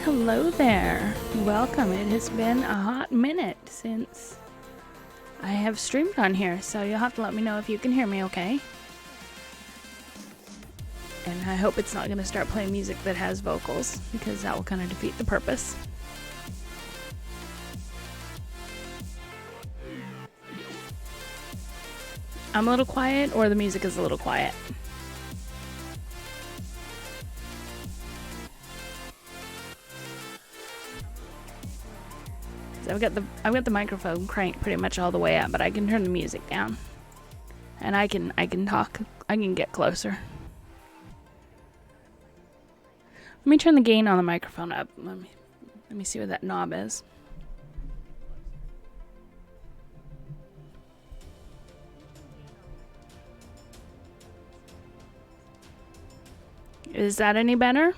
Hello there. Welcome. It has been a hot minute since I have streamed on here, so you'll have to let me know if you can hear me okay. And I hope it's not going to start playing music that has vocals, because that will kind of defeat the purpose. I'm a little quiet, or the music is a little quiet. So I've got the microphone cranked pretty much all the way up, but I can turn the music down. And I can talk. I can get closer. Let me turn the gain on the microphone up. Let me see what that knob is. Is that any better?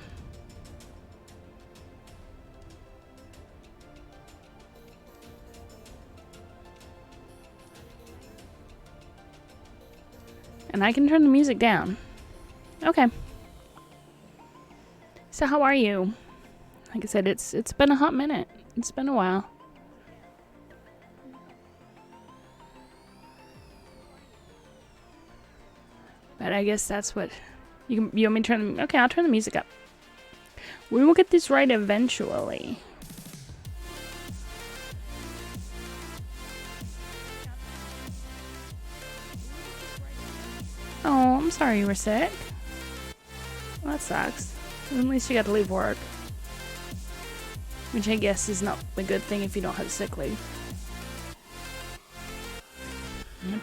And I can turn the music down. Okay. So how are you? Like I said, it's been a hot minute. It's been a while. But I guess that's what you want me to turn. Okay, I'll turn the music up. We will get this right eventually. Oh, I'm sorry you were sick. Well, that sucks. At least you got to leave work. Which I guess is not a good thing if you don't have sick leave.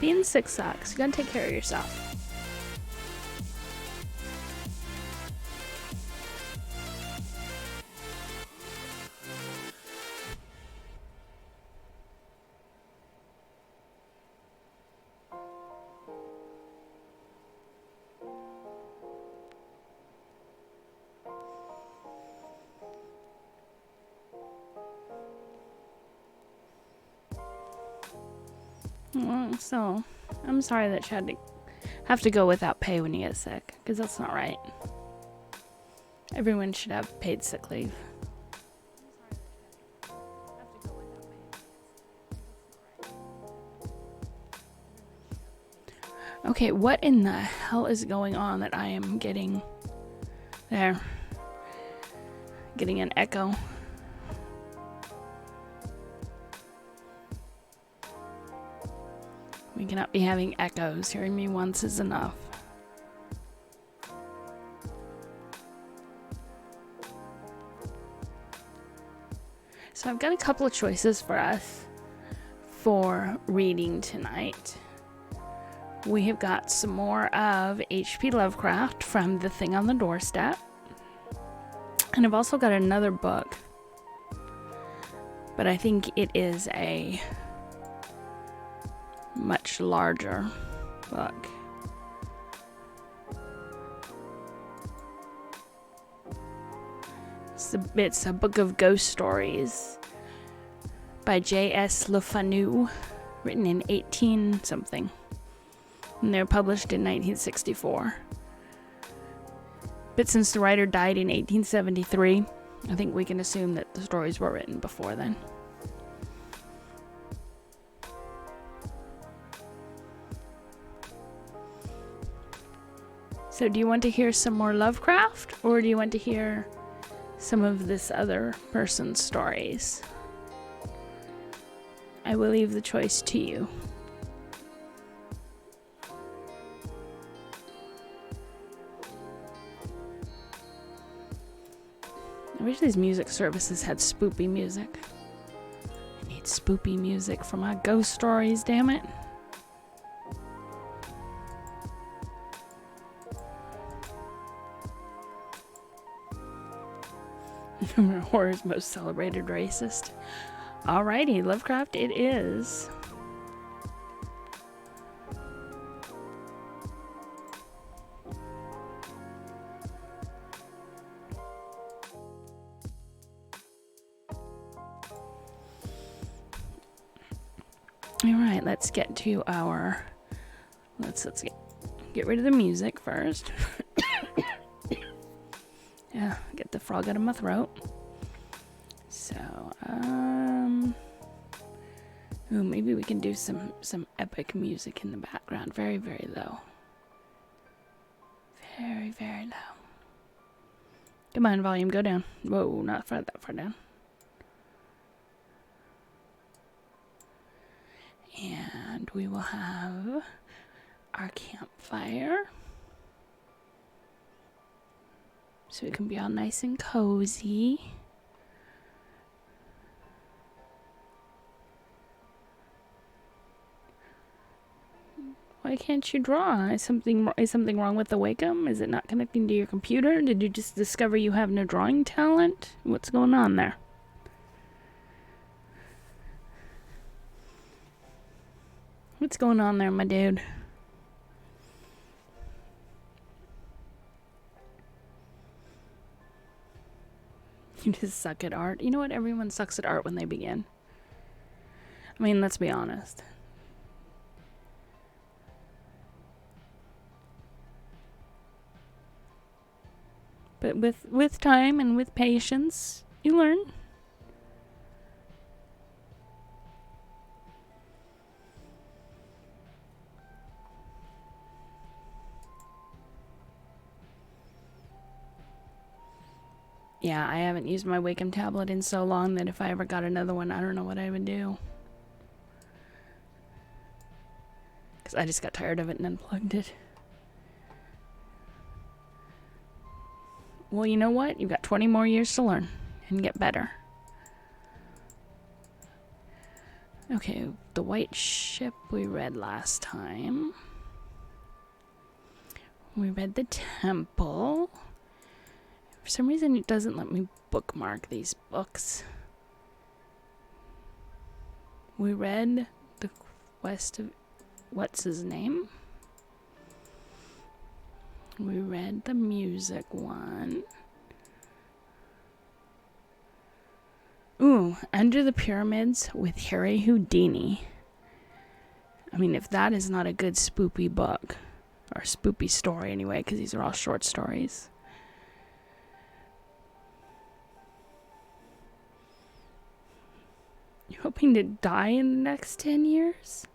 Being sick sucks. You gotta take care of yourself. Well, so, I'm sorry that you had to have to go without pay when you get sick, because that's not right. Everyone should have paid sick leave. Okay, what in the hell is going on that I am getting there? Getting an echo. We cannot be having echoes. Hearing me once is enough. So I've got a couple of choices for us for reading tonight. We have got some more of H.P. Lovecraft from The Thing on the Doorstep. And I've also got another book. But I think it is a much larger book. It's a book of ghost stories by J.S. Le Fanu, written in 18 something, and they were published in 1964. But since the writer died in 1873, I think we can assume that the stories were written before then. So do you want to hear some more Lovecraft, or do you want to hear some of this other person's stories? I will leave the choice to you. I wish these music services had spoopy music. I need spoopy music for my ghost stories, damn it. Horror's most celebrated racist. Alrighty, Lovecraft it is. Alright, let's get to our... Let's get rid of the music first. Yeah, get the frog out of my throat. Ooh, maybe we can do some epic music in the background. Very, very low. Very, very low. Come on, volume, go down. Whoa, not that far down. And we will have our campfire. So it can be all nice and cozy. Why can't you draw? Is something wrong with the Wacom? Is it not connecting to your computer? Did you just discover you have no drawing talent? What's going on there? What's going on there, my dude? You just suck at art. You know what? Everyone sucks at art when they begin. I mean, let's be honest. But with time and with patience, you learn. Yeah, I haven't used my Wacom tablet in so long that if I ever got another one, I don't know what I would do. Because I just got tired of it and unplugged it. Well, you know what? You've got 20 more years to learn and get better. Okay, the white ship we read last time. We read the temple. For some reason, it doesn't let me bookmark these books. We read the quest of... what's his name? We read the music one. Ooh, Under the Pyramids with Harry Houdini. I mean, if that is not a good spoopy book, or spoopy story anyway, because these are all short stories. You hoping to die in the next 10 years?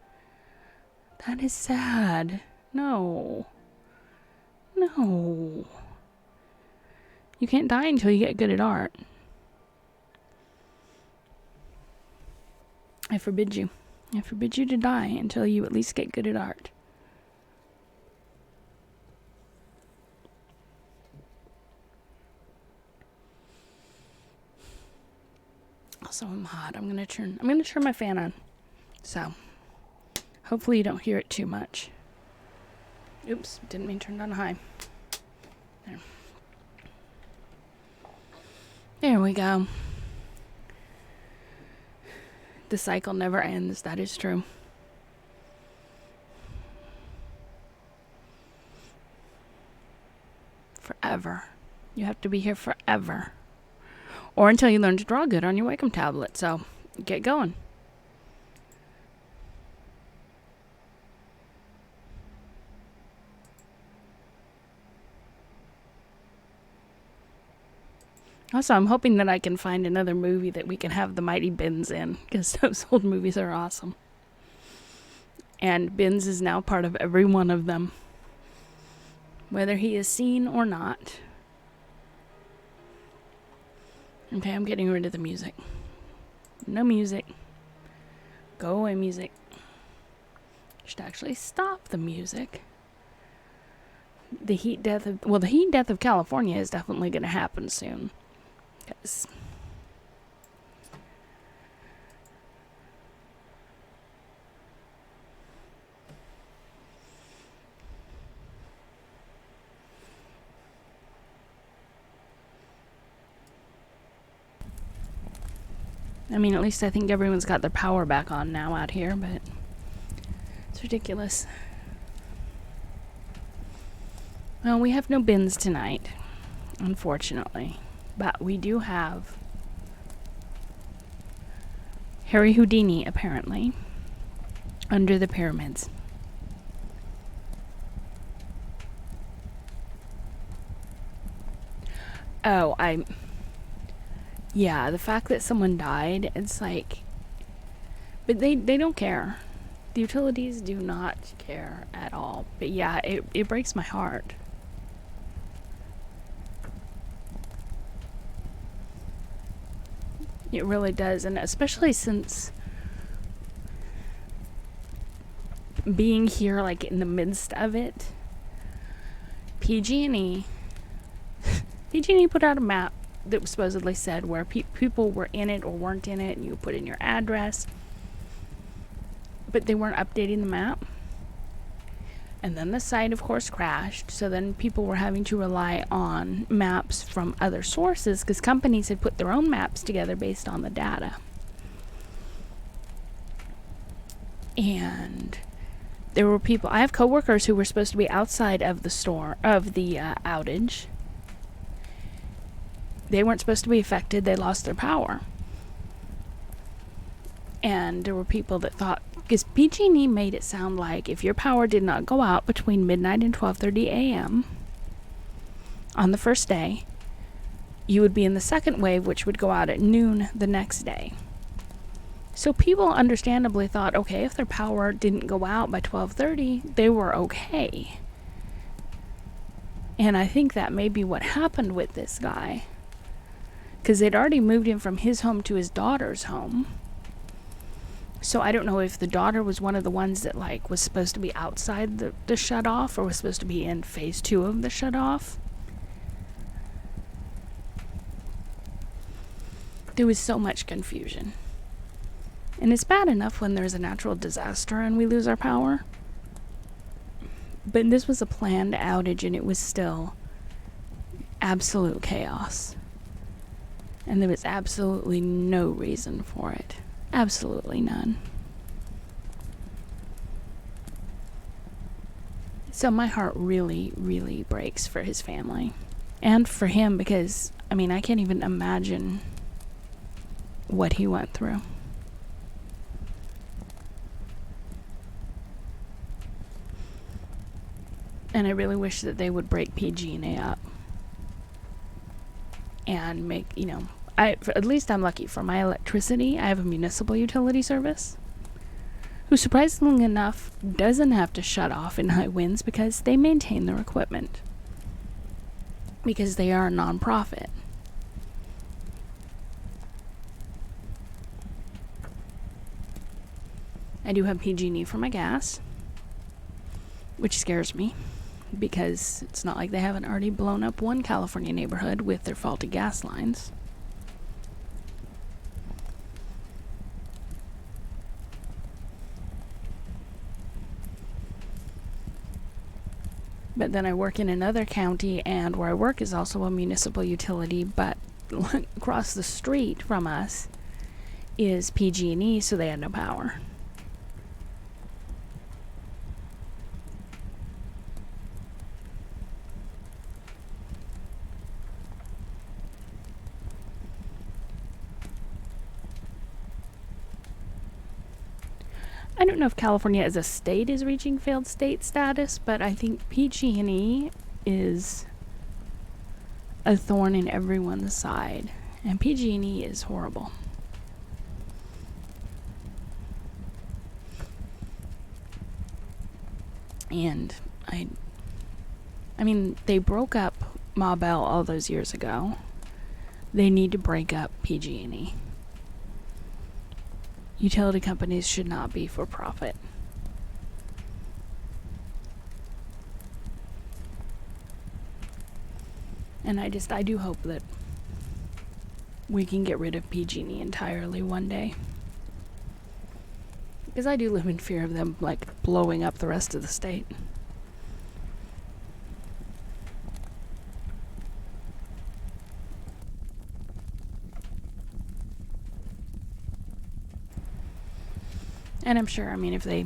That is sad. No. No. You can't die until you get good at art. I forbid you. I forbid you to die until you at least get good at art. Also, I'm hot. I'm gonna turn my fan on. So, hopefully you don't hear it too much. Oops, didn't mean turned on high. There. There we go. The cycle never ends. That is true. Forever. You have to be here forever. Or until you learn to draw good on your Wacom tablet. So, get going. Also, I'm hoping that I can find another movie that we can have the Mighty Bins in, because those old movies are awesome. And Bins is now part of every one of them, whether he is seen or not. Okay, I'm getting rid of the music. No music. Go away, music. Should actually stop the music. The heat death of California is definitely going to happen soon. Because I mean, at least I think everyone's got their power back on now out here, but it's ridiculous. Well, we have no bins tonight, unfortunately. But we do have Harry Houdini, apparently, Under the Pyramids. Oh, yeah, the fact that someone died, it's like, But they don't care. The utilities do not care at all. But yeah, it breaks my heart. It really does, and especially since being here like in the midst of it, PG&E put out a map that supposedly said where people were in it or weren't in it, and you put in your address, but they weren't updating the map. And then the site, of course, crashed, so then people were having to rely on maps from other sources because companies had put their own maps together based on the data. And there were people, I have coworkers who were supposed to be outside of the outage. They weren't supposed to be affected. They lost their power. And there were people that thought, because PG&E made it sound like if your power did not go out between midnight and 12:30 a.m. on the first day, you would be in the second wave, which would go out at noon the next day. So people understandably thought, okay, if their power didn't go out by 12:30, they were okay. And I think that may be what happened with this guy, because they'd already moved him from his home to his daughter's home. So I don't know if the daughter was one of the ones that like was supposed to be outside the shut-off or was supposed to be in phase 2 of the shut-off. There was so much confusion. And it's bad enough when there's a natural disaster and we lose our power. But this was a planned outage and it was still absolute chaos. And there was absolutely no reason for it. Absolutely none. So my heart really, really breaks for his family. And for him because, I mean, I can't even imagine what he went through. And I really wish that they would break PG&E up. And make, at least I'm lucky for my electricity. I have a municipal utility service who surprisingly enough doesn't have to shut off in high winds because they maintain their equipment because they are a non-profit. I do have PG&E for my gas, which scares me because it's not like they haven't already blown up one California neighborhood with their faulty gas lines. But then I work in another county, and where I work is also a municipal utility, but across the street from us is PG&E, so they had no power. I don't know if California as a state is reaching failed state status, but I think PG&E is a thorn in everyone's side, and PG&E is horrible. And I mean, they broke up Ma Bell all those years ago. They need to break up PG&E. Utility companies should not be for profit. And I do hope that we can get rid of PG&E entirely one day. Because I do live in fear of them, like, blowing up the rest of the state. And I'm sure, I mean, if they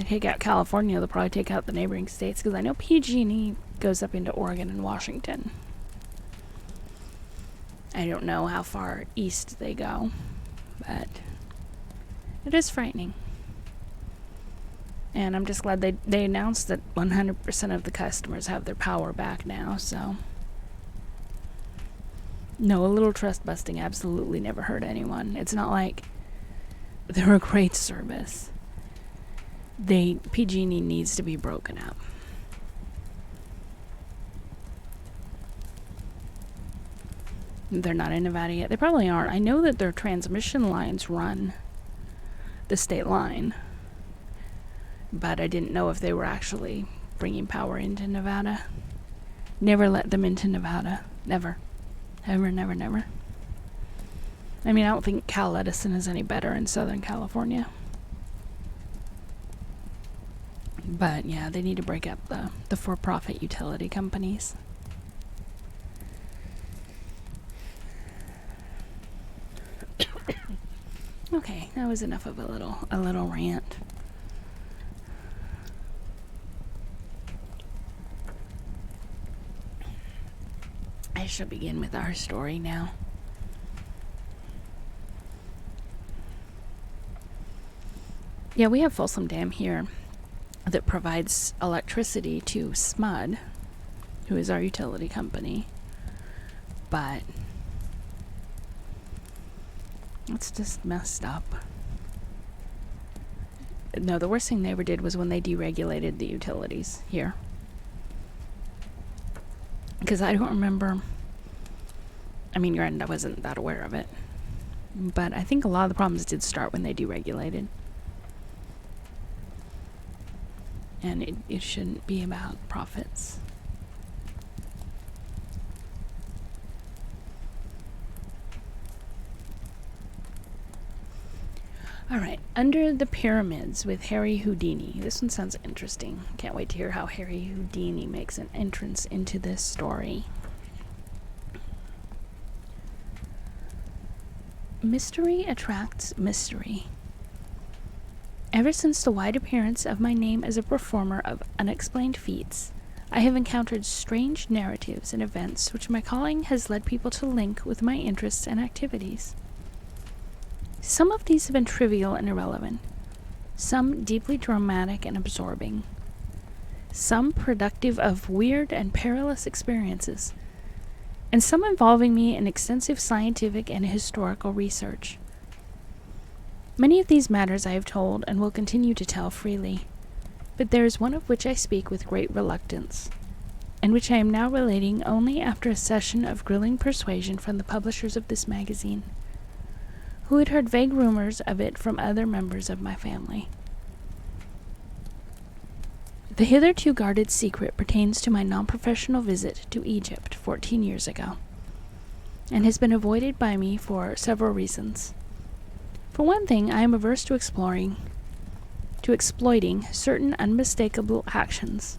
take out California, they'll probably take out the neighboring states, because I know PG&E goes up into Oregon and Washington. I don't know how far east they go, but it is frightening. And I'm just glad they announced that 100% of the customers have their power back now, so. No, a little trust busting absolutely never hurt anyone. It's not like They're a great service. PG&E needs to be broken up. They're not in Nevada yet. They probably aren't. I know that their transmission lines run the state line, but I didn't know if they were actually bringing power into Nevada. Never let them into Nevada. Never. Ever, never, never. I mean, I don't think Cal Edison is any better in Southern California. But yeah, they need to break up the for-profit utility companies. Okay, that was enough of a little rant. I shall begin with our story now. Yeah, we have Folsom Dam here that provides electricity to SMUD, who is our utility company. But it's just messed up. No, the worst thing they ever did was when they deregulated the utilities here. Because I don't remember. I mean, granted, I wasn't that aware of it. But I think a lot of the problems did start when they deregulated. And it shouldn't be about profits. Alright, Under the Pyramids with Harry Houdini. This one sounds interesting. Can't wait to hear how Harry Houdini makes an entrance into this story. Mystery attracts mystery. Ever since the wide appearance of my name as a performer of unexplained feats, I have encountered strange narratives and events which my calling has led people to link with my interests and activities. Some of these have been trivial and irrelevant, some deeply dramatic and absorbing, some productive of weird and perilous experiences, and some involving me in extensive scientific and historical research. Many of these matters I have told and will continue to tell freely, but there is one of which I speak with great reluctance, and which I am now relating only after a session of grilling persuasion from the publishers of this magazine, who had heard vague rumors of it from other members of my family. The hitherto guarded secret pertains to my non-professional visit to Egypt 14 years ago, and has been avoided by me for several reasons. For one thing, I am averse to exploiting certain unmistakable actions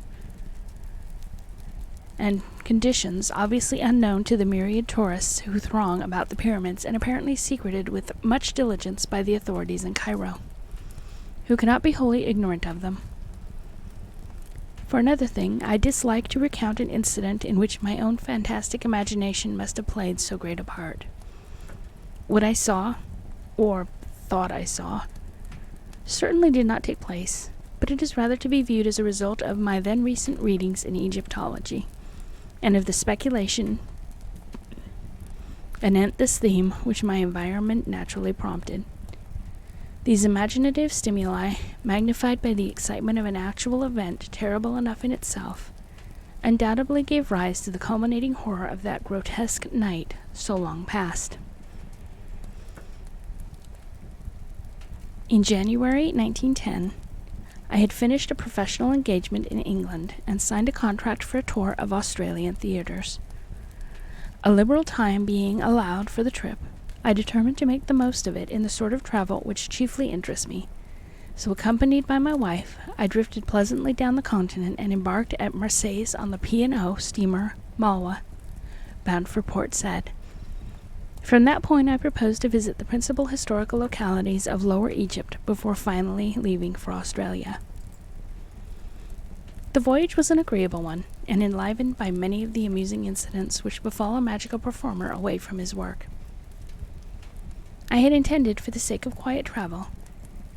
and conditions obviously unknown to the myriad tourists who throng about the pyramids and apparently secreted with much diligence by the authorities in Cairo, who cannot be wholly ignorant of them. For another thing, I dislike to recount an incident in which my own fantastic imagination must have played so great a part. What I saw, or thought I saw, certainly did not take place, but it is rather to be viewed as a result of my then recent readings in Egyptology, and of the speculation anent this theme which my environment naturally prompted. These imaginative stimuli, magnified by the excitement of an actual event terrible enough in itself, undoubtedly gave rise to the culminating horror of that grotesque night so long past. In January 1910, I had finished a professional engagement in England and signed a contract for a tour of Australian theaters. A liberal time being allowed for the trip, I determined to make the most of it in the sort of travel which chiefly interests me. So, accompanied by my wife, I drifted pleasantly down the continent and embarked at Marseilles on the P&O steamer Malwa, bound for Port Said. From that point, I proposed to visit the principal historical localities of Lower Egypt before finally leaving for Australia. The voyage was an agreeable one, and enlivened by many of the amusing incidents which befall a magical performer away from his work. I had intended, for the sake of quiet travel,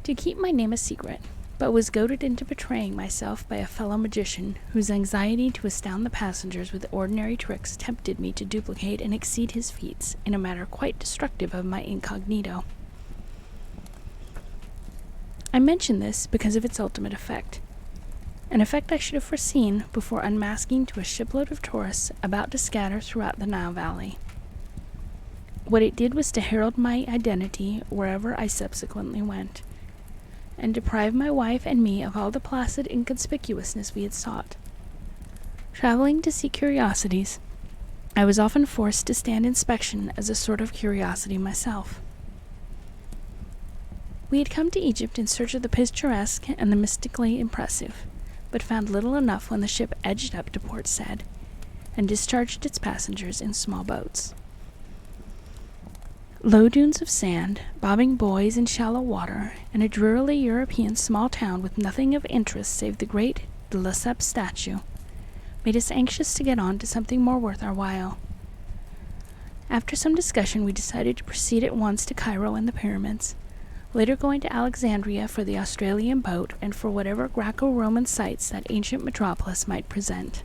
to keep my name a secret, but was goaded into betraying myself by a fellow magician whose anxiety to astound the passengers with ordinary tricks tempted me to duplicate and exceed his feats in a manner quite destructive of my incognito. I mention this because of its ultimate effect. An effect I should have foreseen before unmasking to a shipload of tourists about to scatter throughout the Nile Valley. What it did was to herald my identity wherever I subsequently went, and deprive my wife and me of all the placid inconspicuousness we had sought. Traveling to see curiosities, I was often forced to stand inspection as a sort of curiosity myself. We had come to Egypt in search of the picturesque and the mystically impressive, but found little enough when the ship edged up to Port Said and discharged its passengers in small boats. Low dunes of sand, bobbing buoys in shallow water, and a drearily European small town with nothing of interest save the great de Lesseps statue made us anxious to get on to something more worth our while. After some discussion, we decided to proceed at once to Cairo and the pyramids, later going to Alexandria for the Australian boat and for whatever Greco-Roman sights that ancient metropolis might present.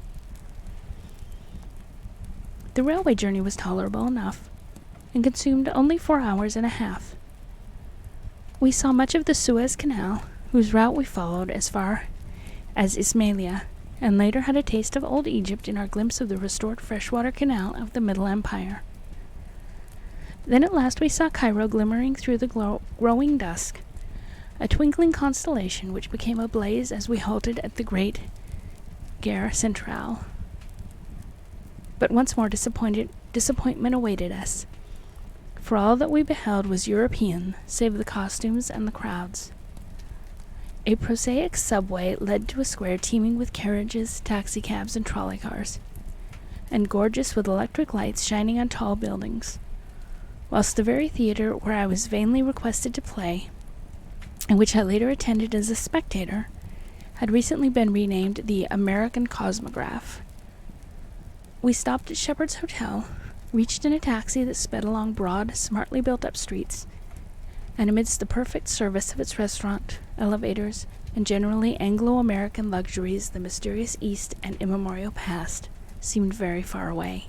The railway journey was tolerable enough, and consumed only 4 hours and a half. We saw much of the Suez Canal, whose route we followed as far as Ismailia, and later had a taste of old Egypt in our glimpse of the restored freshwater canal of the Middle Empire. Then at last we saw Cairo glimmering through the growing dusk, a twinkling constellation which became ablaze as we halted at the great Gare Centrale. But once more disappointment awaited us, for all that we beheld was European, save the costumes and the crowds. A prosaic subway led to a square teeming with carriages, taxicabs, and trolley cars, and gorgeous with electric lights shining on tall buildings, whilst the very theatre where I was vainly requested to play, and which I later attended as a spectator, had recently been renamed the American Cosmograph. We stopped at Shepherd's Hotel, reached in a taxi that sped along broad, smartly built-up streets, and amidst the perfect service of its restaurant, elevators, and generally Anglo-American luxuries, the mysterious East and immemorial past seemed very far away.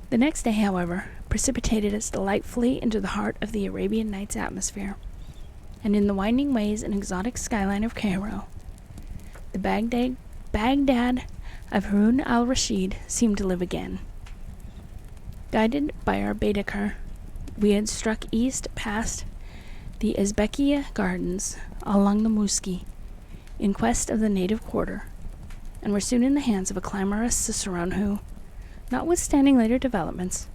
The next day, however, precipitated us delightfully into the heart of the Arabian Nights atmosphere, and in the winding ways and exotic skyline of Cairo, the Baghdad of Harun al-Rashid seemed to live again. Guided by our Baedeker, we had struck east past the Ezbekiya Gardens along the Muski in quest of the native quarter, and were soon in the hands of a clamorous cicerone who, notwithstanding later developments,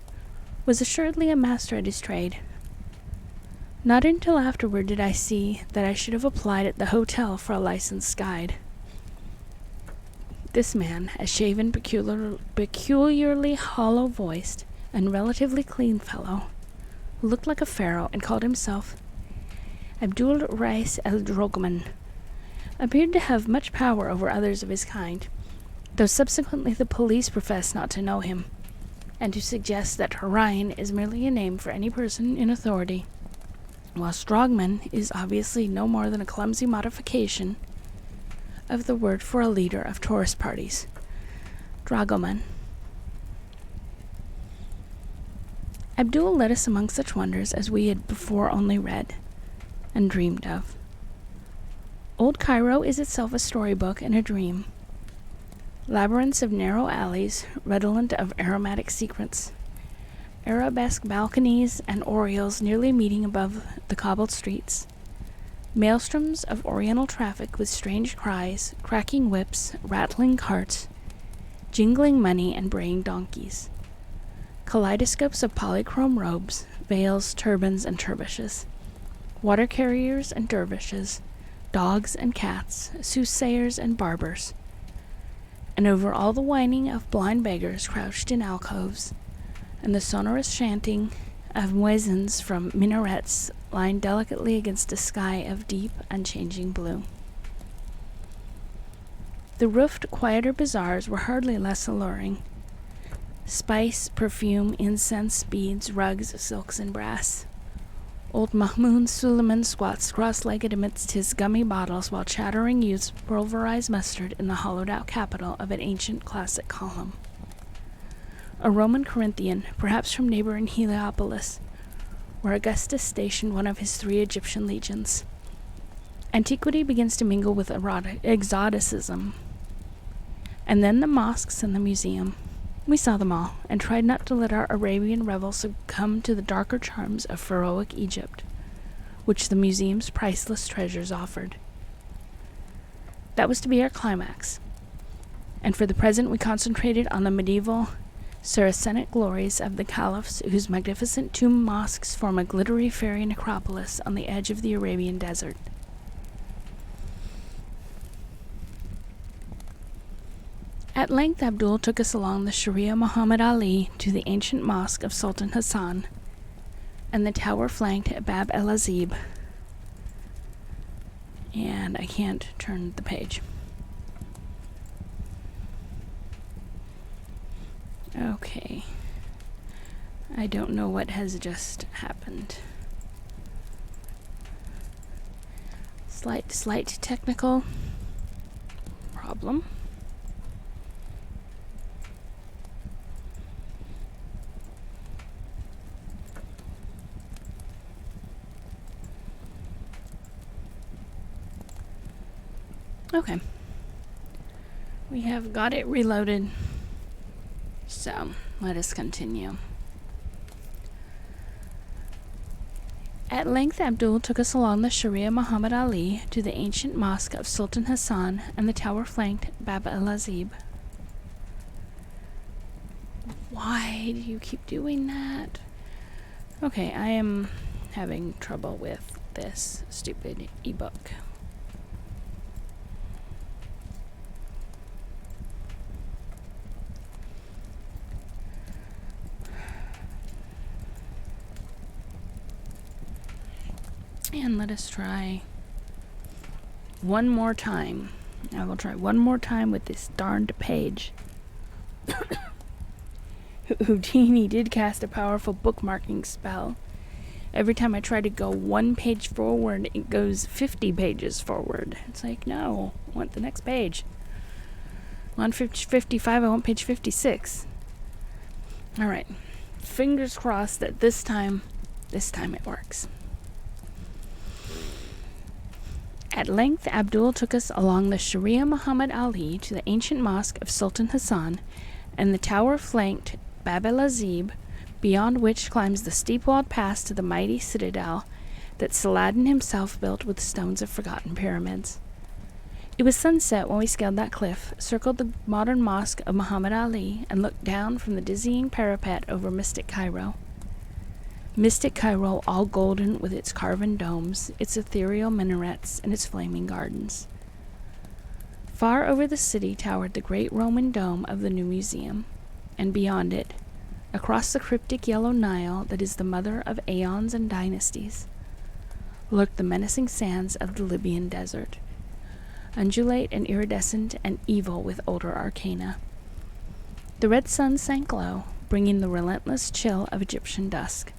was assuredly a master at his trade. Not until afterward did I see that I should have applied at the hotel for a licensed guide. This man, a shaven, peculiarly hollow-voiced, and relatively clean fellow, who looked like a pharaoh and called himself Abdul Rais el-Drogman, appeared to have much power over others of his kind, though subsequently the police professed not to know him, and to suggest that Harain is merely a name for any person in authority, while Strogman is obviously no more than a clumsy modification of the word for a leader of tourist parties, Dragoman. Abdul led us among such wonders as we had before only read and dreamed of. Old Cairo is itself a storybook and a dream. Labyrinths of narrow alleys, redolent of aromatic secrets, arabesque balconies and oriels nearly meeting above the cobbled streets, maelstroms of oriental traffic with strange cries, cracking whips, rattling carts, jingling money, and braying donkeys, kaleidoscopes of polychrome robes, veils, turbans, and turbashes, water carriers and dervishes, dogs and cats, soothsayers and barbers, and over all the whining of blind beggars crouched in alcoves, and the sonorous chanting of muezzins from minarets lying delicately against a sky of deep, unchanging blue. The roofed, quieter bazaars were hardly less alluring. Spice, perfume, incense, beads, rugs, silks, and brass. Old Mahmoud Suleiman squats cross-legged amidst his gummy bottles while chattering youths pulverize mustard in the hollowed-out capital of an ancient classic column. A Roman Corinthian, perhaps from neighboring Heliopolis, where Augustus stationed one of his 3 Egyptian legions. Antiquity begins to mingle with exoticism. And then the mosques and the museum. We saw them all, and tried not to let our Arabian revel succumb to the darker charms of Pharaohic Egypt, which the museum's priceless treasures offered. That was to be our climax, and for the present we concentrated on the medieval Saracenic glories of the caliphs whose magnificent tomb mosques form a glittery fairy necropolis on the edge of the Arabian desert. At length Abdul took us along the Sharia Muhammad Ali to the ancient mosque of Sultan Hassan and the tower-flanked Bab el-Azib. And I can't turn the page. Okay. I don't know what has just happened. Slight technical problem. Okay. We have got it reloaded. So, let us continue. At length Abdul took us along the Sharia Muhammad Ali to the ancient mosque of Sultan Hassan and the tower-flanked Bab el-Azib. Why do you keep doing that? Okay, I am having trouble with this stupid ebook. And let us try one more time. I will try one more time with this darned page. Houdini did cast a powerful bookmarking spell. Every time I try to go 1 page forward, it goes 50 pages forward. It's like, no, I want the next page. On page 55, I want page 56. Alright. Fingers crossed that this time it works. At length, Abdul took us along the Sharia Muhammad Ali to the ancient mosque of Sultan Hassan and the tower-flanked Bab el-Azib, beyond which climbs the steep-walled pass to the mighty citadel that Saladin himself built with stones of forgotten pyramids. It was sunset when we scaled that cliff, circled the modern mosque of Muhammad Ali, and looked down from the dizzying parapet over mystic Cairo. Mystic Cairo, all golden with its carven domes, its ethereal minarets, and its flaming gardens. Far over the city towered the great Roman dome of the new museum, and beyond it, across the cryptic yellow Nile that is the mother of aeons and dynasties, lurked the menacing sands of the Libyan desert, undulate and iridescent and evil with older arcana. The red sun sank low, bringing the relentless chill of Egyptian dusk.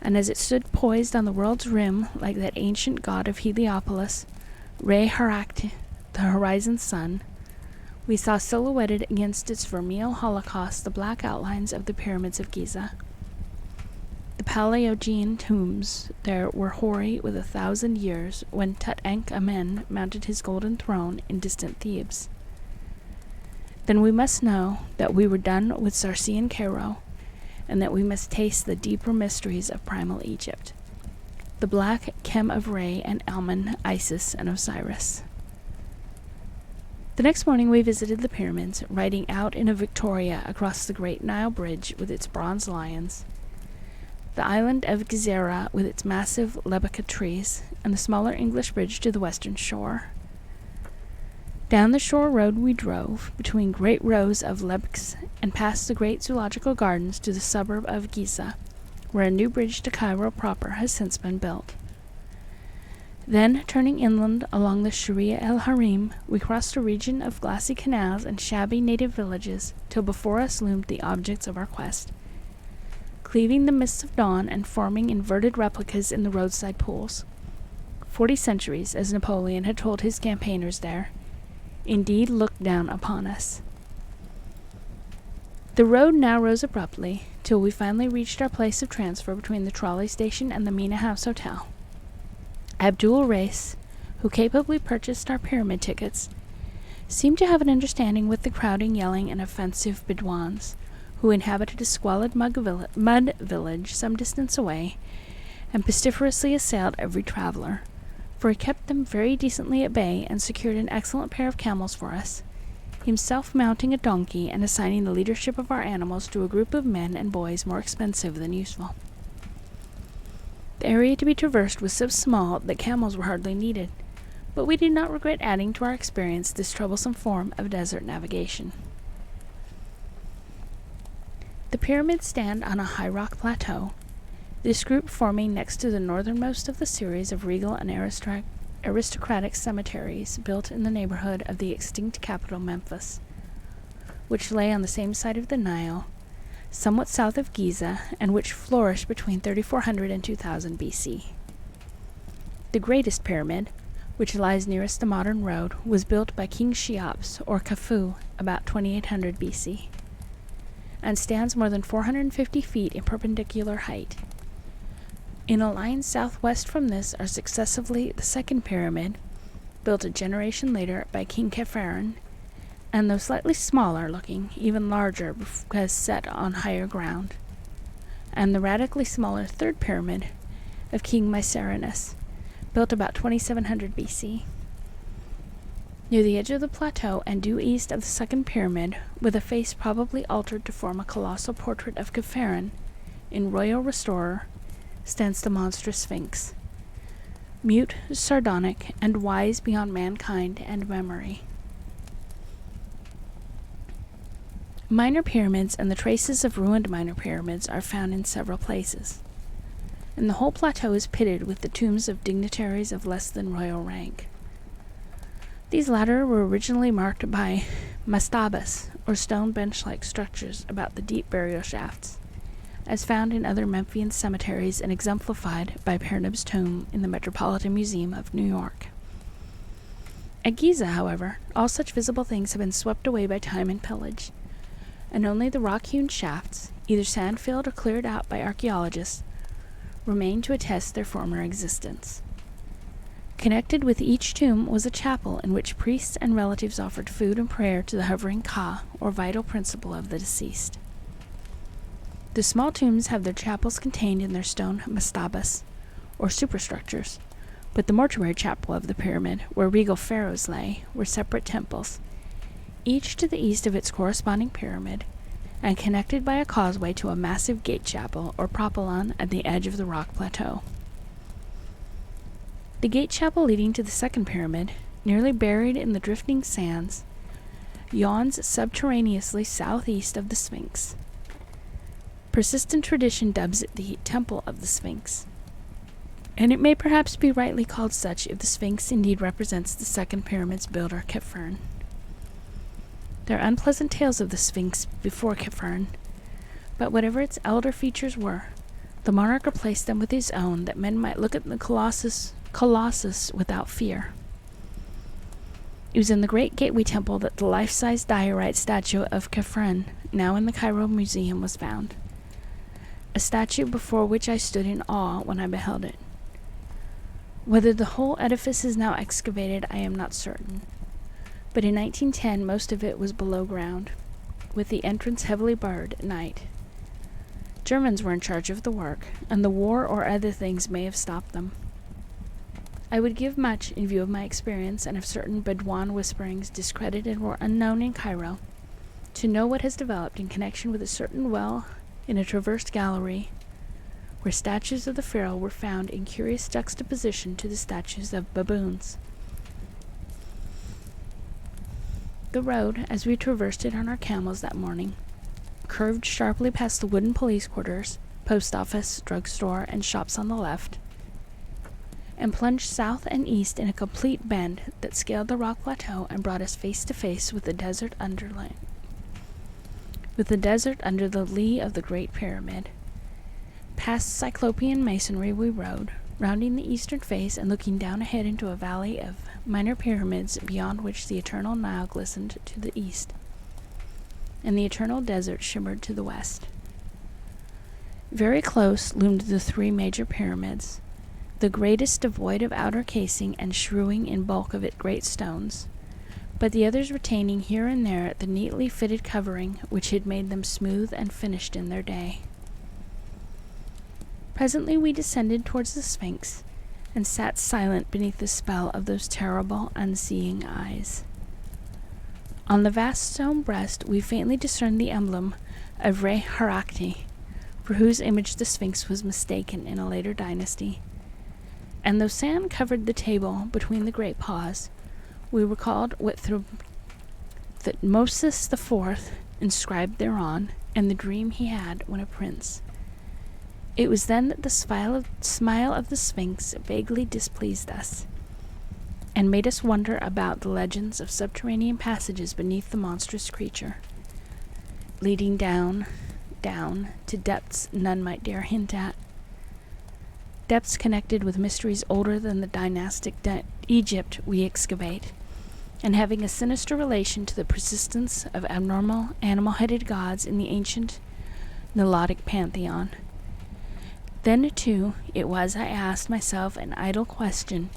And as it stood poised on the world's rim like that ancient god of Heliopolis, Re-Harakti, the horizon sun, we saw silhouetted against its vermeil holocaust the black outlines of the pyramids of Giza. The Paleogean tombs there were hoary with 1,000 years when Tut-Ankh-Amen mounted his golden throne in distant Thebes. Then we must know that we were done with Sarsian Cairo, and that we must taste the deeper mysteries of primal Egypt, the black Chem of Re and Alman, Isis, and Osiris. The next morning we visited the pyramids, riding out in a Victoria across the great Nile Bridge with its bronze lions, the island of Gezira with its massive lebbeka trees, and the smaller English bridge to the western shore. Down the shore road we drove, between great rows of lebbeks, and past the great zoological gardens to the suburb of Giza, where a new bridge to Cairo proper has since been built. Then, turning inland along the Sharia el-Harim, we crossed a region of glassy canals and shabby native villages, till before us loomed the objects of our quest, cleaving the mists of dawn and forming inverted replicas in the roadside pools. 40 centuries, as Napoleon had told his campaigners there, indeed looked down upon us. The road now rose abruptly till we finally reached our place of transfer between the trolley station and the Mina House Hotel. Abdul Reis, who capably purchased our pyramid tickets, seemed to have an understanding with the crowding, yelling, and offensive Bedouins, who inhabited a squalid mud village some distance away, and pestiferously assailed every traveler, for he kept them very decently at bay and secured an excellent pair of camels for us, himself mounting a donkey and assigning the leadership of our animals to a group of men and boys more expensive than useful. The area to be traversed was so small that camels were hardly needed, but we did not regret adding to our experience this troublesome form of desert navigation. The pyramids stand on a high rock plateau, this group forming next to the northernmost of the series of regal and aristocratic cemeteries built in the neighborhood of the extinct capital Memphis, which lay on the same side of the Nile, somewhat south of Giza, and which flourished between 3400 and 2000 BC. The greatest pyramid, which lies nearest the modern road, was built by King Cheops, or Khufu, about 2800 BC, and stands more than 450 feet in perpendicular height. In a line southwest from this are successively the second pyramid, built a generation later by King Khephren, and though slightly smaller looking, even larger because set on higher ground, and the radically smaller third pyramid of King Mycerinus, built about 2700 BC. Near the edge of the plateau and due east of the second pyramid, with a face probably altered to form a colossal portrait of Khephren in royal restorer, stands the monstrous Sphinx, mute, sardonic, and wise beyond mankind and memory. Minor pyramids and the traces of ruined minor pyramids are found in several places, and the whole plateau is pitted with the tombs of dignitaries of less than royal rank. These latter were originally marked by mastabas, or stone bench-like structures about the deep burial shafts, as found in other Memphian cemeteries and exemplified by Perneb's tomb in the Metropolitan Museum of New York. At Giza, however, all such visible things have been swept away by time and pillage, and only the rock-hewn shafts, either sand-filled or cleared out by archaeologists, remain to attest their former existence. Connected with each tomb was a chapel in which priests and relatives offered food and prayer to the hovering Ka, or vital principle of the deceased. The small tombs have their chapels contained in their stone mastabas, or superstructures, but the mortuary chapel of the pyramid, where regal pharaohs lay, were separate temples, each to the east of its corresponding pyramid, and connected by a causeway to a massive gate chapel, or propylon, at the edge of the rock plateau. The gate chapel leading to the second pyramid, nearly buried in the drifting sands, yawns subterraneously southeast of the Sphinx. Persistent tradition dubs it the Temple of the Sphinx, and it may perhaps be rightly called such if the Sphinx indeed represents the second pyramid's builder, Khephren. There are unpleasant tales of the Sphinx before Khephren, but whatever its elder features were, the monarch replaced them with his own, that men might look at the colossus without fear. It was in the great gateway temple that the life-size diorite statue of Khephren, now in the Cairo Museum, was found, a statue before which I stood in awe when I beheld it. Whether the whole edifice is now excavated, I am not certain, but in 1910 most of it was below ground, with the entrance heavily barred at night. Germans were in charge of the work, and the war or other things may have stopped them. I would give much, in view of my experience and of certain Bedouin whisperings discredited or unknown in Cairo, to know what has developed in connection with a certain well in a traversed gallery, where statues of the pharaoh were found in curious juxtaposition to the statues of baboons. The road, as we traversed it on our camels that morning, curved sharply past the wooden police quarters, post office, drugstore, and shops on the left, and plunged south and east in a complete bend that scaled the rock plateau and brought us face to face with the desert under the lee of the Great Pyramid. Past Cyclopean masonry we rode, rounding the eastern face and looking down ahead into a valley of minor pyramids beyond which the eternal Nile glistened to the east. and the eternal desert shimmered to the west. Very close loomed the three major pyramids, the greatest devoid of outer casing and shewing in bulk of its great stones, but the others retaining here and there the neatly fitted covering which had made them smooth and finished in their day. Presently we descended towards the Sphinx, and sat silent beneath the spell of those terrible, unseeing eyes. On the vast stone breast we faintly discerned the emblem of Re Harakti, for whose image the Sphinx was mistaken in a later dynasty, and though sand covered the table between the great paws, we recalled what Thutmosis IV inscribed thereon, and the dream he had when a prince. It was then that the smile of the Sphinx vaguely displeased us, and made us wonder about the legends of subterranean passages beneath the monstrous creature, leading down, down, to depths none might dare hint at. Depths connected with mysteries older than the dynastic Egypt we excavate, and having a sinister relation to the persistence of abnormal, animal-headed gods in the ancient Nilotic pantheon. Then, too, it was I asked myself an idle question,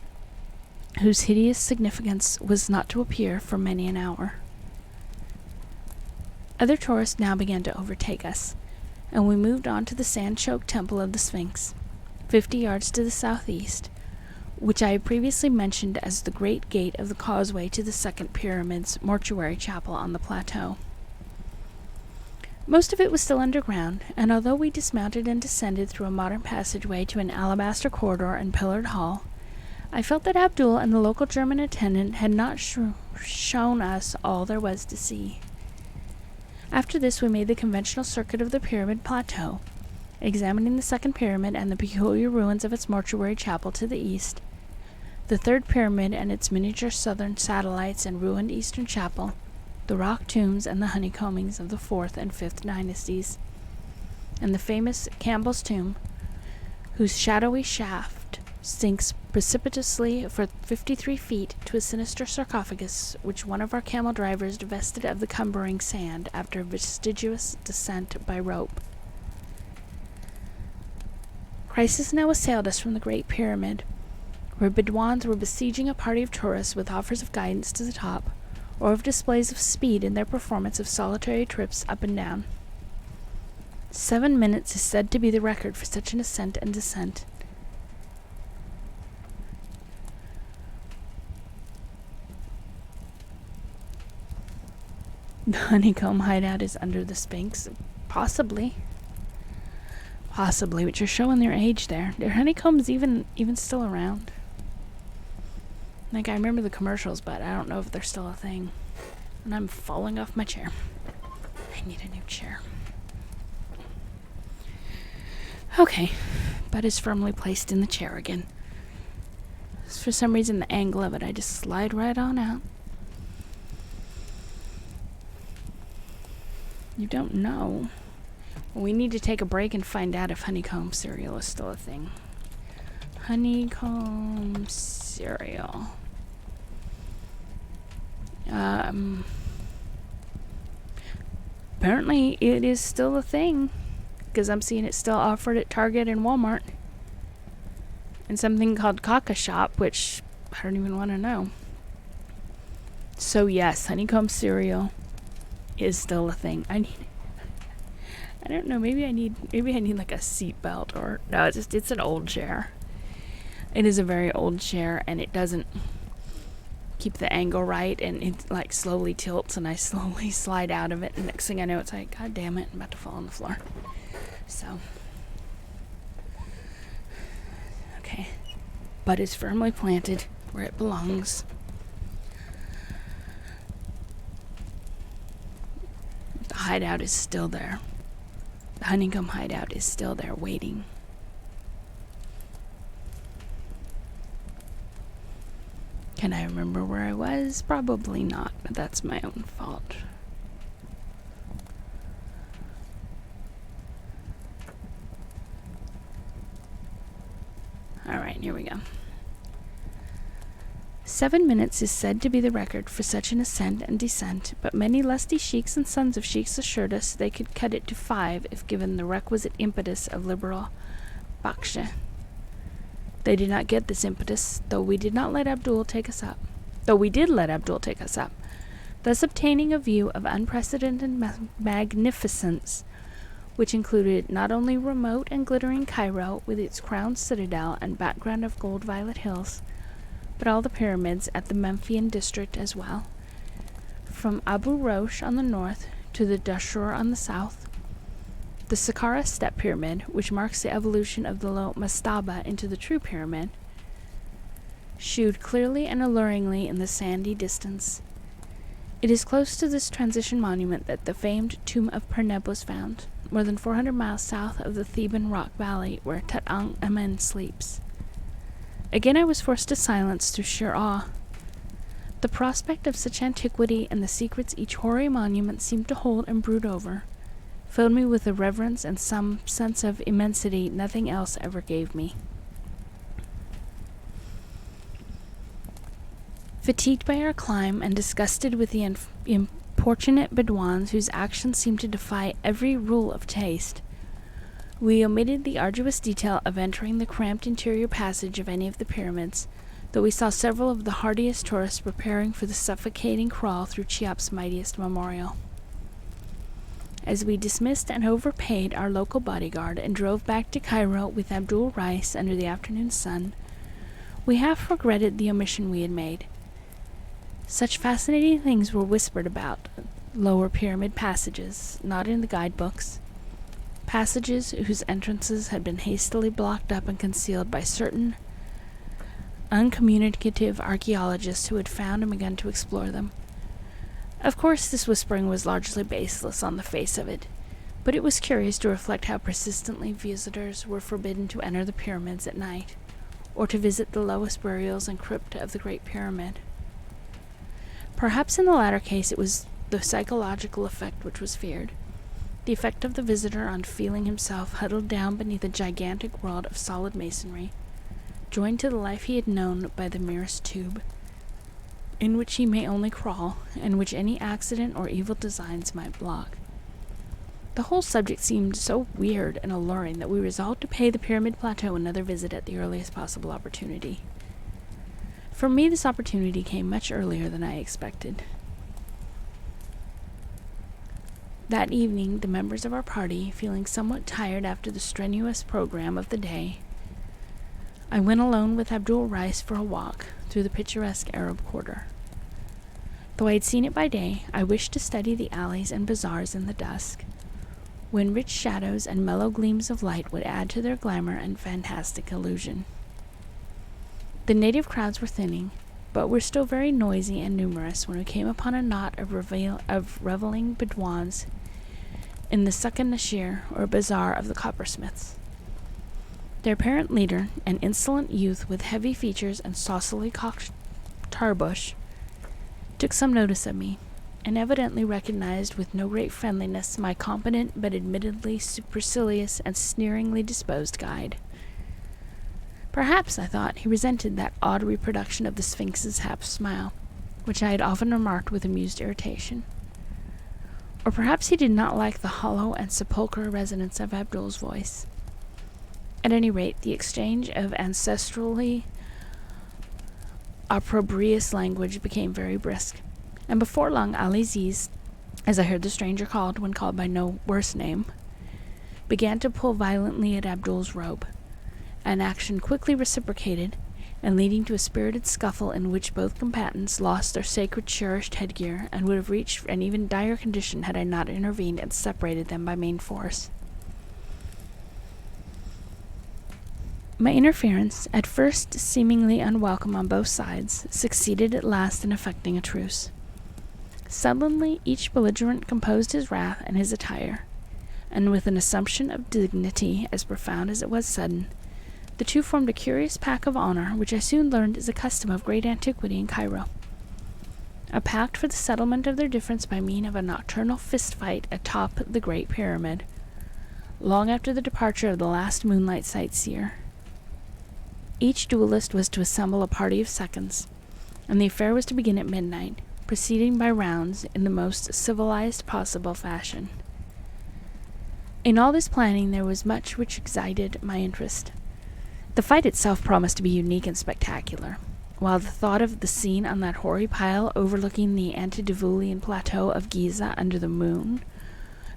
whose hideous significance was not to appear for many an hour. Other tourists now began to overtake us, and we moved on to the sand-choked temple of the Sphinx, 50 yards to the southeast, which I had previously mentioned as the great gate of the causeway to the second pyramid's mortuary chapel on the plateau. Most of it was still underground, and although we dismounted and descended through a modern passageway to an alabaster corridor and pillared hall, I felt that Abdul and the local German attendant had not shown us all there was to see. After this we made the conventional circuit of the pyramid plateau, examining the second pyramid and the peculiar ruins of its mortuary chapel to the east, the third pyramid and its miniature southern satellites and ruined eastern chapel, the rock tombs and the honeycombings of the 4th and 5th dynasties, and the famous Campbell's tomb, whose shadowy shaft sinks precipitously for 53 feet to a sinister sarcophagus which one of our camel drivers divested of the cumbering sand after a vestigious descent by rope. Crisis now assailed us from the Great Pyramid, where Bedouins were besieging a party of tourists with offers of guidance to the top, or of displays of speed in their performance of solitary trips up and down. 7 minutes is said to be the record for such an ascent and descent. The honeycomb hideout is under the Sphinx. Possibly, but you're showing their age there. Their honeycombs even still around. Like, I remember the commercials, but I don't know if they're still a thing. And I'm falling off my chair. I need a new chair. Okay, butt is firmly placed in the chair again. For some reason, the angle of it, I just slide right on out. You don't know. We need to take a break and find out if honeycomb cereal is still a thing. Honeycomb cereal. Apparently it is still a thing, because I'm seeing it still offered at Target and Walmart. And something called Kaka Shop, which I don't even want to know. So yes, honeycomb cereal is still a thing. I don't know, maybe I need like a seat belt, or no, it's an old chair. It is a very old chair, and it doesn't keep the angle right, and it like slowly tilts, and I slowly slide out of it, and next thing I know, it's like, God damn it, I'm about to fall on the floor. So, okay, butt is firmly planted where it belongs. The hideout is still there. The honeycomb hideout is still there waiting. Can I remember where I was? Probably not, but that's my own fault. Alright, here we go. 7 minutes is said to be the record for such an ascent and descent, but many lusty sheiks and sons of sheiks assured us they could cut it to 5 if given the requisite impetus of liberal baksha. They did not get this impetus, though we did let Abdul take us up, thus obtaining a view of unprecedented magnificence, which included not only remote and glittering Cairo with its crowned citadel and background of gold-violet hills, but all the pyramids at the Memphian district as well, from Abu Rosh on the north to the Dashur on the south. The Saqqara Step Pyramid, which marks the evolution of the low mastaba into the true pyramid, shewed clearly and alluringly in the sandy distance. It is close to this transition monument that the famed tomb of Perneb was found, more than 400 miles south of the Theban rock valley where Tut-Ankh-Amen sleeps. Again I was forced to silence through sheer awe. The prospect of such antiquity and the secrets each hoary monument seemed to hold and brood over filled me with a reverence and some sense of immensity nothing else ever gave me. Fatigued by our climb and disgusted with the importunate Bedouins whose actions seemed to defy every rule of taste, we omitted the arduous detail of entering the cramped interior passage of any of the pyramids, though we saw several of the hardiest tourists preparing for the suffocating crawl through Cheops' mightiest memorial. As we dismissed and overpaid our local bodyguard and drove back to Cairo with Abdul Rice under the afternoon sun, we half regretted the omission we had made. Such fascinating things were whispered about lower pyramid passages, not in the guidebooks, passages whose entrances had been hastily blocked up and concealed by certain uncommunicative archaeologists who had found and begun to explore them. Of course, this whispering was largely baseless on the face of it, but it was curious to reflect how persistently visitors were forbidden to enter the pyramids at night, or to visit the lowest burials and crypt of the Great Pyramid. Perhaps in the latter case it was the psychological effect which was feared, the effect of the visitor on feeling himself huddled down beneath a gigantic world of solid masonry, joined to the life he had known by the merest tube, in which he may only crawl, and which any accident or evil designs might block. The whole subject seemed so weird and alluring that we resolved to pay the Pyramid Plateau another visit at the earliest possible opportunity. For me, this opportunity came much earlier than I expected. That evening, the members of our party, feeling somewhat tired after the strenuous program of the day, I went alone with Abdul Rice for a walk through the picturesque Arab quarter. Though I had seen it by day, I wished to study the alleys and bazaars in the dusk, when rich shadows and mellow gleams of light would add to their glamour and fantastic illusion. The native crowds were thinning, but were still very noisy and numerous when we came upon a knot of reveling Bedouins in the Succa Nashir, or bazaar of the coppersmiths. Their apparent leader, an insolent youth with heavy features and saucily cocked tarbush, took some notice of me, and evidently recognized with no great friendliness my competent but admittedly supercilious and sneeringly disposed guide. Perhaps, I thought, he resented that odd reproduction of the Sphinx's half-smile, which I had often remarked with amused irritation. Or perhaps he did not like the hollow and sepulchral resonance of Abdul's voice. At any rate, the exchange of ancestrally opprobrious language became very brisk, and before long Ali Aziz, as I heard the stranger called when called by no worse name, began to pull violently at Abdul's robe, an action quickly reciprocated, and leading to a spirited scuffle in which both combatants lost their sacred cherished headgear and would have reached an even dire condition had I not intervened and separated them by main force. My interference, at first seemingly unwelcome on both sides, succeeded at last in effecting a truce. Suddenly each belligerent composed his wrath and his attire, and with an assumption of dignity as profound as it was sudden, the two formed a curious pact of honor, which I soon learned is a custom of great antiquity in Cairo. A pact for the settlement of their difference by means of a nocturnal fist-fight atop the Great Pyramid, long after the departure of the last moonlight sightseer. Each duelist was to assemble a party of seconds, and the affair was to begin at midnight, proceeding by rounds in the most civilized possible fashion. In all this planning there was much which excited my interest. The fight itself promised to be unique and spectacular, while the thought of the scene on that hoary pile overlooking the antediluvian plateau of Giza under the moon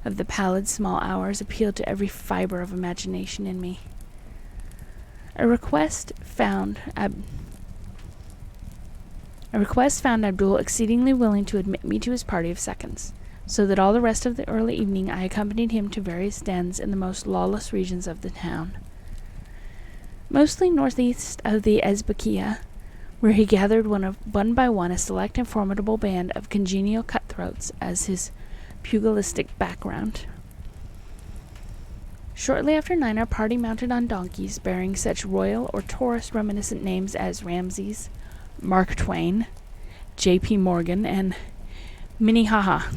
of the pallid small hours appealed to every fiber of imagination in me. A request found Abdul exceedingly willing to admit me to his party of seconds, so that all the rest of the early evening I accompanied him to various dens in the most lawless regions of the town, mostly northeast of the Ezbekiya, where he gathered one by one a select and formidable band of congenial cutthroats as his pugilistic background. Shortly after 9, our party mounted on donkeys bearing such royal or tourist reminiscent names as Ramses, Mark Twain, J.P. Morgan, and Minnehaha,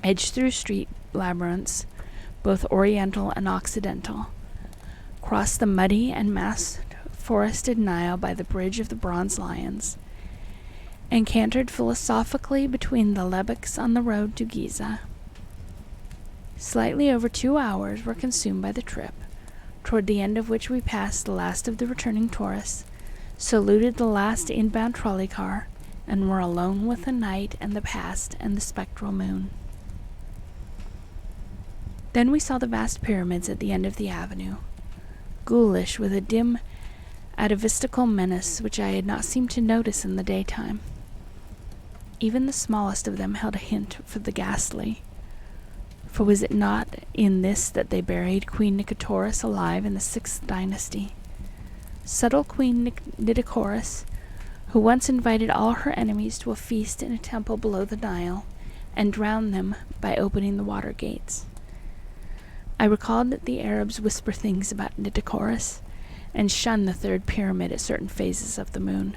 edged through street labyrinths, both oriental and occidental, crossed the muddy and forested Nile by the bridge of the Bronze Lions, and cantered philosophically between the lebbeks on the road to Giza. Slightly over 2 hours were consumed by the trip, toward the end of which we passed the last of the returning tourists, saluted the last inbound trolley car, and were alone with the night and the past and the spectral moon. Then we saw the vast pyramids at the end of the avenue, ghoulish with a dim atavistical menace which I had not seemed to notice in the daytime. Even the smallest of them held a hint for the ghastly, for was it not in this that they buried Queen Nitocris alive in the 6th dynasty? Subtle Queen Nitocris, who once invited all her enemies to a feast in a temple below the Nile, and drowned them by opening the water gates. I recalled that the Arabs whisper things about Nitocris, and shun the 3rd pyramid at certain phases of the moon.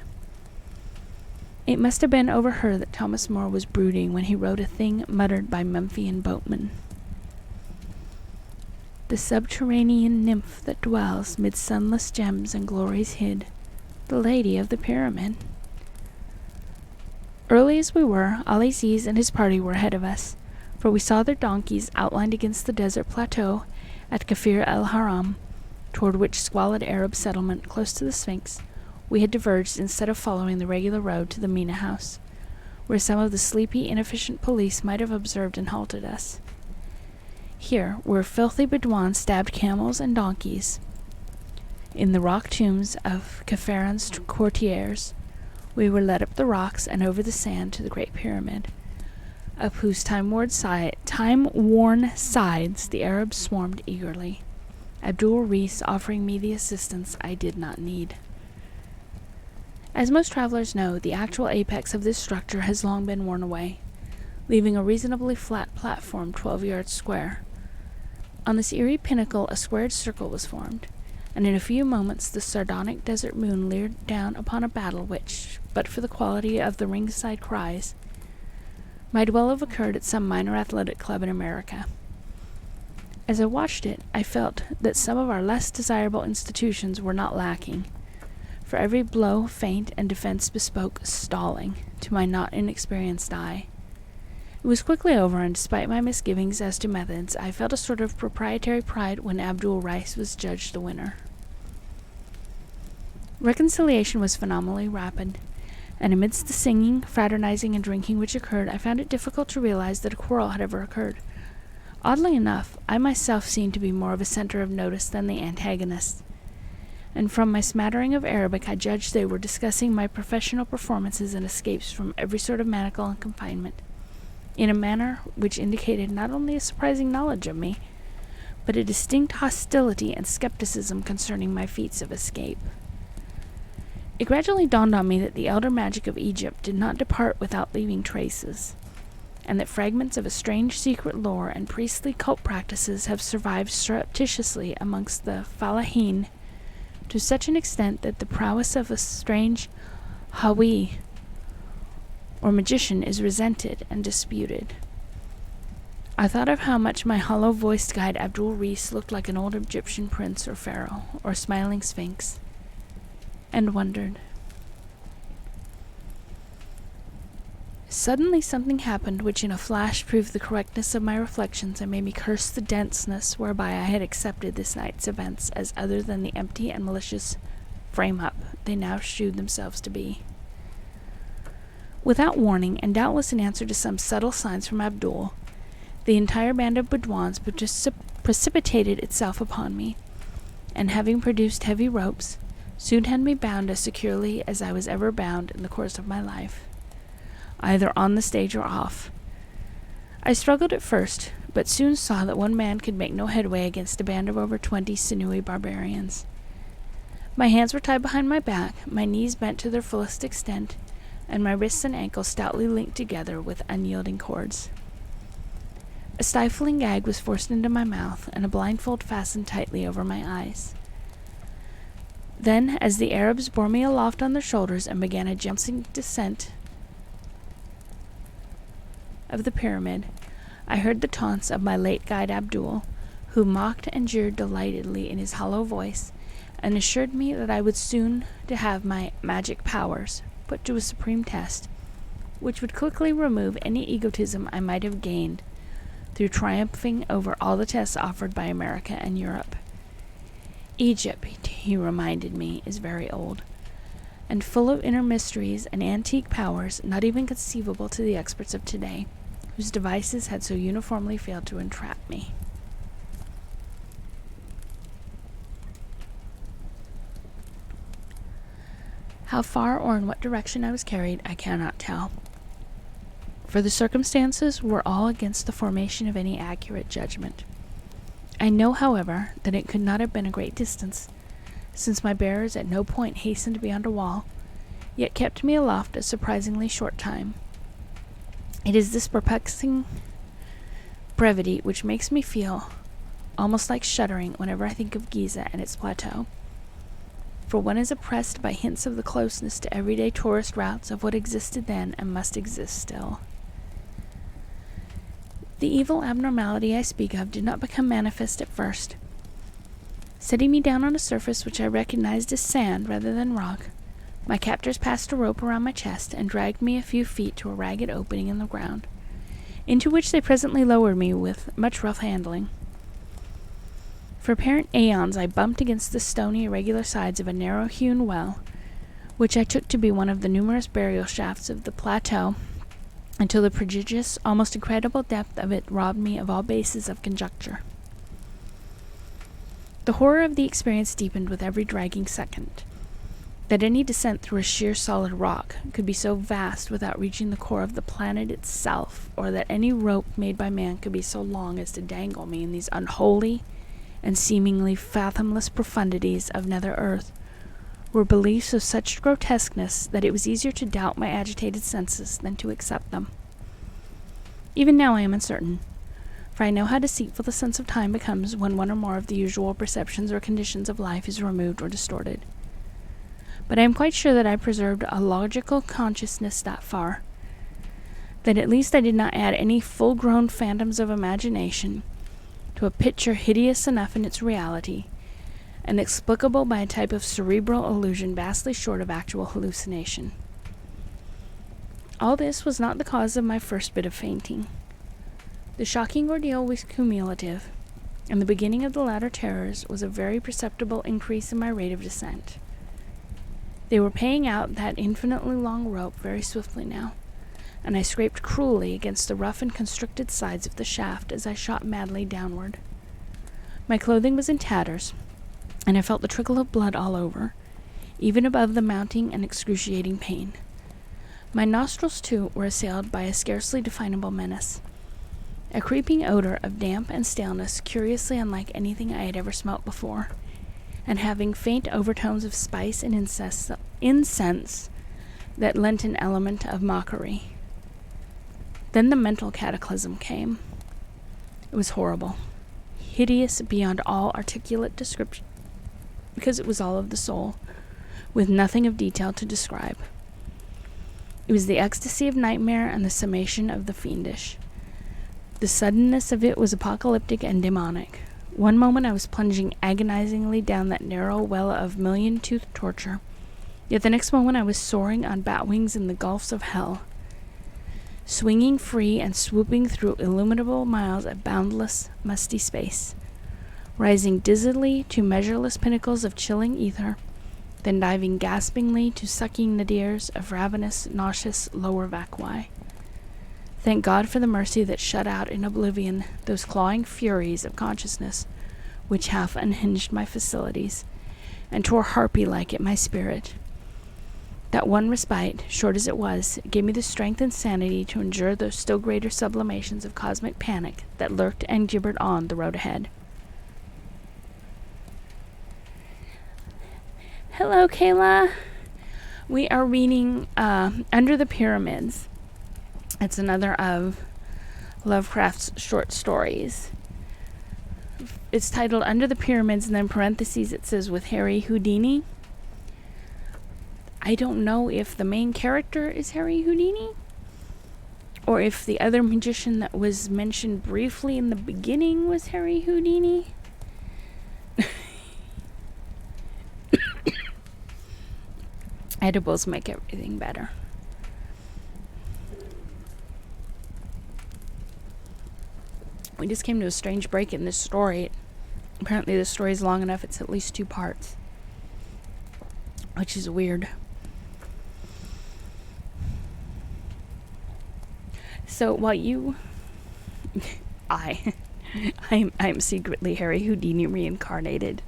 It must have been over her that Thomas More was brooding when he wrote a thing muttered by Memphian boatmen. The subterranean nymph that dwells mid sunless gems and glories hid, the lady of the pyramid. Early as we were, Ali Aziz and his party were ahead of us, for we saw their donkeys outlined against the desert plateau at Kafir el-Haram, toward which squalid Arab settlement close to the Sphinx we had diverged instead of following the regular road to the Mina house, where some of the sleepy, inefficient police might have observed and halted us. Here, where filthy Bedouins stabbed camels and donkeys, in the rock tombs of Kafaran's courtiers, we were led up the rocks and over the sand to the Great Pyramid, up whose time-worn sides the Arabs swarmed eagerly, Abdul Rees offering me the assistance I did not need. As most travelers know, the actual apex of this structure has long been worn away, leaving a reasonably flat platform 12 yards square. On this eerie pinnacle a squared circle was formed, and in a few moments the sardonic desert moon leered down upon a battle which, but for the quality of the ringside cries, might well have occurred at some minor athletic club in America. As I watched it, I felt that some of our less desirable institutions were not lacking, for every blow, feint, and defense bespoke stalling, to my not inexperienced eye. It was quickly over, and despite my misgivings as to methods, I felt a sort of proprietary pride when Abdul Reis was judged the winner. Reconciliation was phenomenally rapid, and amidst the singing, fraternizing, and drinking which occurred, I found it difficult to realize that a quarrel had ever occurred. Oddly enough, I myself seemed to be more of a center of notice than the antagonist, and from my smattering of Arabic I judged they were discussing my professional performances and escapes from every sort of manacle and confinement, in a manner which indicated not only a surprising knowledge of me, but a distinct hostility and skepticism concerning my feats of escape. It gradually dawned on me that the elder magic of Egypt did not depart without leaving traces, and that fragments of a strange secret lore and priestly cult practices have survived surreptitiously amongst the Falahin to such an extent that the prowess of a strange Hawi or magician is resented and disputed. I thought of how much my hollow-voiced guide Abdul Rees looked like an old Egyptian prince or pharaoh or smiling sphinx, and wondered. Suddenly something happened which in a flash proved the correctness of my reflections and made me curse the denseness whereby I had accepted this night's events as other than the empty and malicious frame-up they now shewed themselves to be. Without warning, and doubtless in answer to some subtle signs from Abdul, the entire band of Bedouins precipitated itself upon me, and having produced heavy ropes, soon had me bound as securely as I was ever bound in the course of my life, either on the stage or off. I struggled at first, but soon saw that one man could make no headway against a band of over 20 sinewy barbarians. My hands were tied behind my back, my knees bent to their fullest extent, and my wrists and ankles stoutly linked together with unyielding cords. A stifling gag was forced into my mouth, and a blindfold fastened tightly over my eyes. Then, as the Arabs bore me aloft on their shoulders and began a jumping descent of the pyramid, I heard the taunts of my late guide Abdul, who mocked and jeered delightedly in his hollow voice, and assured me that I would soon to have my magic powers put to a supreme test, which would quickly remove any egotism I might have gained through triumphing over all the tests offered by America and Europe. Egypt, he reminded me, is very old, and full of inner mysteries and antique powers not even conceivable to the experts of today, whose devices had so uniformly failed to entrap me. How far or in what direction I was carried, I cannot tell, for the circumstances were all against the formation of any accurate judgment. I know, however, that it could not have been a great distance, since my bearers at no point hastened beyond a wall, yet kept me aloft a surprisingly short time. It is this perplexing brevity which makes me feel almost like shuddering whenever I think of Giza and its plateau, for one is oppressed by hints of the closeness to everyday tourist routes of what existed then and must exist still. The evil abnormality I speak of did not become manifest at first. Setting me down on a surface which I recognized as sand rather than rock, my captors passed a rope around my chest and dragged me a few feet to a ragged opening in the ground, into which they presently lowered me with much rough handling. For apparent aeons I bumped against the stony, irregular sides of a narrow-hewn well, which I took to be one of the numerous burial shafts of the plateau, until the prodigious, almost incredible depth of it robbed me of all basis of conjecture. The horror of the experience deepened with every dragging second. That any descent through a sheer solid rock could be so vast without reaching the core of the planet itself, or that any rope made by man could be so long as to dangle me in these unholy and seemingly fathomless profundities of nether earth, were beliefs of such grotesqueness that it was easier to doubt my agitated senses than to accept them. Even now I am uncertain, for I know how deceitful the sense of time becomes when one or more of the usual perceptions or conditions of life is removed or distorted. But I am quite sure that I preserved a logical consciousness that far, that at least I did not add any full-grown phantoms of imagination to a picture hideous enough in its reality, and explicable by a type of cerebral illusion vastly short of actual hallucination. All this was not the cause of my first bit of fainting. The shocking ordeal was cumulative, and the beginning of the latter terrors was a very perceptible increase in my rate of descent. They were paying out that infinitely long rope very swiftly now, and I scraped cruelly against the rough and constricted sides of the shaft as I shot madly downward. My clothing was in tatters, and I felt the trickle of blood all over, even above the mounting and excruciating pain. My nostrils, too, were assailed by a scarcely definable menace, a creeping odor of damp and staleness curiously unlike anything I had ever smelt before, and having faint overtones of spice and incense that lent an element of mockery. Then the mental cataclysm came. It was horrible, hideous beyond all articulate description, because it was all of the soul, with nothing of detail to describe. It was the ecstasy of nightmare and the summation of the fiendish. The suddenness of it was apocalyptic and demonic. One moment I was plunging agonizingly down that narrow well of million-toothed torture, yet the next moment I was soaring on bat wings in the gulfs of hell. swinging free and swooping through illimitable miles of boundless, musty space, rising dizzily to measureless pinnacles of chilling ether, then diving gaspingly to sucking nadirs of ravenous, nauseous lower vacui. Thank God for the mercy that shut out in oblivion those clawing furies of consciousness which half unhinged my facilities and tore harpy-like at my spirit. That one respite, short as it was, gave me the strength and sanity to endure those still greater sublimations of cosmic panic that lurked and gibbered on the road ahead. Hello, Kayla. We are reading Under the Pyramids. It's another of Lovecraft's short stories. It's titled Under the Pyramids, and then parentheses it says with Harry Houdini. I don't know if the main character is Harry Houdini or if the other magician that was mentioned briefly in the beginning was Harry Houdini. Edibles make everything better. We just came to a strange break in this story. Apparently this story is long enough, it's at least 2 parts, which is weird. So while you... I'm secretly Harry Houdini reincarnated.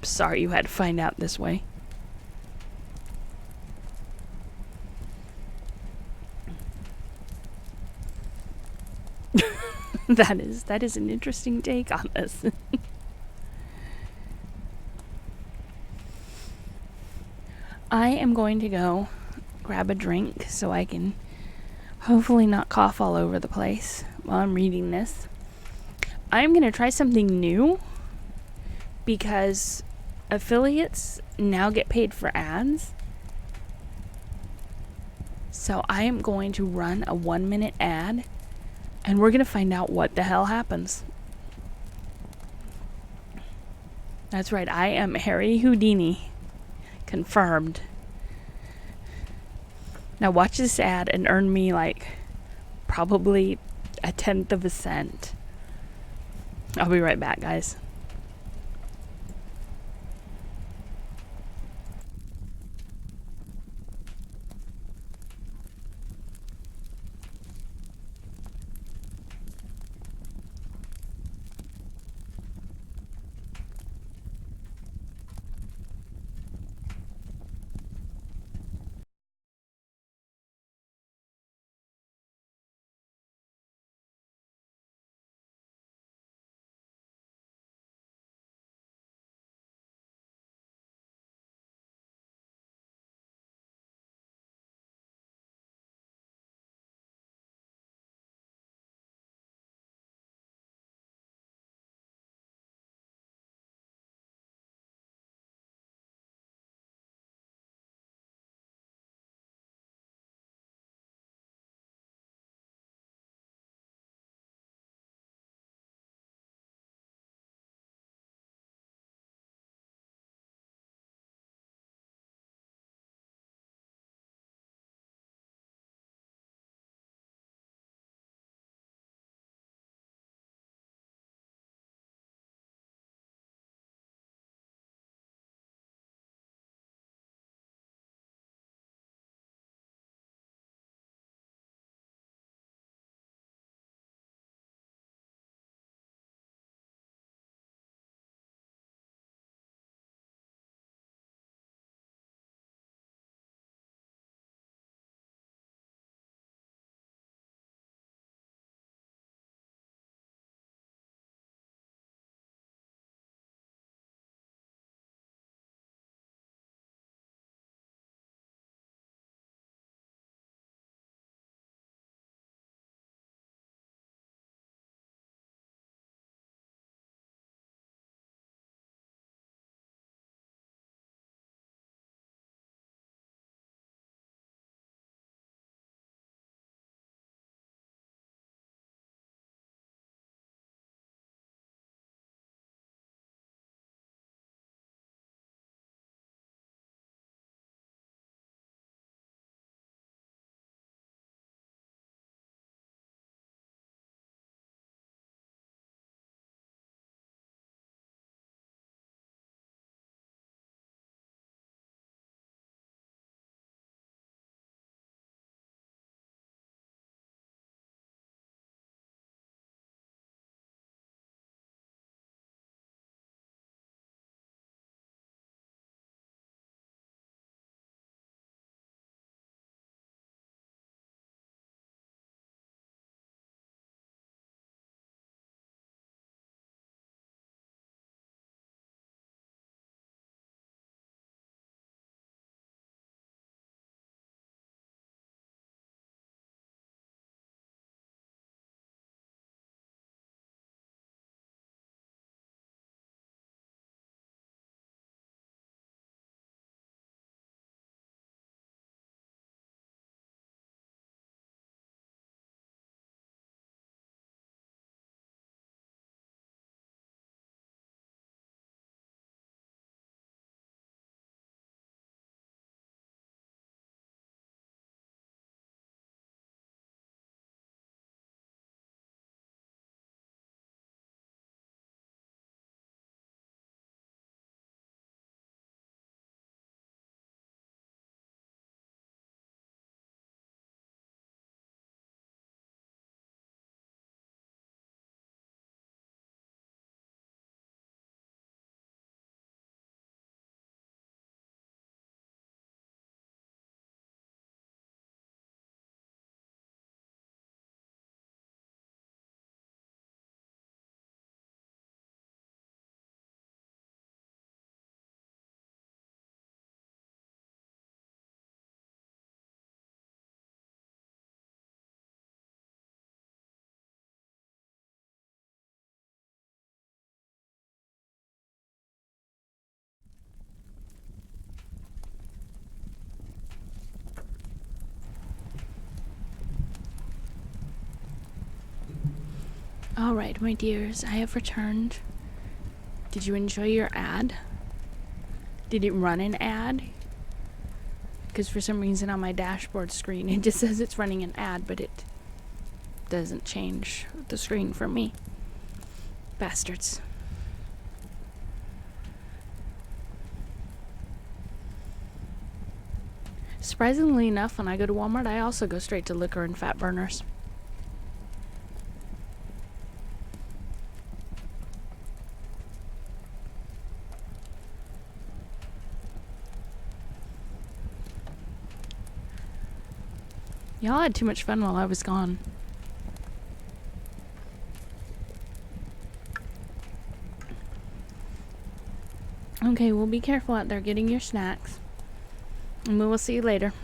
Sorry you had to find out this way. That is an interesting take on this. I am going to go grab a drink so I can hopefully not cough all over the place while I'm reading this. I'm going to try something new because affiliates now get paid for ads. So I am going to run a 1-minute ad and we're going to find out what the hell happens. That's right, I am Harry Houdini. Confirmed. Now watch this ad and earn me like probably 1/10 of a cent. I'll be right back, guys. Alright, my dears, I have returned. Did you enjoy your ad? Did it run an ad? Because for some reason on my dashboard screen it just says it's running an ad, but it doesn't change the screen for me. Bastards. Surprisingly enough, when I go to Walmart, I also go straight to liquor and fat burners. Y'all had too much fun while I was gone. Okay, well, be careful out there getting your snacks. And we will see you later.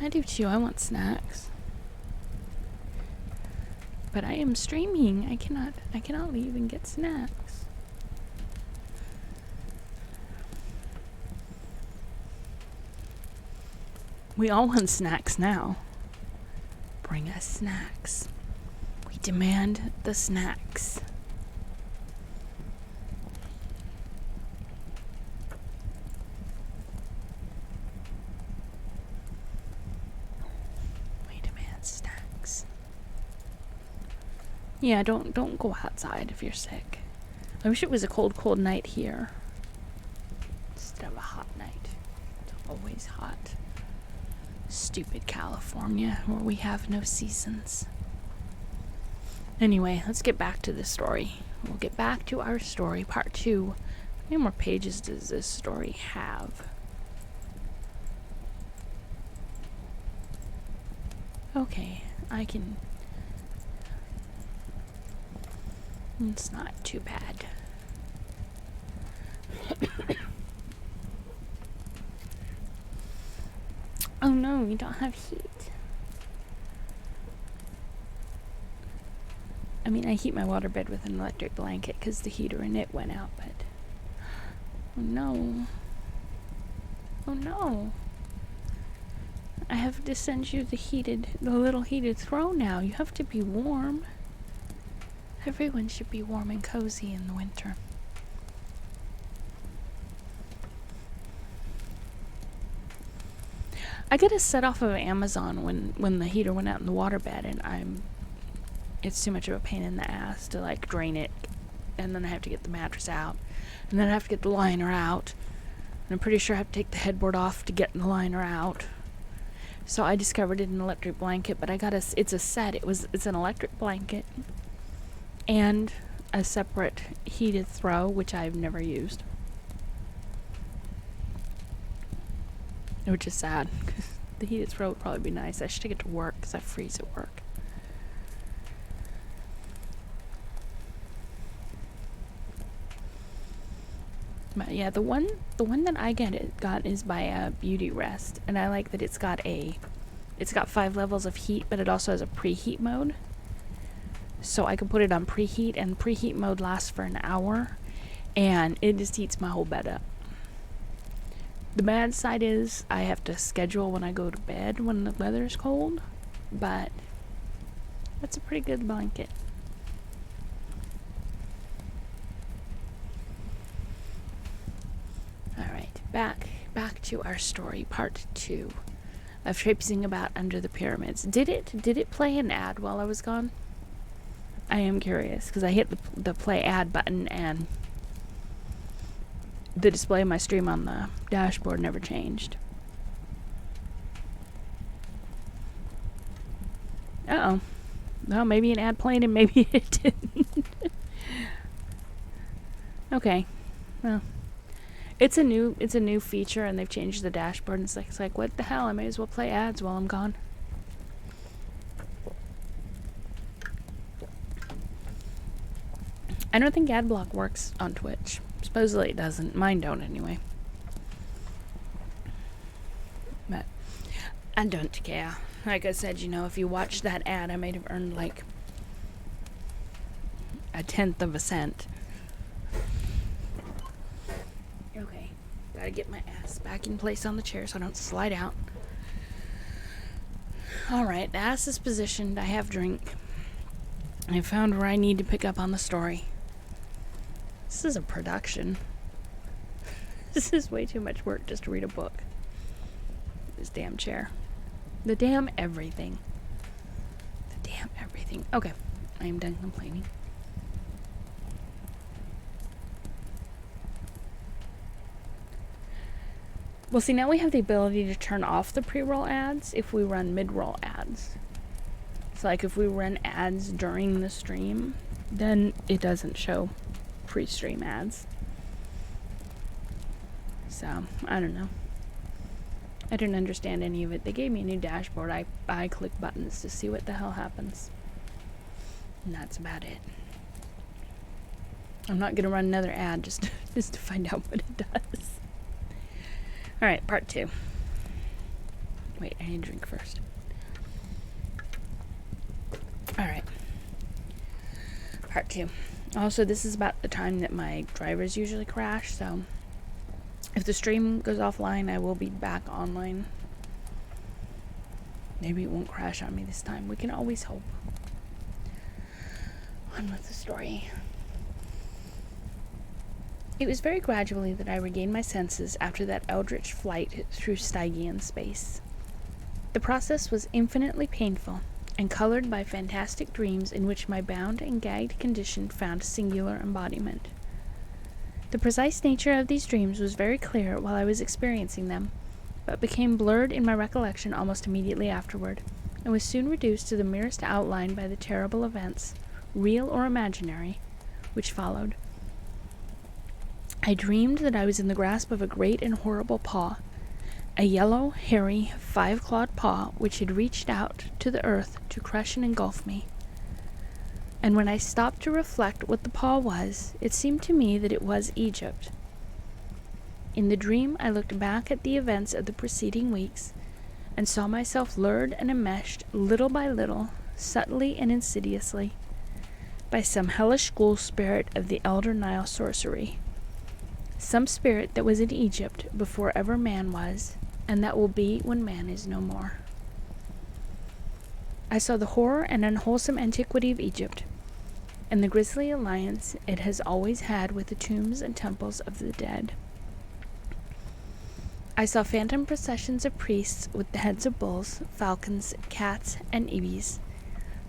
I do too. I want snacks. But I am streaming. I cannot leave and get snacks. We all want snacks now. Bring us snacks. We demand the snacks. We demand snacks. Yeah, don't go outside if you're sick. I wish it was a cold night here instead of a hot night. It's always hot. Stupid California, where we have no seasons. Anyway, let's get back to the story. We'll get back to our story, part 2. How many more pages does this story have? Okay, I can... It's not too bad. Oh no, we don't have heat. I mean, I heat my waterbed with an electric blanket because the heater in it went out, but... Oh no. Oh no. I have to send you the little heated throw now. You have to be warm. Everyone should be warm and cozy in the winter. I got a set off of Amazon when the heater went out in the waterbed, and it's too much of a pain in the ass to like drain it, and then I have to get the mattress out, and then I have to get the liner out, and I'm pretty sure I have to take the headboard off to get the liner out. So I discovered an electric blanket, but it's a set. It's an electric blanket and a separate heated throw, which I've never used. Which is sad, because the heated throw would probably be nice. I should take it to work, because I freeze at work. But yeah, the one that I got is by Beauty Rest, and I like that it's got 5 levels of heat, but it also has a preheat mode. So I can put it on preheat, and preheat mode lasts for an hour, and it just heats my whole bed up. The bad side is I have to schedule when I go to bed when the weather's cold, but that's a pretty good blanket. Alright, back to our story, part 2 of traipsing about under the pyramids. Did it play an ad while I was gone? I am curious, because I hit the play ad button and the display of my stream on the dashboard never changed. Uh-oh. Well, maybe an ad played and maybe it didn't. Okay. Well, it's a new feature, and they've changed the dashboard, and it's like what the hell? I may as well play ads while I'm gone. I don't think ad block works on Twitch. Supposedly it doesn't. Mine don't anyway. But I don't care. Like I said, if you watch that ad, I might have earned like 1/10 of a cent. Okay. Gotta get my ass back in place on the chair so I don't slide out. Alright, the ass is positioned. I have drink. I found where I need to pick up on the story. This is a production. This is way too much work just to read a book. This damn chair. The damn everything. The damn everything. Okay, I am done complaining. Well, see, now we have the ability to turn off the pre-roll ads if we run mid-roll ads. So, like, if we run ads during the stream, then it doesn't show pre-stream ads. So, I don't know. I didn't understand any of it. They gave me a new dashboard. I click buttons to see what the hell happens. And that's about it. I'm not going to run another ad just to find out what it does. Alright, part 2. Wait, I need a drink first. Alright. Part 2. Also, this is about the time that my drivers usually crash, so if the stream goes offline, I will be back online. Maybe it won't crash on me this time. We can always hope. On with the story. It was very gradually that I regained my senses after that eldritch flight through Stygian space. The process was infinitely painful, and colored by fantastic dreams in which my bound and gagged condition found singular embodiment. The precise nature of these dreams was very clear while I was experiencing them, but became blurred in my recollection almost immediately afterward, and was soon reduced to the merest outline by the terrible events, real or imaginary, which followed. I dreamed that I was in the grasp of a great and horrible paw, a yellow, hairy, 5-clawed paw which had reached out to the earth to crush and engulf me. And when I stopped to reflect what the paw was, it seemed to me that it was Egypt. In the dream, I looked back at the events of the preceding weeks, and saw myself lured and enmeshed, little by little, subtly and insidiously, by some hellish school spirit of the elder Nile sorcery. Some spirit that was in Egypt before ever man was, and that will be when man is no more. I saw the horror and unwholesome antiquity of Egypt, and the grisly alliance it has always had with the tombs and temples of the dead. I saw phantom processions of priests with the heads of bulls, falcons, cats, and ibis,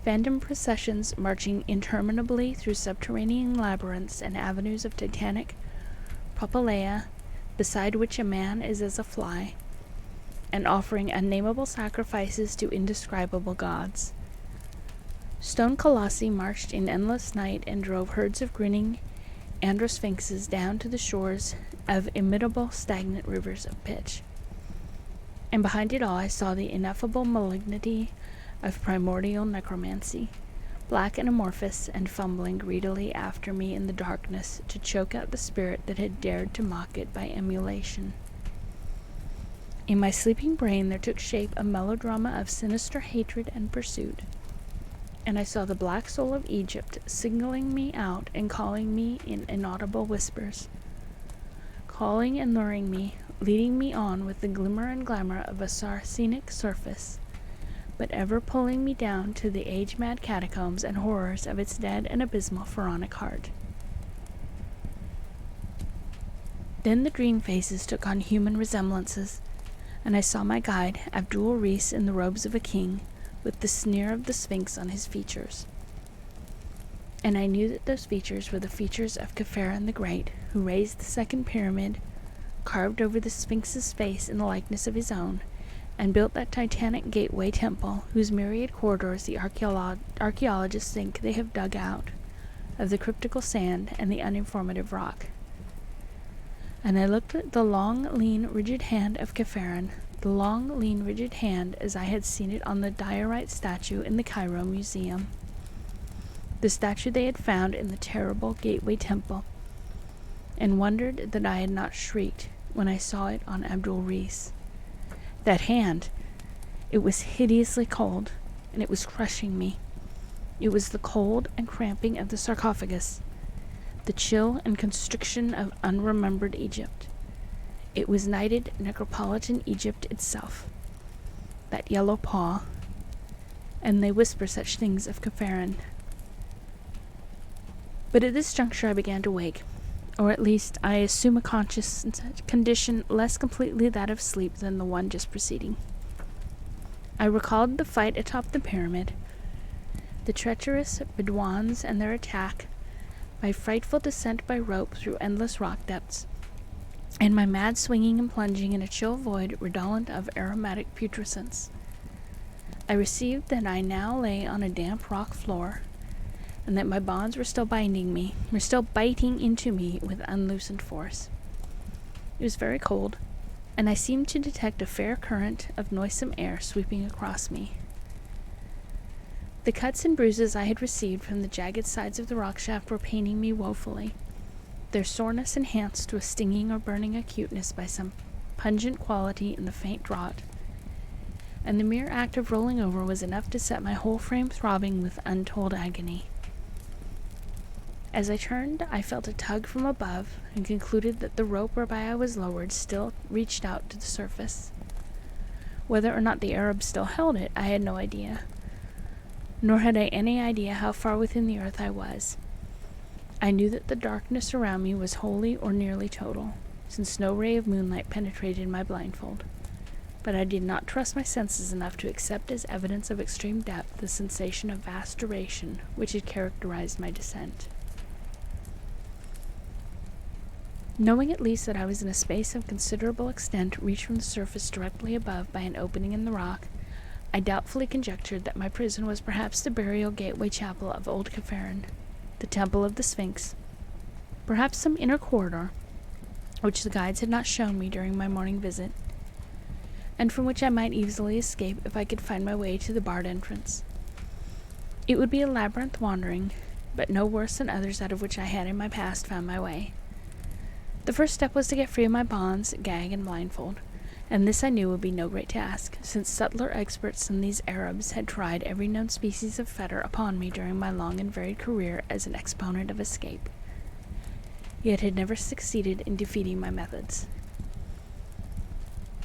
phantom processions marching interminably through subterranean labyrinths and avenues of titanic Popalea, beside which a man is as a fly, and offering unnameable sacrifices to indescribable gods. Stone colossi marched in endless night and drove herds of grinning androsphinxes down to the shores of imitable stagnant rivers of pitch. And behind it all I saw the ineffable malignity of primordial necromancy, black and amorphous, and fumbling greedily after me in the darkness to choke out the spirit that had dared to mock it by emulation. In my sleeping brain there took shape a melodrama of sinister hatred and pursuit, and I saw the black soul of Egypt signaling me out and calling me in inaudible whispers, calling and luring me, leading me on with the glimmer and glamour of a Saracenic surface, but ever pulling me down to the age-mad catacombs and horrors of its dead and abysmal pharaonic heart. Then the dream faces took on human resemblances, and I saw my guide, Abdul Rees, in the robes of a king, with the sneer of the Sphinx on his features. And I knew that those features were the features of Khephren the Great, who raised the second pyramid, carved over the Sphinx's face in the likeness of his own, and built that titanic gateway temple whose myriad corridors the archaeologists think they have dug out of the cryptical sand and the uninformative rock. And I looked at the long, lean, rigid hand of Khephren, the long, lean, rigid hand as I had seen it on the diorite statue in the Cairo Museum, the statue they had found in the terrible gateway temple, and wondered that I had not shrieked when I saw it on Abdul Rees. That hand, it was hideously cold, and it was crushing me. It was the cold and cramping of the sarcophagus, the chill and constriction of unremembered Egypt. It was knighted necropolitan Egypt itself, that yellow paw, and they whisper such things of Catharin. But at this juncture I began to wake, or at least I assume a conscious condition less completely that of sleep than the one just preceding. I recalled the fight atop the pyramid, the treacherous Bedouins and their attack, my frightful descent by rope through endless rock depths, and my mad swinging and plunging in a chill void redolent of aromatic putrescence. I received that I now lay on a damp rock floor, and that my bonds were still binding me, were still biting into me with unloosened force. It was very cold, and I seemed to detect a fair current of noisome air sweeping across me. The cuts and bruises I had received from the jagged sides of the rock shaft were paining me woefully, their soreness enhanced to a stinging or burning acuteness by some pungent quality in the faint draught, and the mere act of rolling over was enough to set my whole frame throbbing with untold agony. As I turned, I felt a tug from above, and concluded that the rope whereby I was lowered still reached out to the surface. Whether or not the Arabs still held it, I had no idea, nor had I any idea how far within the earth I was. I knew that the darkness around me was wholly or nearly total, since no ray of moonlight penetrated my blindfold, but I did not trust my senses enough to accept as evidence of extreme depth the sensation of vast duration which had characterized my descent. Knowing at least that I was in a space of considerable extent reached from the surface directly above by an opening in the rock, I doubtfully conjectured that my prison was perhaps the burial gateway chapel of old Catharin, the temple of the Sphinx, perhaps some inner corridor, which the guides had not shown me during my morning visit, and from which I might easily escape if I could find my way to the barred entrance. It would be a labyrinth wandering, but no worse than others out of which I had in my past found my way. The first step was to get free of my bonds, gag, and blindfold, and this I knew would be no great task, since subtler experts than these Arabs had tried every known species of fetter upon me during my long and varied career as an exponent of escape, yet had never succeeded in defeating my methods.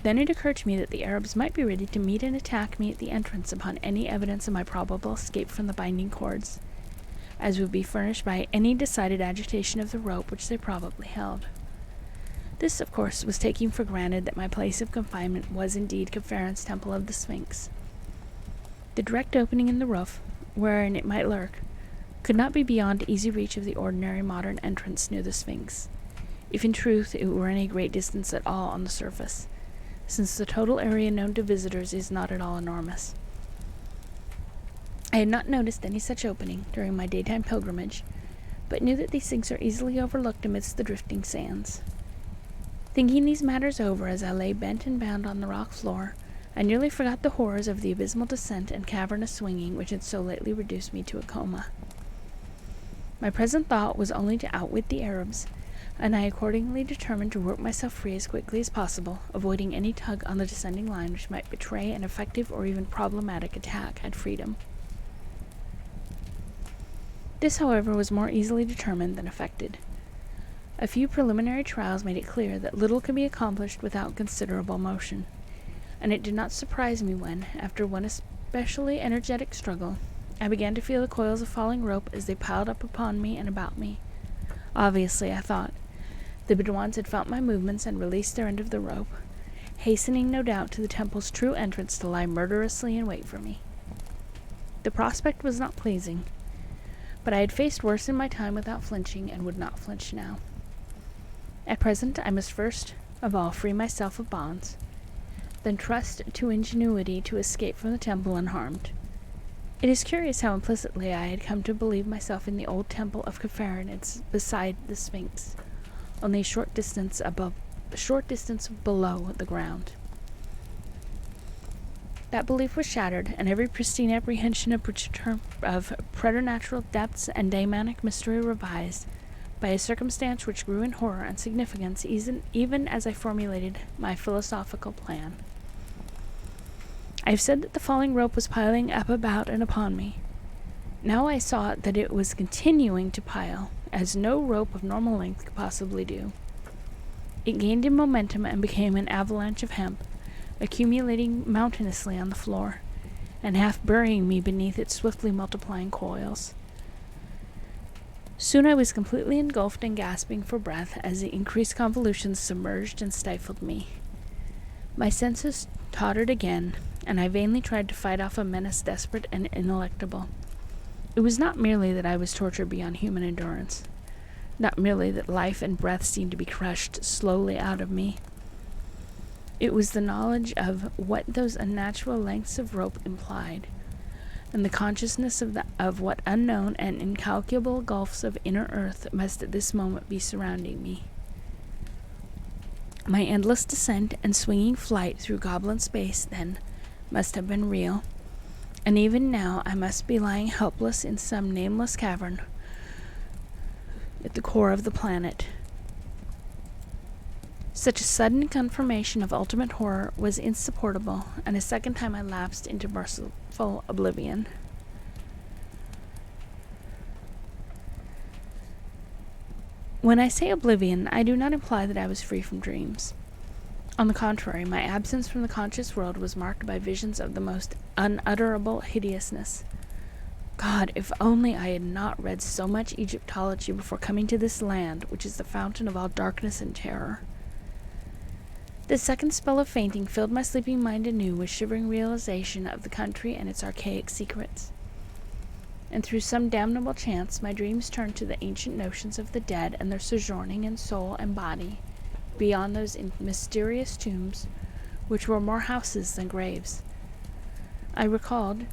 Then it occurred to me that the Arabs might be ready to meet and attack me at the entrance upon any evidence of my probable escape from the binding cords, as would be furnished by any decided agitation of the rope which they probably held. This, of course, was taking for granted that my place of confinement was indeed Catharin's temple of the Sphinx. The direct opening in the roof, wherein it might lurk, could not be beyond easy reach of the ordinary modern entrance near the Sphinx, if in truth it were any great distance at all on the surface, since the total area known to visitors is not at all enormous. I had not noticed any such opening during my daytime pilgrimage, but knew that these things are easily overlooked amidst the drifting sands. Thinking these matters over as I lay bent and bound on the rock floor, I nearly forgot the horrors of the abysmal descent and cavernous swinging which had so lately reduced me to a coma. My present thought was only to outwit the Arabs, and I accordingly determined to work myself free as quickly as possible, avoiding any tug on the descending line which might betray an effective or even problematic attack at freedom. This, however, was more easily determined than effected. A few preliminary trials made it clear that little could be accomplished without considerable motion, and it did not surprise me when, after one especially energetic struggle, I began to feel the coils of falling rope as they piled up upon me and about me. Obviously, I thought, the Bedouins had felt my movements and released their end of the rope, hastening no doubt to the temple's true entrance to lie murderously in wait for me. The prospect was not pleasing, but I had faced worse in my time without flinching, and would not flinch now. At present, I must first of all free myself of bonds, then trust to ingenuity to escape from the temple unharmed. It is curious how implicitly I had come to believe myself in the old temple of Catharin beside the Sphinx, only a short distance below the ground. That belief was shattered, and every pristine apprehension of preternatural depths and daemonic mystery revised, by a circumstance which grew in horror and significance even as I formulated my philosophical plan. I have said that the falling rope was piling up about and upon me. Now I saw that it was continuing to pile, as no rope of normal length could possibly do. It gained in momentum and became an avalanche of hemp, accumulating mountainously on the floor, and half burying me beneath its swiftly multiplying coils. Soon I was completely engulfed and gasping for breath as the increased convolutions submerged and stifled me. My senses tottered again, and I vainly tried to fight off a menace desperate and ineluctable. It was not merely that I was tortured beyond human endurance, not merely that life and breath seemed to be crushed slowly out of me. It was the knowledge of what those unnatural lengths of rope implied, and the consciousness of what unknown and incalculable gulfs of inner earth must at this moment be surrounding me. My endless descent and swinging flight through goblin space, then, must have been real, and even now I must be lying helpless in some nameless cavern at the core of the planet. Such a sudden confirmation of ultimate horror was insupportable, and a second time I lapsed into merciful oblivion. When I say oblivion, I do not imply that I was free from dreams. On the contrary, my absence from the conscious world was marked by visions of the most unutterable hideousness. God, if only I had not read so much Egyptology before coming to this land, which is the fountain of all darkness and terror. The second spell of fainting filled my sleeping mind anew with shivering realization of the country and its archaic secrets. And through some damnable chance, my dreams turned to the ancient notions of the dead and their sojourning in soul and body, beyond those mysterious tombs, which were more houses than graves. I recalled,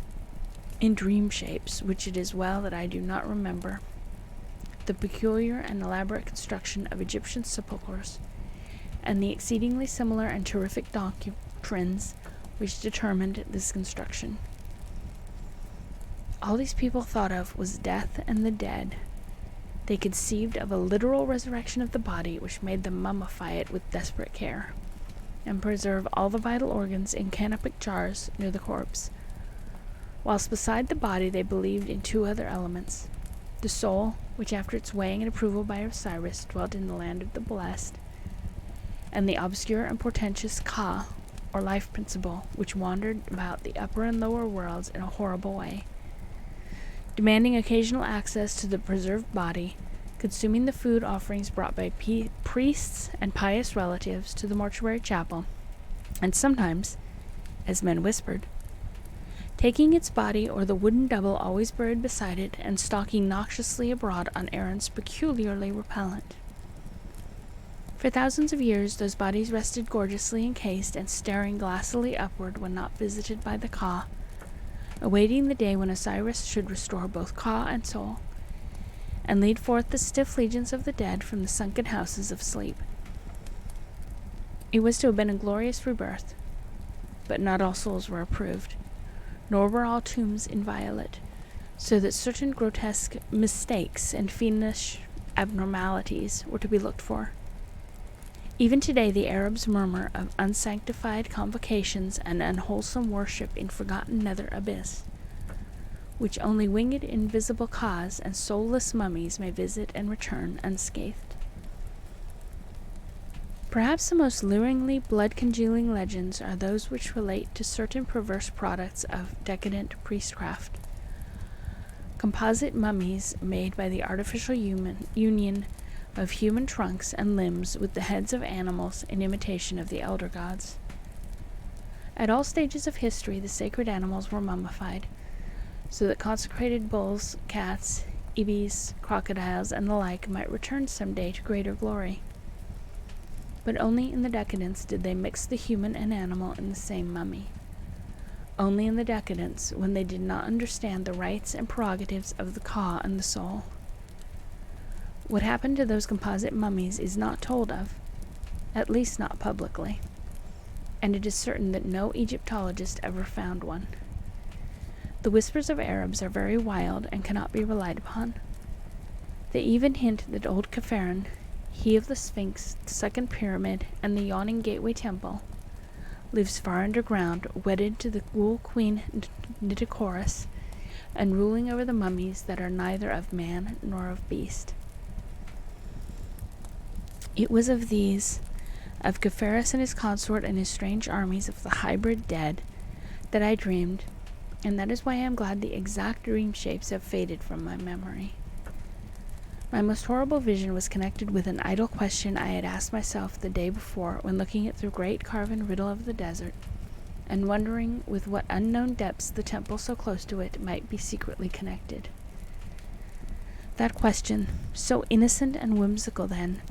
in dream shapes, which it is well that I do not remember, the peculiar and elaborate construction of Egyptian sepulchres, and the exceedingly similar and terrific doctrines which determined this construction. All these people thought of was death and the dead. They conceived of a literal resurrection of the body which made them mummify it with desperate care, and preserve all the vital organs in canopic jars near the corpse, whilst beside the body they believed in two other elements, the soul, which after its weighing and approval by Osiris dwelt in the land of the blessed, and the obscure and portentous Ka, or life principle, which wandered about the upper and lower worlds in a horrible way, demanding occasional access to the preserved body, consuming the food offerings brought by priests and pious relatives to the mortuary chapel, and sometimes, as men whispered, taking its body or the wooden double always buried beside it and stalking noxiously abroad on errands peculiarly repellent. For thousands of years those bodies rested gorgeously encased and staring glassily upward when not visited by the Ka, awaiting the day when Osiris should restore both Ka and soul, and lead forth the stiff legions of the dead from the sunken houses of sleep. It was to have been a glorious rebirth, but not all souls were approved, nor were all tombs inviolate, so that certain grotesque mistakes and fiendish abnormalities were to be looked for. Even today the Arabs murmur of unsanctified convocations and unwholesome worship in forgotten nether abyss, which only winged invisible Kas and soulless mummies may visit and return unscathed. Perhaps the most luringly blood-congealing legends are those which relate to certain perverse products of decadent priestcraft. Composite mummies made by the artificial union of human trunks and limbs with the heads of animals in imitation of the elder gods. At all stages of history the sacred animals were mummified, so that consecrated bulls, cats, ibis, crocodiles, and the like might return some day to greater glory. But only in the decadence did they mix the human and animal in the same mummy. Only in the decadence, when they did not understand the rights and prerogatives of the Ka and the soul. What happened to those composite mummies is not told of, at least not publicly, and it is certain that no Egyptologist ever found one. The whispers of Arabs are very wild and cannot be relied upon. They even hint that old Khafren, he of the Sphinx, the second pyramid, and the yawning gateway temple, lives far underground, wedded to the ghoul queen Nitocris, and ruling over the mummies that are neither of man nor of beast. It was of these, of Caferus and his consort and his strange armies of the hybrid dead that I dreamed, and that is why I am glad the exact dream shapes have faded from my memory. My most horrible vision was connected with an idle question I had asked myself the day before when looking at the great carven riddle of the desert, and wondering with what unknown depths the temple so close to it might be secretly connected. That question, so innocent and whimsical then,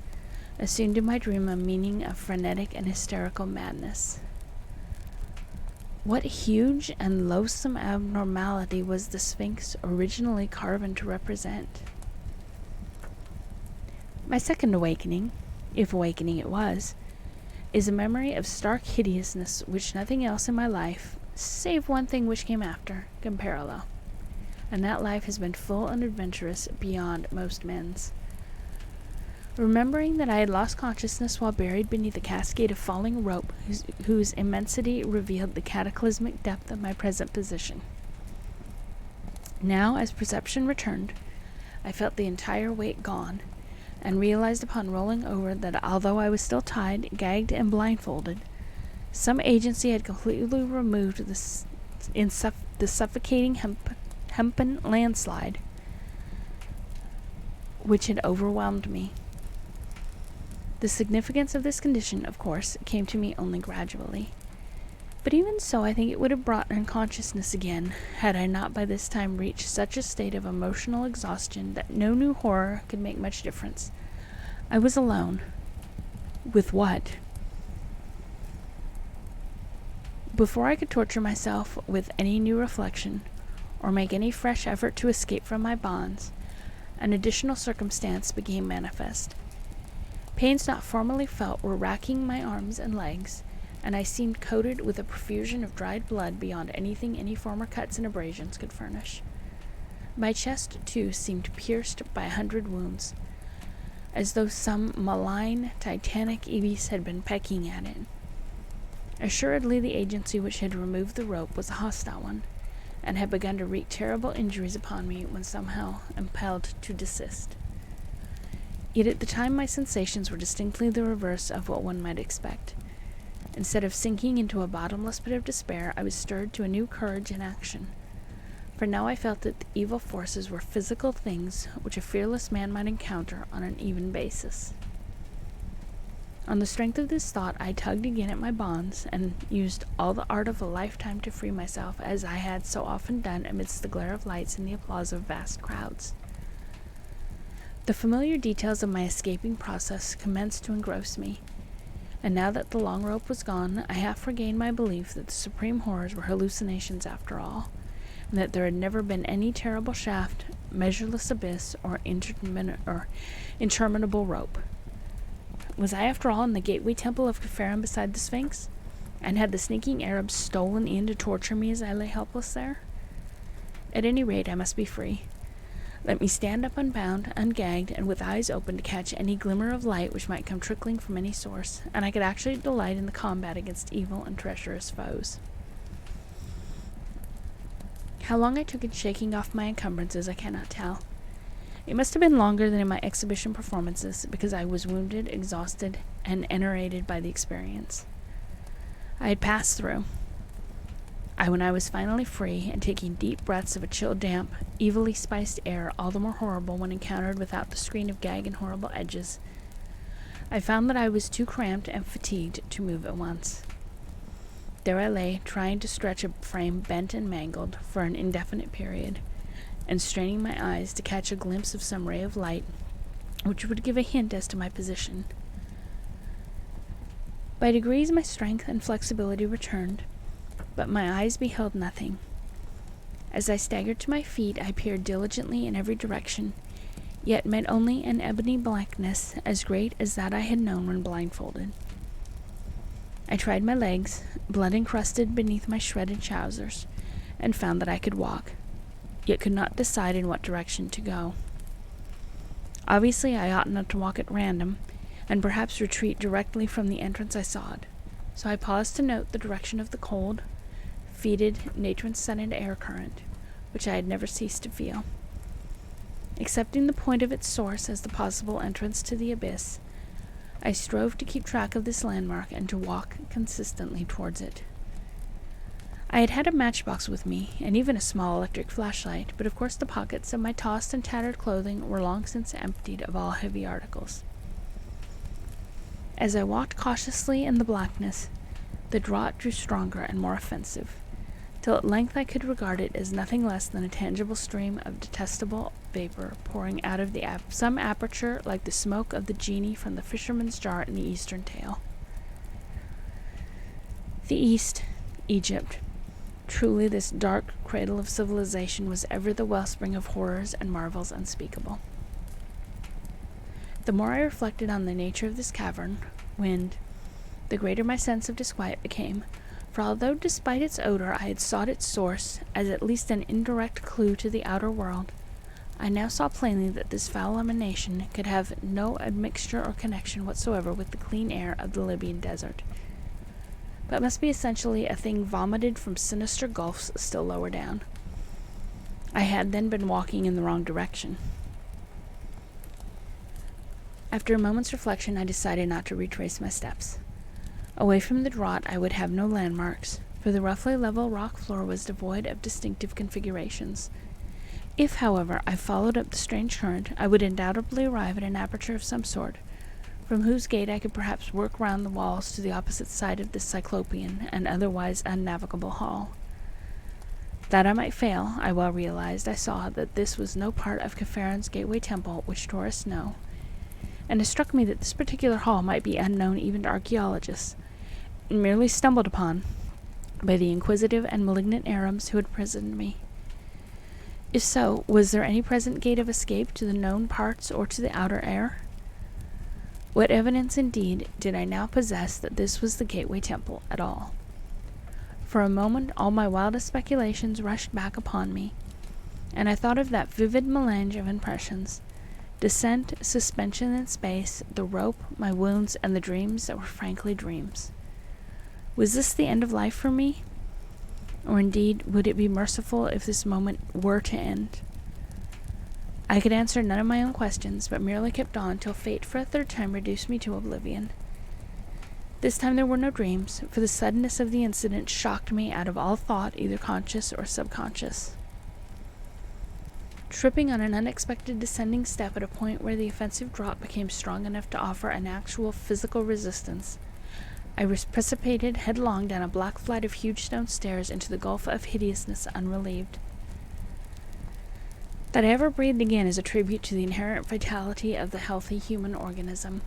assumed in my dream a meaning of frenetic and hysterical madness. What huge and loathsome abnormality was the Sphinx originally carven to represent? My second awakening, if awakening it was, is a memory of stark hideousness which nothing else in my life, save one thing which came after, can parallel. And that life has been full and adventurous beyond most men's. Remembering that I had lost consciousness while buried beneath a cascade of falling rope whose immensity revealed the cataclysmic depth of my present position. Now, as perception returned, I felt the entire weight gone, and realized upon rolling over that although I was still tied, gagged, and blindfolded, some agency had completely removed the suffocating hempen landslide which had overwhelmed me. The significance of this condition, of course, came to me only gradually. But even so, I think it would have brought unconsciousness again, had I not by this time reached such a state of emotional exhaustion that no new horror could make much difference. I was alone. With what? Before I could torture myself with any new reflection, or make any fresh effort to escape from my bonds, an additional circumstance became manifest. Pains not formerly felt were racking my arms and legs, and I seemed coated with a profusion of dried blood beyond anything any former cuts and abrasions could furnish. My chest, too, seemed pierced by 100 wounds, as though some malign, titanic ibis had been pecking at it. Assuredly the agency which had removed the rope was a hostile one, and had begun to wreak terrible injuries upon me when somehow impelled to desist. Yet at the time my sensations were distinctly the reverse of what one might expect. Instead of sinking into a bottomless pit of despair, I was stirred to a new courage and action. For now I felt that the evil forces were physical things which a fearless man might encounter on an even basis. On the strength of this thought, I tugged again at my bonds, and used all the art of a lifetime to free myself, as I had so often done amidst the glare of lights and the applause of vast crowds. The familiar details of my escaping process commenced to engross me, and now that the long rope was gone, I half regained my belief that the supreme horrors were hallucinations after all, and that there had never been any terrible shaft, measureless abyss, or interminable rope. Was I after all in the gateway temple of Caferum beside the Sphinx? And had the sneaking Arabs stolen in to torture me as I lay helpless there? At any rate, I must be free. Let me stand up unbound, ungagged, and with eyes open to catch any glimmer of light which might come trickling from any source, and I could actually delight in the combat against evil and treacherous foes. How long I took in shaking off my encumbrances I cannot tell. It must have been longer than in my exhibition performances, because I was wounded, exhausted, and enervated by the experience. I had passed through. When I was finally free, and taking deep breaths of a chill, damp, evilly spiced air, all the more horrible when encountered without the screen of gag and horrible edges, I found that I was too cramped and fatigued to move at once. There I lay, trying to stretch a frame bent and mangled for an indefinite period, and straining my eyes to catch a glimpse of some ray of light which would give a hint as to my position. By degrees my strength and flexibility returned, but my eyes beheld nothing. As I staggered to my feet, I peered diligently in every direction, yet met only an ebony blackness as great as that I had known when blindfolded. I tried my legs, blood encrusted beneath my shredded trousers, and found that I could walk, yet could not decide in what direction to go. Obviously, I ought not to walk at random, and perhaps retreat directly from the entrance I sought, so I paused to note the direction of the cold, fetid, natron-scented air current, which I had never ceased to feel. Accepting the point of its source as the possible entrance to the abyss, I strove to keep track of this landmark and to walk consistently towards it. I had had a matchbox with me, and even a small electric flashlight, but of course the pockets of my tossed and tattered clothing were long since emptied of all heavy articles. As I walked cautiously in the blackness, the draught grew stronger and more offensive, till at length I could regard it as nothing less than a tangible stream of detestable vapor pouring out of some aperture like the smoke of the genie from the fisherman's jar in the Eastern tale. The East, Egypt. Truly this dark cradle of civilization was ever the wellspring of horrors and marvels unspeakable. The more I reflected on the nature of this cavern, wind, the greater my sense of disquiet became, for although despite its odor I had sought its source as at least an indirect clue to the outer world, I now saw plainly that this foul emanation could have no admixture or connection whatsoever with the clean air of the Libyan desert, but must be essentially a thing vomited from sinister gulfs still lower down. I had then been walking in the wrong direction. After a moment's reflection, I decided not to retrace my steps. Away from the draught, I would have no landmarks, for the roughly level rock floor was devoid of distinctive configurations. If, however, I followed up the strange current, I would undoubtedly arrive at an aperture of some sort, from whose gate I could perhaps work round the walls to the opposite side of this cyclopean and otherwise unnavigable hall. That I might fail, I well realized, I saw that this was no part of Khepharen's gateway temple, which tourists know, and it struck me that this particular hall might be unknown even to archaeologists, and merely stumbled upon by the inquisitive and malignant Arabs who had imprisoned me. If so, was there any present gate of escape to the known parts or to the outer air? What evidence, indeed, did I now possess that this was the gateway temple at all? For a moment all my wildest speculations rushed back upon me, and I thought of that vivid melange of impressions: descent, suspension in space, the rope, my wounds, and the dreams that were frankly dreams. Was this the end of life for me? Or indeed, would it be merciful if this moment were to end? I could answer none of my own questions, but merely kept on till fate for a third time reduced me to oblivion. This time there were no dreams, for the suddenness of the incident shocked me out of all thought, either conscious or subconscious. Tripping on an unexpected descending step at a point where the offensive draught became strong enough to offer an actual physical resistance, I was precipitated headlong down a black flight of huge stone stairs into the gulf of hideousness unrelieved. That I ever breathed again is a tribute to the inherent vitality of the healthy human organism.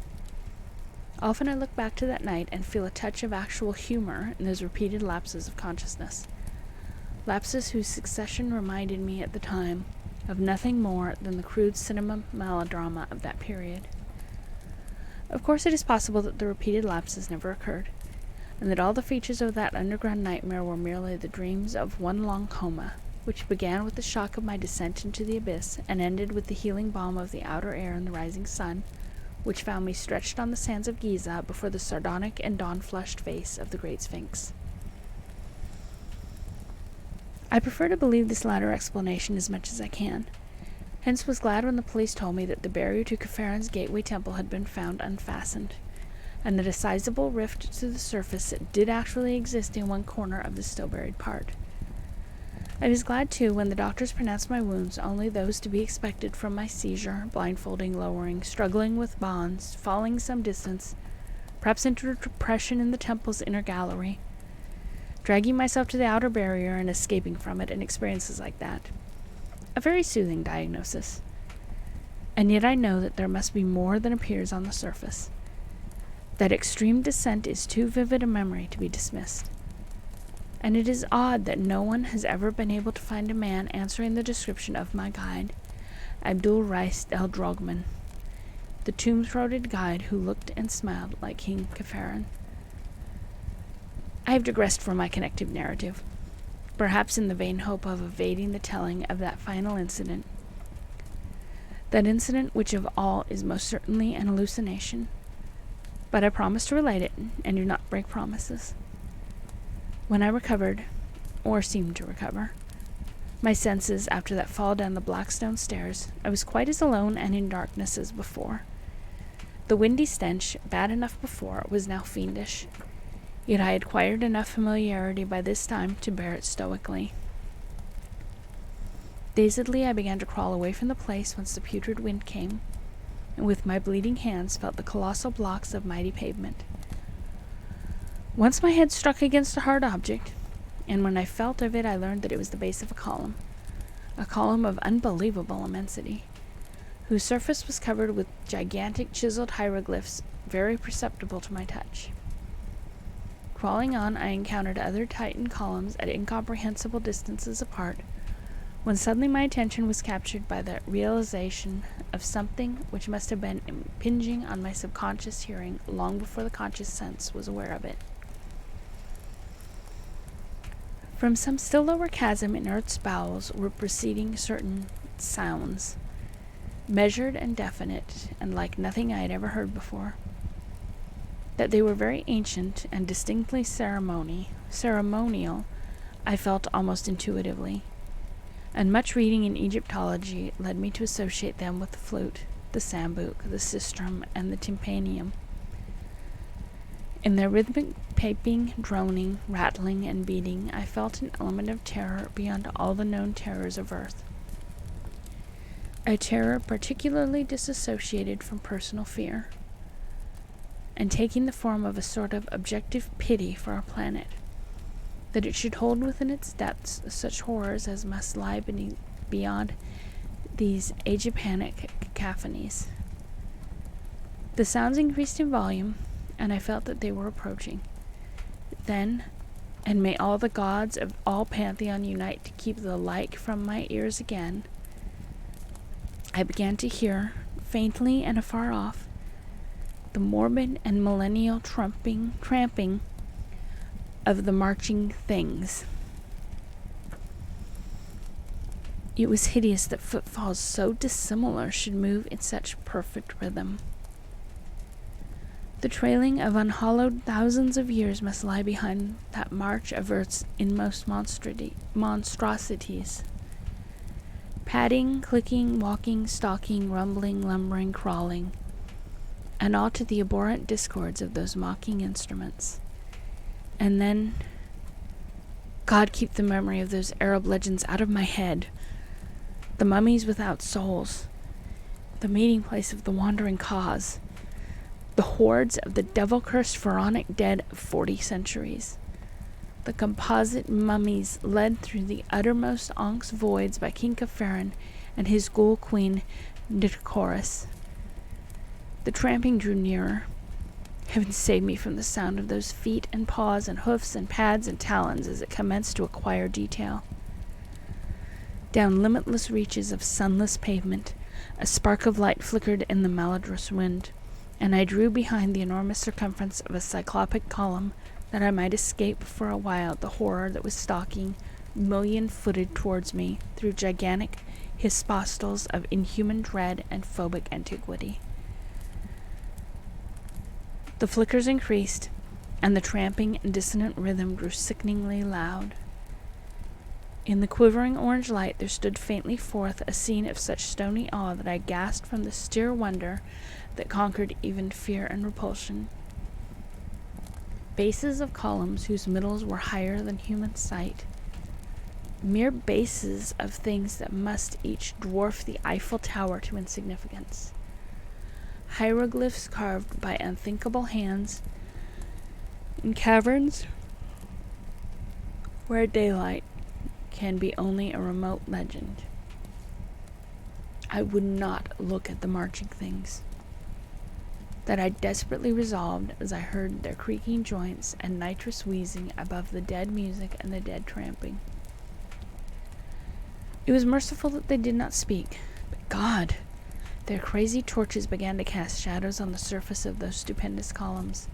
Often I look back to that night and feel a touch of actual humor in those repeated lapses of consciousness, lapses whose succession reminded me at the time of nothing more than the crude cinema melodrama of that period. Of course, it is possible that the repeated lapses never occurred, and that all the features of that underground nightmare were merely the dreams of one long coma, which began with the shock of my descent into the abyss and ended with the healing balm of the outer air and the rising sun, which found me stretched on the sands of Giza before the sardonic and dawn-flushed face of the great Sphinx. I prefer to believe this latter explanation as much as I can. Hence was glad when the police told me that the barrier to Khepharen's gateway temple had been found unfastened, and that a sizable rift to the surface did actually exist in one corner of the still-buried part. I was glad, too, when the doctors pronounced my wounds only those to be expected from my seizure, blindfolding, lowering, struggling with bonds, falling some distance, perhaps into a depression in the temple's inner gallery, dragging myself to the outer barrier and escaping from it, and experiences like that. A very soothing diagnosis. And yet I know that there must be more than appears on the surface. That extreme descent is too vivid a memory to be dismissed. And it is odd that no one has ever been able to find a man answering the description of my guide, Abdul Rais el Drogman, the tomb-throated guide who looked and smiled like King Khephren. I have digressed from my connective narrative, perhaps in the vain hope of evading the telling of that final incident. That incident which of all is most certainly an hallucination. But I promise to relate it, and do not break promises. When I recovered, or seemed to recover, my senses after that fall down the black stone stairs, I was quite as alone and in darkness as before. The windy stench, bad enough before, was now fiendish, yet I had acquired enough familiarity by this time to bear it stoically. Dazedly, I began to crawl away from the place whence the putrid wind came, and with my bleeding hands felt the colossal blocks of mighty pavement. Once my head struck against a hard object, and when I felt of it I learned that it was the base of a column of unbelievable immensity, whose surface was covered with gigantic chiseled hieroglyphs very perceptible to my touch. Crawling on, I encountered other Titan columns at incomprehensible distances apart, when suddenly my attention was captured by the realization of something which must have been impinging on my subconscious hearing long before the conscious sense was aware of it. From some still lower chasm in earth's bowels were proceeding certain sounds, measured and definite, and like nothing I had ever heard before. That they were very ancient and distinctly ceremonial, I felt almost intuitively, and much reading in Egyptology led me to associate them with the flute, the sambuc, the sistrum, and the tympanium. In their rhythmic piping, droning, rattling, and beating, I felt an element of terror beyond all the known terrors of earth. A terror particularly disassociated from personal fear, and taking the form of a sort of objective pity for our planet, that it should hold within its depths such horrors as must lie beyond these Egyptianic cacophonies. The sounds increased in volume, and I felt that they were approaching. Then, and may all the gods of all pantheon unite to keep the like from my ears again, I began to hear, faintly and afar off, the morbid and millennial tramping of the marching things. It was hideous that footfalls so dissimilar should move in such perfect rhythm. The trailing of unhallowed thousands of years must lie behind that march of earth's inmost monstrosities. Padding, clicking, walking, stalking, rumbling, lumbering, crawling, and all to the abhorrent discords of those mocking instruments. And then, God keep the memory of those Arab legends out of my head. The mummies without souls, the meeting place of the wandering cause, the hordes of the devil-cursed pharaonic dead of 40 centuries, the composite mummies led through the uttermost Ankh's voids by King Kepharan and his ghoul queen Nitocris. The tramping drew nearer. Heaven save me from the sound of those feet and paws and hoofs and pads and talons as it commenced to acquire detail. Down limitless reaches of sunless pavement, a spark of light flickered in the malodorous wind, and I drew behind the enormous circumference of a cyclopic column that I might escape for a while the horror that was stalking million-footed towards me through gigantic hyspostles of inhuman dread and phobic antiquity. The flickers increased, and the tramping and dissonant rhythm grew sickeningly loud. In the quivering orange light there stood faintly forth a scene of such stony awe that I gasped from the sheer wonder that conquered even fear and repulsion. Bases of columns whose middles were higher than human sight, mere bases of things that must each dwarf the Eiffel Tower to insignificance. Hieroglyphs carved by unthinkable hands in caverns where daylight can be only a remote legend. I would not look at the marching things. That I desperately resolved as I heard their creaking joints and nitrous wheezing above the dead music and the dead tramping. It was merciful that they did not speak, but God! Their crazy torches began to cast shadows on the surface of those stupendous columns.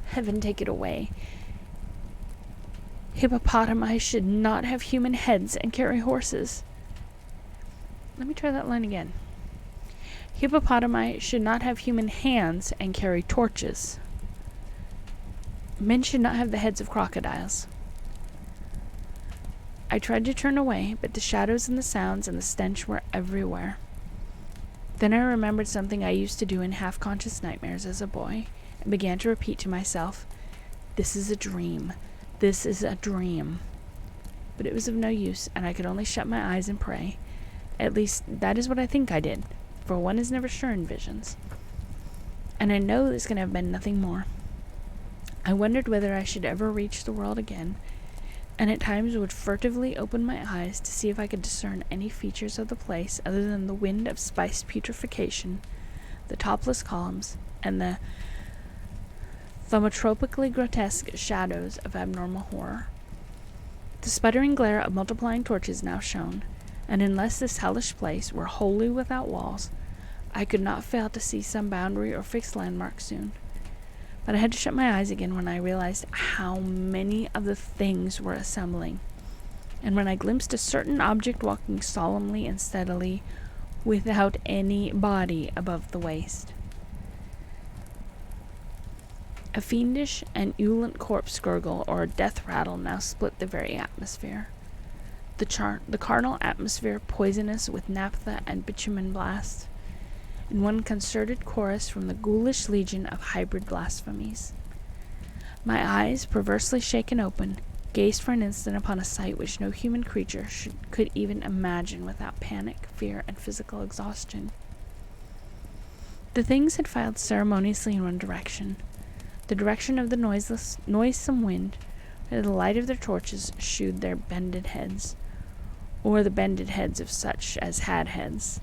Heaven take it away. Hippopotami should not have human heads and carry horses. Let me try that line again. Hippopotami should not have human hands and carry torches. Men should not have the heads of crocodiles. I tried to turn away, but the shadows and the sounds and the stench were everywhere. Then I remembered something I used to do in half-conscious nightmares as a boy, and began to repeat to myself, "This is a dream. This is a dream." But it was of no use, and I could only shut my eyes and pray. At least, that is what I think I did, for one is never sure in visions. And I know this can have been nothing more. I wondered whether I should ever reach the world again, and at times would furtively open my eyes to see if I could discern any features of the place other than the wind of spiced putrefaction, the topless columns, and the thaumatropically grotesque shadows of abnormal horror. The sputtering glare of multiplying torches now shone, and unless this hellish place were wholly without walls, I could not fail to see some boundary or fixed landmark soon. But I had to shut my eyes again when I realized how many of the things were assembling, and when I glimpsed a certain object walking solemnly and steadily, without any body above the waist. A fiendish and ulent corpse gurgle or a death rattle now split the very atmosphere. The carnal atmosphere poisonous with naphtha and bitumen blast, in one concerted chorus from the ghoulish legion of hybrid blasphemies. My eyes, perversely shaken open, gazed for an instant upon a sight which no human creature could even imagine without panic, fear, and physical exhaustion. The things had filed ceremoniously in one direction, the direction of the noisome wind, where the light of their torches shewed their bended heads, or the bended heads of such as had heads.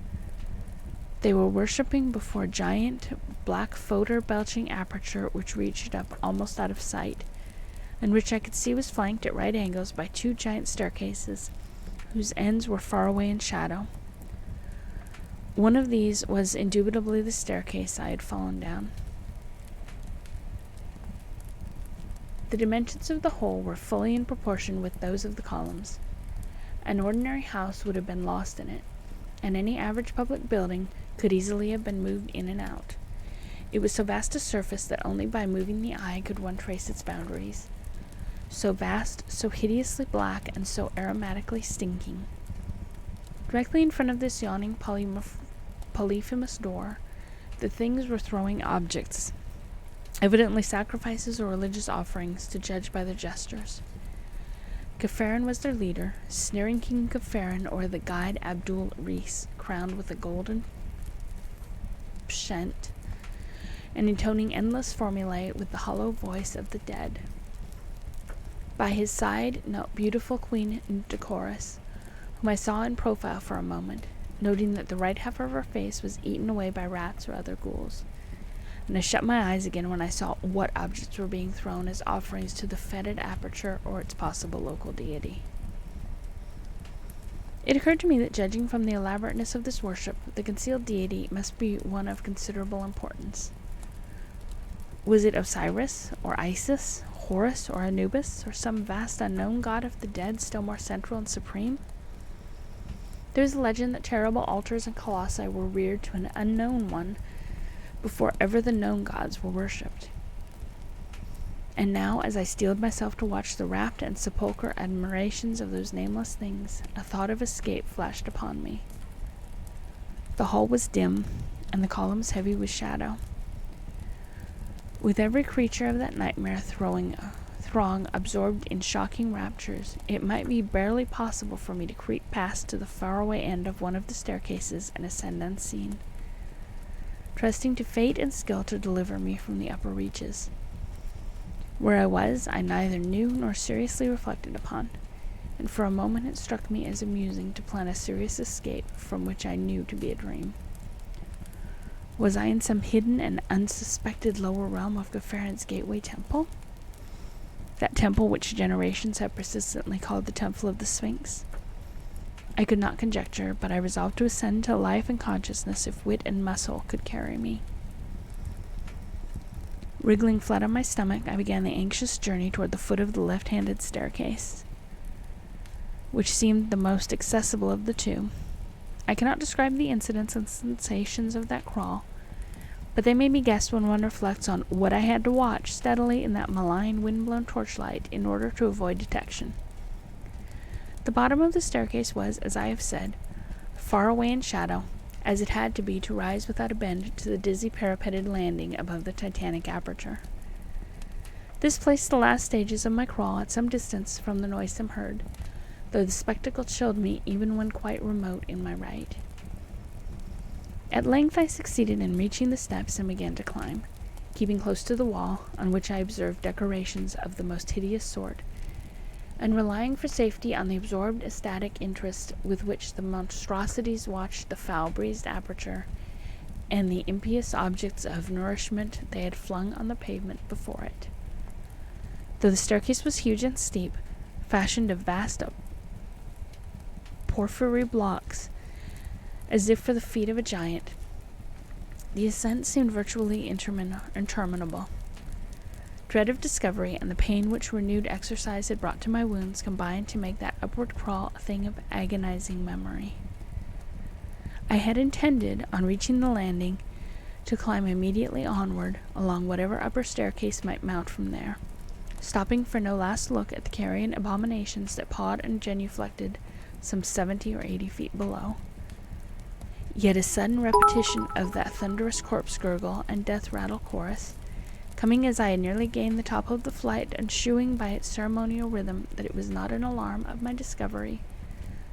They were worshipping before a giant, black foder-belching aperture which reached up almost out of sight, and which I could see was flanked at right angles by two giant staircases, whose ends were far away in shadow. One of these was indubitably the staircase I had fallen down. The dimensions of the whole were fully in proportion with those of the columns. An ordinary house would have been lost in it, and any average public building could easily have been moved in and out. It was so vast a surface that only by moving the eye could one trace its boundaries. So vast, so hideously black, and so aromatically stinking. Directly in front of this yawning polyphemus door, the things were throwing objects, evidently sacrifices or religious offerings, to judge by their gestures. Capharin was their leader, sneering King Capharin, or the guide Abdul Rees, crowned with a golden pshent, and intoning endless formulae with the hollow voice of the dead. By his side knelt beautiful Queen Decorus, whom I saw in profile for a moment, noting that the right half of her face was eaten away by rats or other ghouls, and I shut my eyes again when I saw what objects were being thrown as offerings to the fetid aperture or its possible local deity. It occurred to me that, judging from the elaborateness of this worship, the concealed deity must be one of considerable importance. Was it Osiris, or Isis, Horus, or Anubis, or some vast unknown god of the dead still more central and supreme? There is a legend that terrible altars and colossi were reared to an unknown one before ever the known gods were worshipped. And now, as I steeled myself to watch the rapt and sepulchral admirations of those nameless things, a thought of escape flashed upon me. The hall was dim, and the columns heavy with shadow. With every creature of that nightmare throng absorbed in shocking raptures, it might be barely possible for me to creep past to the faraway end of one of the staircases and ascend unseen, trusting to fate and skill to deliver me from the upper reaches. Where I was, I neither knew nor seriously reflected upon, and for a moment it struck me as amusing to plan a serious escape from which I knew to be a dream. Was I in some hidden and unsuspected lower realm of Capharin's gateway temple? That temple which generations have persistently called the Temple of the Sphinx? I could not conjecture, but I resolved to ascend to life and consciousness if wit and muscle could carry me. Wriggling flat on my stomach, I began the anxious journey toward the foot of the left-handed staircase, which seemed the most accessible of the two. I cannot describe the incidents and sensations of that crawl, but they may be guessed when one reflects on what I had to watch steadily in that malign, wind-blown torchlight in order to avoid detection. The bottom of the staircase was, as I have said, far away in shadow, as it had to be to rise without a bend to the dizzy parapeted landing above the Titanic aperture. This placed the last stages of my crawl at some distance from the noisome herd, though the spectacle chilled me even when quite remote in my right. At length I succeeded in reaching the steps and began to climb, keeping close to the wall, on which I observed decorations of the most hideous sort, and relying for safety on the absorbed ecstatic interest with which the monstrosities watched the foul-breezed aperture and the impious objects of nourishment they had flung on the pavement before it. Though the staircase was huge and steep, fashioned of vast porphyry blocks, as if for the feet of a giant, the ascent seemed virtually interminable. Dread of discovery and the pain which renewed exercise had brought to my wounds combined to make that upward crawl a thing of agonizing memory. I had intended, on reaching the landing, to climb immediately onward along whatever upper staircase might mount from there, stopping for no last look at the carrion abominations that pawed and genuflected some 70 or 80 feet below. Yet a sudden repetition of that thunderous corpse gurgle and death rattle chorus, coming as I had nearly gained the top of the flight and shewing by its ceremonial rhythm that it was not an alarm of my discovery,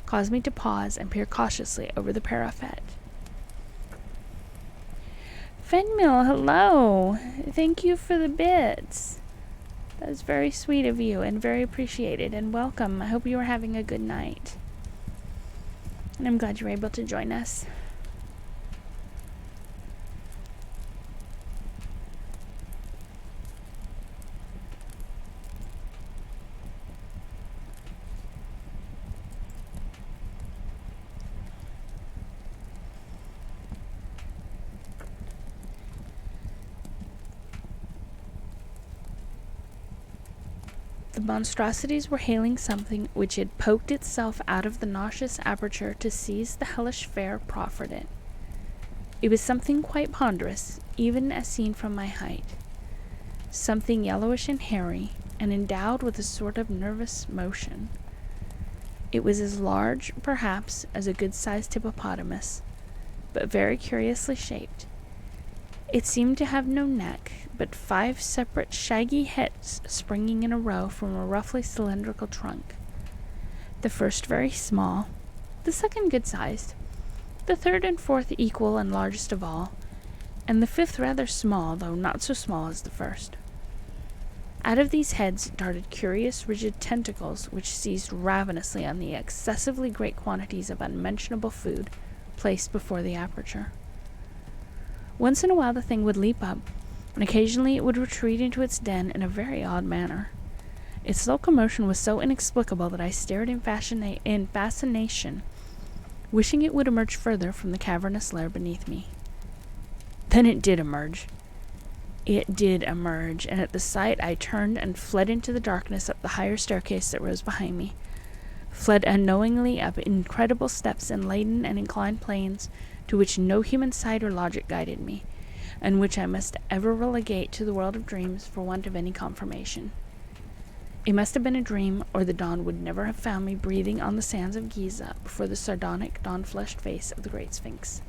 caused me to pause and peer cautiously over the parapet. Fenmill, hello! Thank you for the bits. That was very sweet of you and very appreciated, and welcome. I hope you are having a good night. And I'm glad you were able to join us. The monstrosities were hailing something which had poked itself out of the nauseous aperture to seize the hellish fare proffered it. It was something quite ponderous, even as seen from my height. Something yellowish and hairy, and endowed with a sort of nervous motion. It was as large, perhaps, as a good-sized hippopotamus, but very curiously shaped. It seemed to have no neck, but 5 separate shaggy heads springing in a row from a roughly cylindrical trunk. The first very small, the second good-sized, the third and fourth equal and largest of all, and the fifth rather small, though not so small as the first. Out of these heads darted curious, rigid tentacles which seized ravenously on the excessively great quantities of unmentionable food placed before the aperture. Once in a while the thing would leap up, and occasionally it would retreat into its den in a very odd manner. Its locomotion was so inexplicable that I stared in fascination, wishing it would emerge further from the cavernous lair beneath me. Then it did emerge. It did emerge, and at the sight I turned and fled into the darkness up the higher staircase that rose behind me, fled unknowingly up incredible steps and laden and inclined planes to which no human sight or logic guided me, and which I must ever relegate to the world of dreams for want of any confirmation. It must have been a dream, or the dawn would never have found me breathing on the sands of Giza before the sardonic, dawn-flushed face of the Great Sphinx.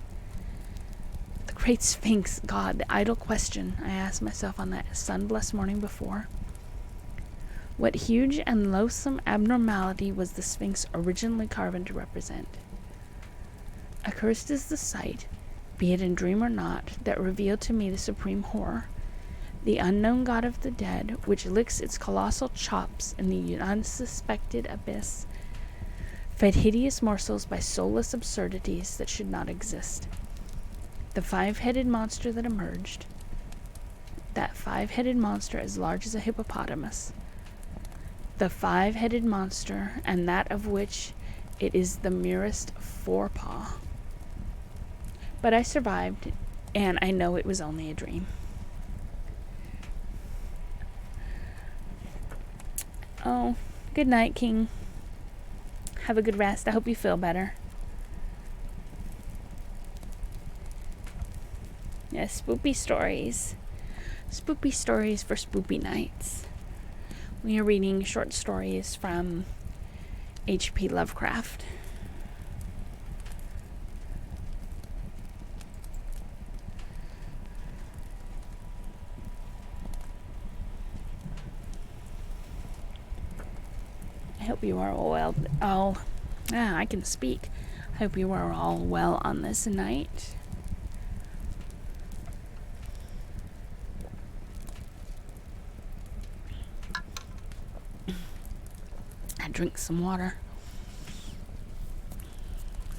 The Great Sphinx, God, the idle question I asked myself on that sun-blessed morning before. What huge and loathsome abnormality was the Sphinx originally carven to represent? Accursed is the sight, be it in dream or not, that revealed to me the supreme horror, the unknown god of the dead, which licks its colossal chops in the unsuspected abyss, fed hideous morsels by soulless absurdities that should not exist. The 5-headed monster that emerged, that 5-headed monster as large as a hippopotamus, the 5-headed monster, and that of which it is the merest forepaw. But I survived, and I know it was only a dream. Oh, good night, King. Have a good rest. I hope you feel better. Yes, spoopy stories. Spoopy stories for spoopy nights. We are reading short stories from H.P. Lovecraft. I hope you are all I can speak. I hope you are all well on this night. I drink some water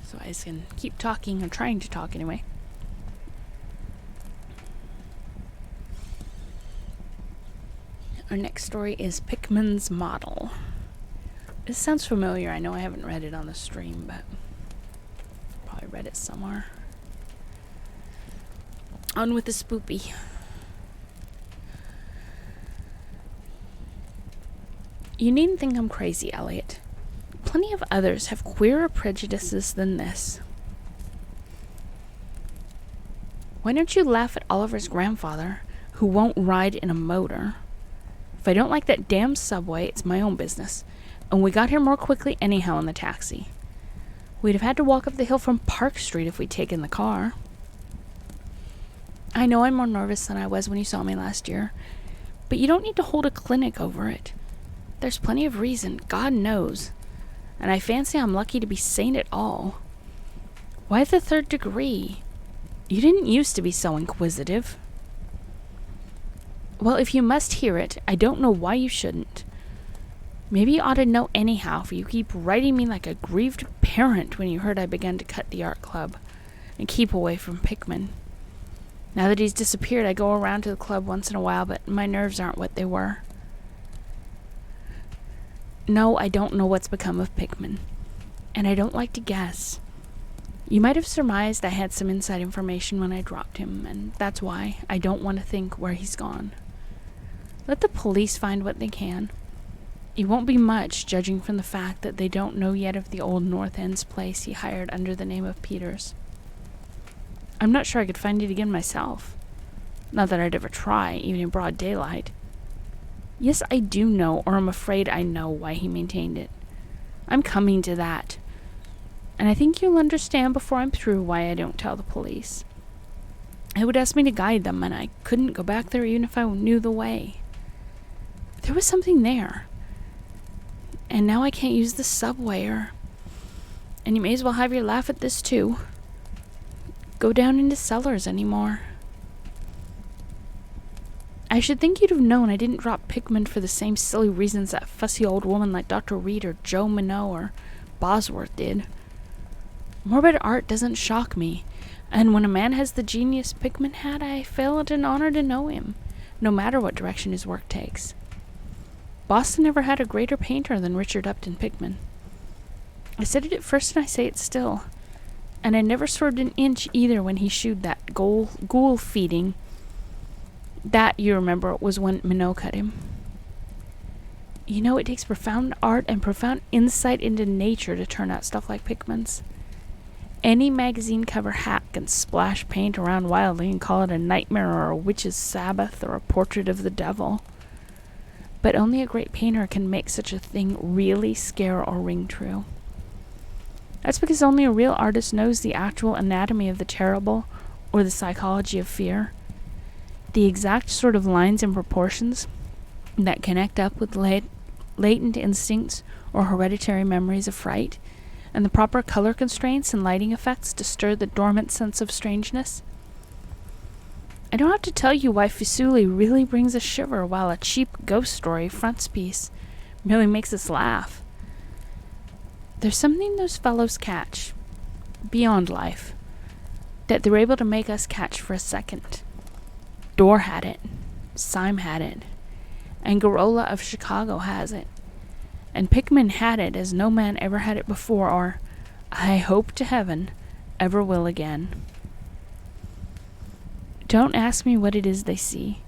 so I can keep talking, or trying to talk anyway. Our next story is Pickman's Model. This sounds familiar. I know I haven't read it on the stream, but probably read it somewhere. On with the spoopy. You needn't think I'm crazy, Elliot. Plenty of others have queerer prejudices than this. Why don't you laugh at Oliver's grandfather, who won't ride in a motor? If I don't like that damn subway, it's my own business. And we got here more quickly anyhow in the taxi. We'd have had to walk up the hill from Park Street if we'd taken the car. I know I'm more nervous than I was when you saw me last year, but you don't need to hold a clinic over it. There's plenty of reason, God knows. And I fancy I'm lucky to be sane at all. Why the third degree? You didn't used to be so inquisitive. Well, if you must hear it, I don't know why you shouldn't. Maybe you ought to know anyhow, for you keep writing me like a grieved parent when you heard I began to cut the art club and keep away from Pickman. Now that he's disappeared, I go around to the club once in a while, but my nerves aren't what they were. No, I don't know what's become of Pickman, and I don't like to guess. You might have surmised I had some inside information when I dropped him, and that's why I don't want to think where he's gone. Let the police find what they can. It won't be much, judging from the fact that they don't know yet of the old North End's place he hired under the name of Peters. I'm not sure I could find it again myself. Not that I'd ever try, even in broad daylight. Yes, I do know, or I'm afraid I know, why he maintained it. I'm coming to that. And I think you'll understand before I'm through why I don't tell the police. It would ask me to guide them, and I couldn't go back there even if I knew the way. There was something there. And now I can't use the subway, and you may as well have your laugh at this too. Go down into cellars anymore. I should think you'd have known I didn't drop Pickman for the same silly reasons that fussy old woman like Dr. Reed or Joe Minot or Bosworth did. Morbid art doesn't shock me, and when a man has the genius Pickman had, I feel it an honor to know him, no matter what direction his work takes. Boston never had a greater painter than Richard Upton Pickman. I said it at first and I say it still. And I never swerved an inch either when he shooed that ghoul feeding. That, you remember, was when Minot cut him. You know, it takes profound art and profound insight into nature to turn out stuff like Pickman's. Any magazine cover hack can splash paint around wildly and call it a nightmare or a witch's sabbath or a portrait of the devil. But only a great painter can make such a thing really scare or ring true. That's because only a real artist knows the actual anatomy of the terrible or the psychology of fear. The exact sort of lines and proportions that connect up with latent instincts or hereditary memories of fright, and the proper color constraints and lighting effects to stir the dormant sense of strangeness. I don't have to tell you why Fuseli really brings a shiver while a cheap ghost story frontispiece merely makes us laugh. There's something those fellows catch, beyond life, that they're able to make us catch for a second. Dorr had it, Syme had it, and Garola of Chicago has it, and Pickman had it as no man ever had it before, or, I hope to heaven, ever will again. Don't ask me what it is they see.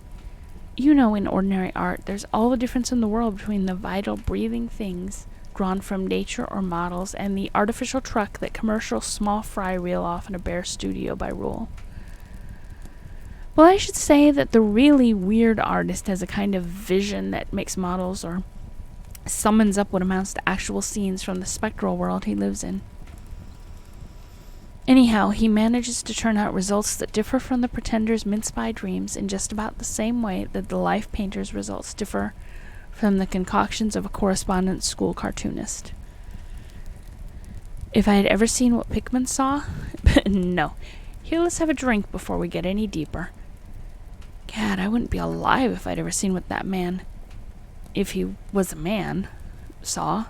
You know, in ordinary art, there's all the difference in the world between the vital, breathing things drawn from nature or models and the artificial truck that commercial small fry reel off in a bare studio by rule. Well, I should say that the really weird artist has a kind of vision that makes models or summons up what amounts to actual scenes from the spectral world he lives in. Anyhow, he manages to turn out results that differ from the pretender's mince-pie dreams in just about the same way that the life painter's results differ from the concoctions of a correspondence school cartoonist. If I had ever seen what Pickman saw? No. Here, let's have a drink before we get any deeper. Gad, I wouldn't be alive if I'd ever seen what that man, if he was a man, saw.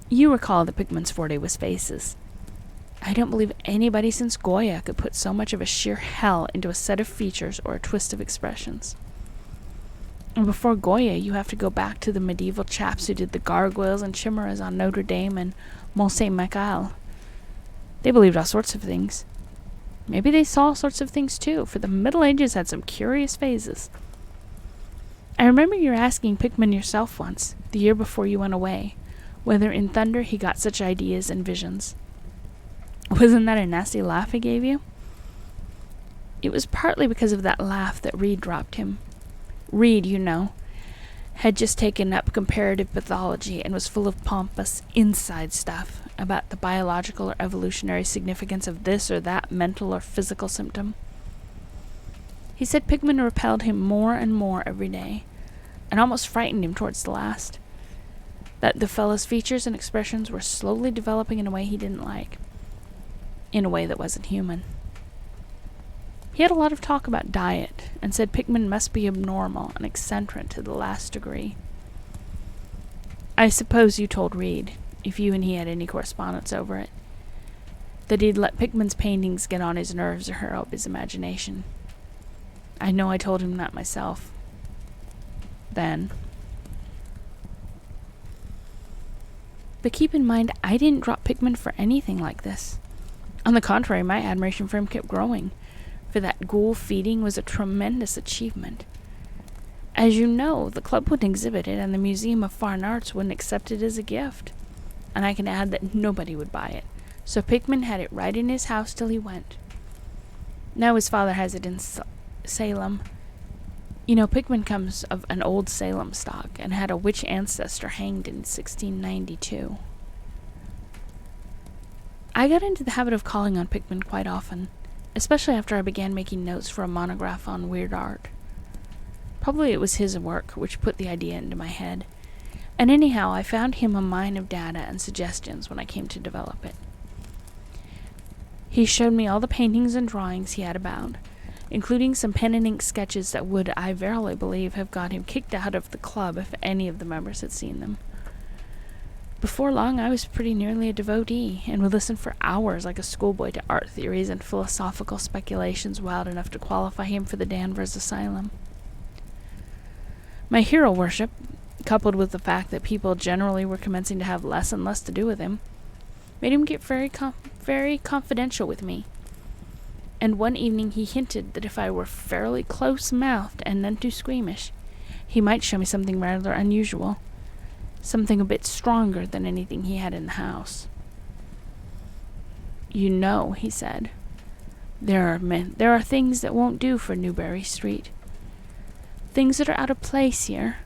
You recall that Pickman's forte was faces. I don't believe anybody since Goya could put so much of a sheer hell into a set of features or a twist of expressions. And before Goya, you have to go back to the medieval chaps who did the gargoyles and chimeras on Notre Dame and Mont Saint-Michel. They believed all sorts of things. Maybe they saw all sorts of things too, for the Middle Ages had some curious phases. I remember you asking Pickman yourself once, the year before you went away, whether in thunder he got such ideas and visions. Wasn't that a nasty laugh he gave you? It was partly because of that laugh that Reed dropped him. Reed, you know, had just taken up comparative pathology and was full of pompous inside stuff about the biological or evolutionary significance of this or that mental or physical symptom. He said Pickman repelled him more and more every day, and almost frightened him towards the last. That the fellow's features and expressions were slowly developing in a way he didn't like. In a way that wasn't human. He had a lot of talk about diet, and said Pickman must be abnormal and eccentric to the last degree. I suppose you told Reed, if you and he had any correspondence over it, that he'd let Pickman's paintings get on his nerves or harrow up his imagination. I know I told him that myself. Then. But keep in mind, I didn't drop Pickman for anything like this. On the contrary, my admiration for him kept growing, for that ghoul feeding was a tremendous achievement. As you know, the club wouldn't exhibit it, and the Museum of Fine Arts wouldn't accept it as a gift. And I can add that nobody would buy it, so Pickman had it right in his house till he went. Now his father has it in Salem. You know, Pickman comes of an old Salem stock, and had a witch ancestor hanged in 1692. I got into the habit of calling on Pickman quite often, especially after I began making notes for a monograph on weird art. Probably it was his work which put the idea into my head, and anyhow I found him a mine of data and suggestions when I came to develop it. He showed me all the paintings and drawings he had about, including some pen and ink sketches that would, I verily believe, have got him kicked out of the club if any of the members had seen them. Before long, I was pretty nearly a devotee, and would listen for hours like a schoolboy to art theories and philosophical speculations wild enough to qualify him for the Danvers Asylum. My hero worship, coupled with the fact that people generally were commencing to have less and less to do with him, made him get very confidential with me. And one evening he hinted that if I were fairly close-mouthed and none too squeamish, he might show me something rather unusual. Something a bit stronger than anything he had in the house. You know, he said, there are things that won't do for Newbury Street. Things that are out of place here,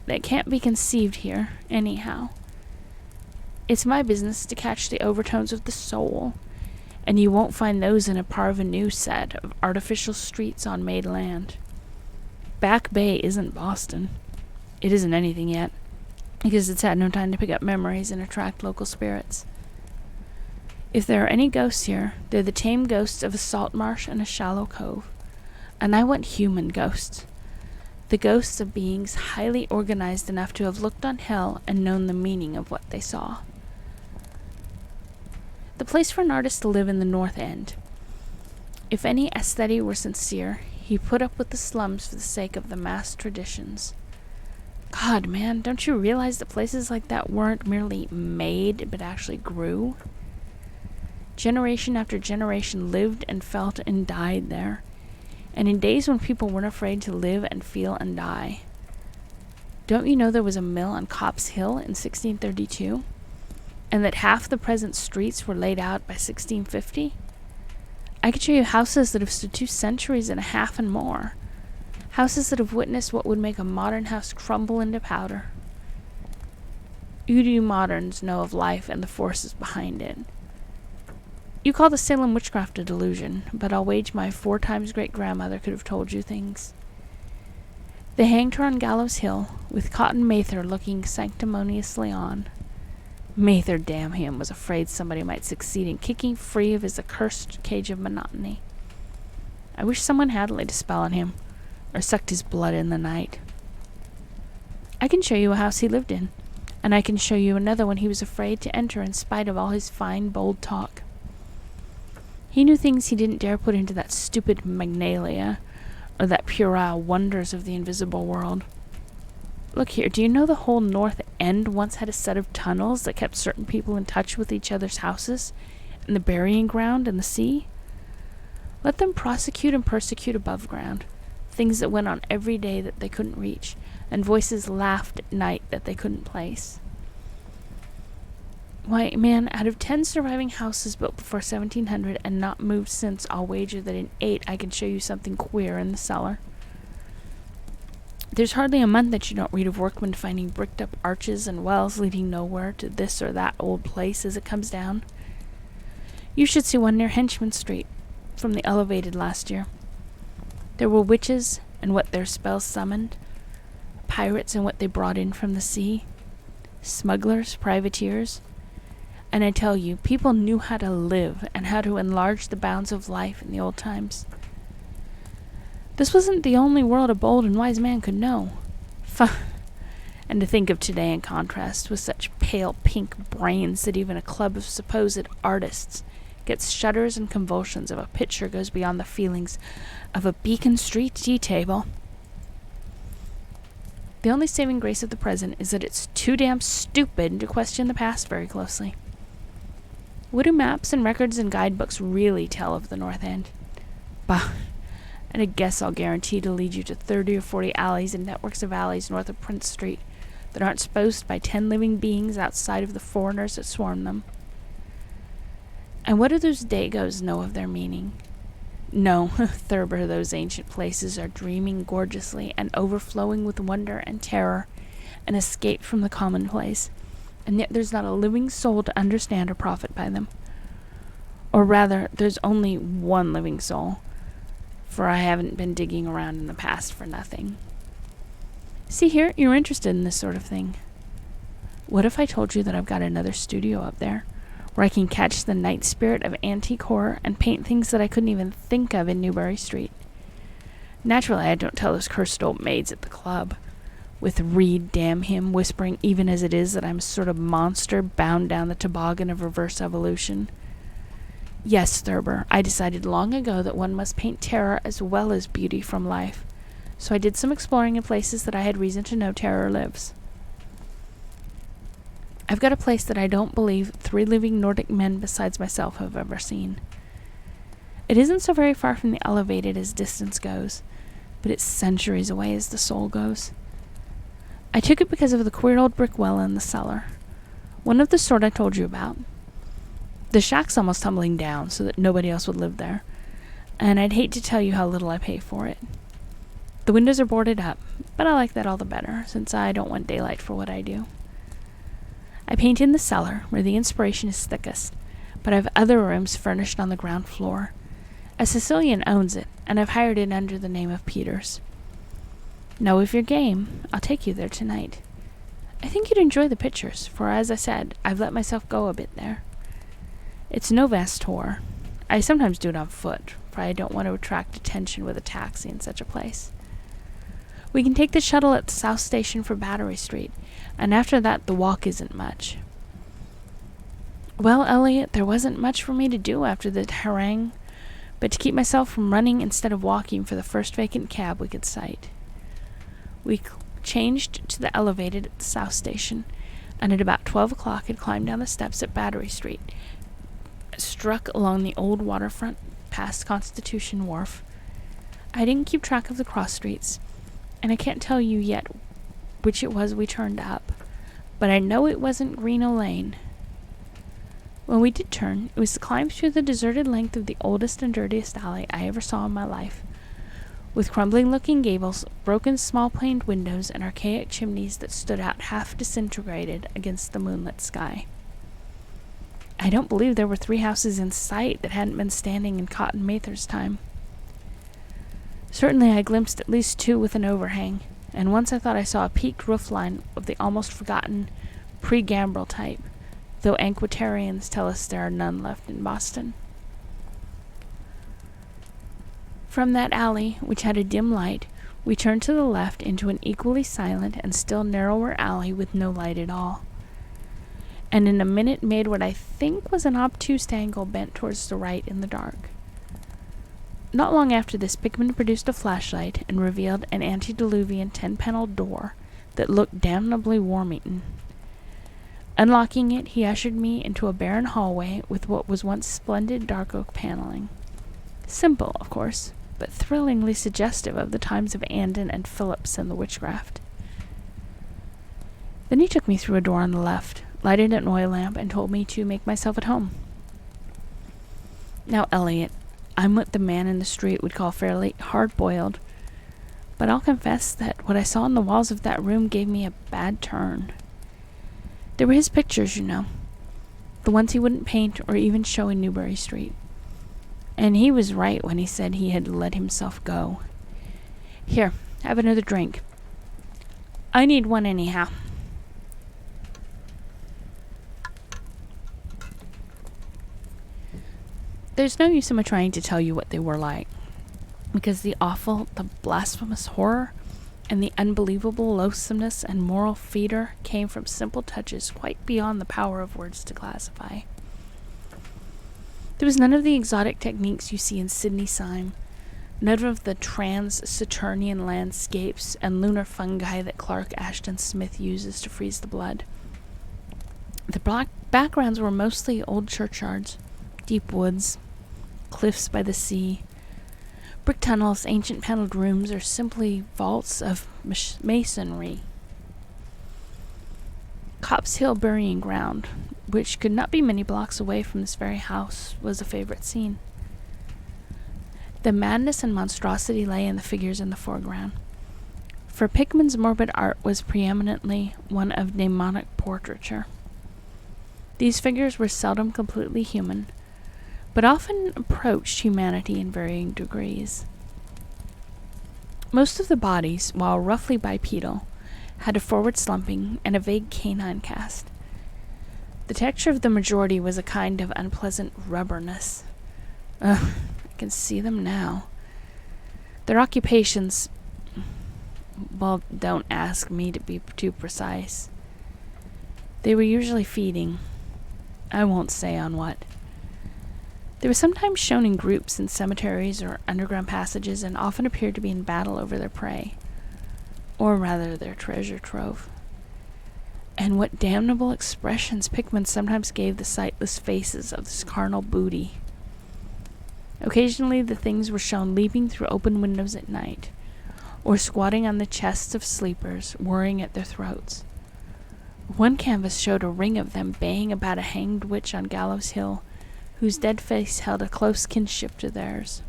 that can't be conceived here, anyhow. It's my business to catch the overtones of the soul, and you won't find those in a parvenu set of artificial streets on made land. Back Bay isn't Boston. It isn't anything yet, because it's had no time to pick up memories and attract local spirits. If there are any ghosts here, they're the tame ghosts of a salt marsh and a shallow cove. And I want human ghosts. The ghosts of beings highly organized enough to have looked on hell and known the meaning of what they saw. The place for an artist to live in the North End. If any aesthete were sincere, he put up with the slums for the sake of the mass traditions. God, man, don't you realize that places like that weren't merely made, but actually grew? Generation after generation lived and felt and died there, and in days when people weren't afraid to live and feel and die. Don't you know there was a mill on Copp's Hill in 1632? And that half the present streets were laid out by 1650? I could show you houses that have stood 2 centuries and a half and more. Houses that have witnessed what would make a modern house crumble into powder. You moderns know of life and the forces behind it. You call the Salem witchcraft a delusion, but I'll wager my 4 times great-grandmother could have told you things. They hanged her on Gallows Hill, with Cotton Mather looking sanctimoniously on. Mather, damn him, was afraid somebody might succeed in kicking free of his accursed cage of monotony. I wish someone had laid a spell on him, or sucked his blood in the night. I can show you a house he lived in, and I can show you another one he was afraid to enter in spite of all his fine, bold talk. He knew things he didn't dare put into that stupid Magnalia, or that puerile Wonders of the Invisible World. Look here, do you know the whole North End once had a set of tunnels that kept certain people in touch with each other's houses, and the burying ground and the sea? Let them prosecute and persecute above ground, things that went on every day that they couldn't reach, and voices laughed at night that they couldn't place. Why, man, out of 10 surviving houses built before 1700 and not moved since, I'll wager that in 8 I can show you something queer in the cellar. There's hardly a month that you don't read of workmen finding bricked-up arches and wells leading nowhere to this or that old place as it comes down. You should see one near Henchman Street, from the Elevated last year. There were witches and what their spells summoned, pirates and what they brought in from the sea, smugglers, privateers. And I tell you, people knew how to live and how to enlarge the bounds of life in the old times. This wasn't the only world a bold and wise man could know. And to think of today in contrast, with such pale pink brains that even a club of supposed artists gets shudders and convulsions if a picture goes beyond the feelings of a Beacon Street tea table. The only saving grace of the present is that it's too damn stupid to question the past very closely. What do maps and records and guidebooks really tell of the North End? Bah! And I guess I'll guarantee to lead you to 30 or 40 alleys and networks of alleys north of Prince Street that aren't supposed by 10 living beings outside of the foreigners that swarm them. And what do those Dagos know of their meaning? No, Thurber, those ancient places are dreaming gorgeously and overflowing with wonder and terror, and escape from the commonplace, and yet there's not a living soul to understand or profit by them. Or rather, there's only one living soul, for I haven't been digging around in the past for nothing. See here, you're interested in this sort of thing. What if I told you that I've got another studio up there, where I can catch the night spirit of antique horror and paint things that I couldn't even think of in Newbury Street? Naturally, I don't tell those cursed old maids at the club, with Reed, damn him, whispering even as it is that I'm a sort of monster bound down the toboggan of reverse evolution. Yes, Thurber, I decided long ago that one must paint terror as well as beauty from life, so I did some exploring in places that I had reason to know terror lives. I've got a place that I don't believe 3 living Nordic men besides myself have ever seen. It isn't so very far from the Elevated as distance goes, but it's centuries away as the soul goes. I took it because of the queer old brick well in the cellar, one of the sort I told you about. The shack's almost tumbling down so that nobody else would live there, and I'd hate to tell you how little I pay for it. The windows are boarded up, but I like that all the better, since I don't want daylight for what I do. I paint in the cellar, where the inspiration is thickest, but I've other rooms furnished on the ground floor. A Sicilian owns it, and I've hired it under the name of Peters. Now, if you're game, I'll take you there tonight. I think you'd enjoy the pictures, for as I said, I've let myself go a bit there. It's no vast tour. I sometimes do it on foot, for I don't want to attract attention with a taxi in such a place. We can take the shuttle at the South Station for Battery Street, and after that the walk isn't much. Well, Elliot, there wasn't much for me to do after the harangue, but to keep myself from running instead of walking for the first vacant cab we could sight. We changed to the Elevated at the South Station, and at about 12 o'clock had climbed down the steps at Battery Street, struck along the old waterfront past Constitution Wharf. I didn't keep track of the cross streets, and I can't tell you yet which it was we turned up, but I know it wasn't Greeno Lane. When we did turn, it was to climb through the deserted length of the oldest and dirtiest alley I ever saw in my life, with crumbling-looking gables, broken small-paned windows, and archaic chimneys that stood out half disintegrated against the moonlit sky. I don't believe there were 3 houses in sight that hadn't been standing in Cotton Mather's time. Certainly I glimpsed at least 2 with an overhang, and once I thought I saw a peaked roofline of the almost forgotten pre-gambrel type, though antiquarians tell us there are none left in Boston. From that alley, which had a dim light, we turned to the left into an equally silent and still narrower alley with no light at all, and in a minute made what I think was an obtuse angle bent towards the right in the dark. Not long after this, Pickman produced a flashlight and revealed an antediluvian 10-paneled door that looked damnably worm-eaten. Unlocking it, he ushered me into a barren hallway with what was once splendid dark oak paneling. Simple, of course, but thrillingly suggestive of the times of Andon and Phillips and the witchcraft. Then he took me through a door on the left, lighted an oil lamp, and told me to make myself at home. Now, Elliot, I'm what the man in the street would call fairly hard-boiled, but I'll confess that what I saw on the walls of that room gave me a bad turn. They were his pictures, you know, the ones he wouldn't paint or even show in Newbury Street. And he was right when he said he had let himself go. Here, have another drink. I need one anyhow. There's no use in me trying to tell you what they were like, because the awful, the blasphemous horror, and the unbelievable loathsomeness and moral fetor came from simple touches quite beyond the power of words to classify. There was none of the exotic techniques you see in Sidney Syme, none of the trans-Saturnian landscapes and lunar fungi that Clark Ashton Smith uses to freeze the blood. The backgrounds were mostly old churchyards, deep woods, cliffs by the sea, brick tunnels, ancient paneled rooms, or simply vaults of masonry. Copp's Hill burying ground, which could not be many blocks away from this very house, was a favorite scene. The madness and monstrosity lay in the figures in the foreground, for Pickman's morbid art was preeminently one of demonic portraiture. These figures were seldom completely human, but often approached humanity in varying degrees. Most of the bodies, while roughly bipedal, had a forward slumping and a vague canine cast. The texture of the majority was a kind of unpleasant rubberness. I can see them now. Their occupations, well, don't ask me to be too precise. They were usually feeding. I won't say on what. They were sometimes shown in groups in cemeteries or underground passages, and often appeared to be in battle over their prey, or rather their treasure trove. And what damnable expressions Pickman sometimes gave the sightless faces of this carnal booty. Occasionally the things were shown leaping through open windows at night, or squatting on the chests of sleepers, worrying at their throats. One canvas showed a ring of them baying about a hanged witch on Gallows Hill, whose dead face held a close kinship to theirs.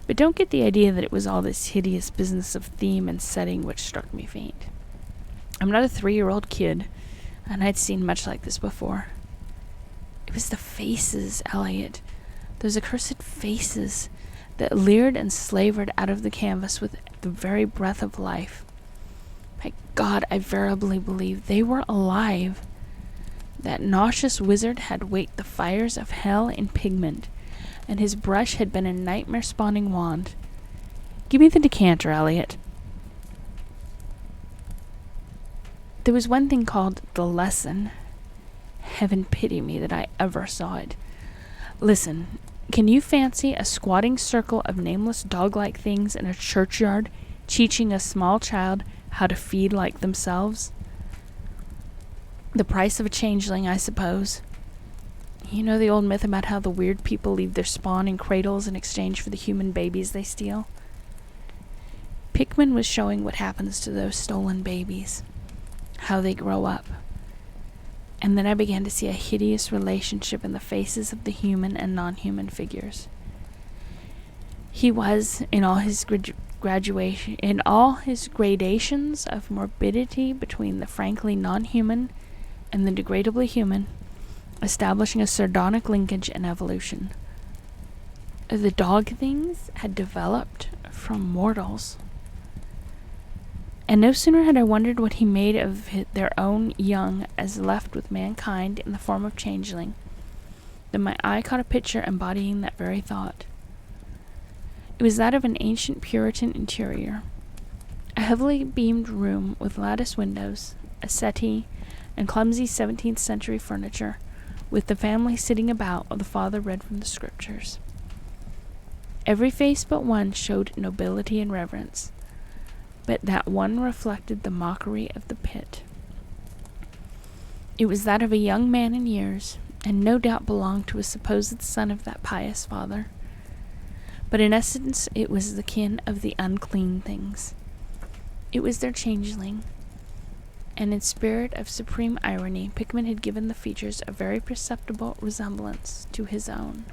But don't get the idea that it was all this hideous business of theme and setting which struck me faint. I'm not a 3-year-old kid, and I'd seen much like this before. It was the faces, Elliot, those accursed faces that leered and slavered out of the canvas with the very breath of life. My God, I verily believe they were alive. That nauseous wizard had waked the fires of hell in pigment, and his brush had been a nightmare-spawning wand. Give me the decanter, Elliot. There was one thing called the lesson. Heaven pity me that I ever saw it. Listen, can you fancy a squatting circle of nameless dog-like things in a churchyard teaching a small child how to feed like themselves? The price of a changeling, I suppose. You know the old myth about how the weird people leave their spawn in cradles in exchange for the human babies they steal? Pickman was showing what happens to those stolen babies, how they grow up. And then I began to see a hideous relationship in the faces of the human and non-human figures. He was, in all his gradations of morbidity between the frankly non-human and the degradably human, establishing a sardonic linkage in evolution. The dog things had developed from mortals. And no sooner had I wondered what he made of their own young as left with mankind in the form of changeling, than my eye caught a picture embodying that very thought. It was that of an ancient Puritan interior, a heavily beamed room with lattice windows, a settee, and clumsy 17th century furniture, with the family sitting about while the father read from the scriptures. Every face but one showed nobility and reverence, but that one reflected the mockery of the pit. It was that of a young man in years, and no doubt belonged to a supposed son of that pious father. But in essence it was the kin of the unclean things. It was their changeling, and in spirit of supreme irony, Pickman had given the features a very perceptible resemblance to his own.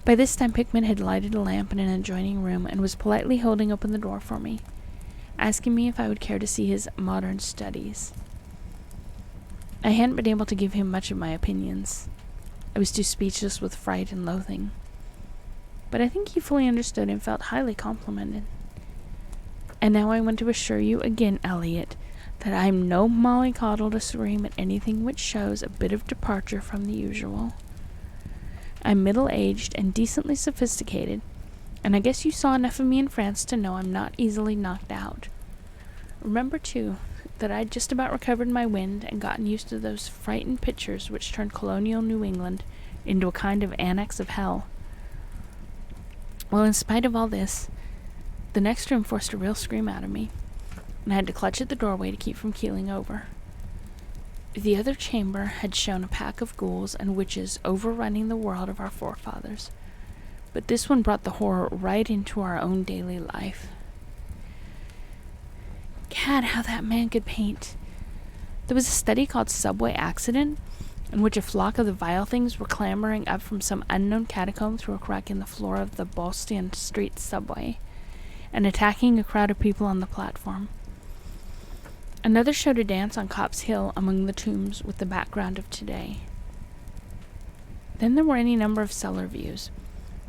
By this time Pickman had lighted a lamp in an adjoining room and was politely holding open the door for me, asking me if I would care to see his modern studies. I hadn't been able to give him much of my opinions. I was too speechless with fright and loathing. But I think he fully understood and felt highly complimented. And now I want to assure you again, Elliot, that I am no mollycoddle to scream at anything which shows a bit of departure from the usual. I'm middle-aged and decently sophisticated, and I guess you saw enough of me in France to know I'm not easily knocked out. Remember, too, that I'd just about recovered my wind and gotten used to those frightened pictures which turned colonial New England into a kind of annex of hell. Well, in spite of all this, the next room forced a real scream out of me, and I had to clutch at the doorway to keep from keeling over. The other chamber had shown a pack of ghouls and witches overrunning the world of our forefathers, but this one brought the horror right into our own daily life. Gad, how that man could paint. There was a study called Subway Accident, in which a flock of the vile things were clambering up from some unknown catacomb through a crack in the floor of the Boston Street subway, and attacking a crowd of people on the platform. Another showed a dance on Copp's Hill among the tombs with the background of today. Then there were any number of cellar views,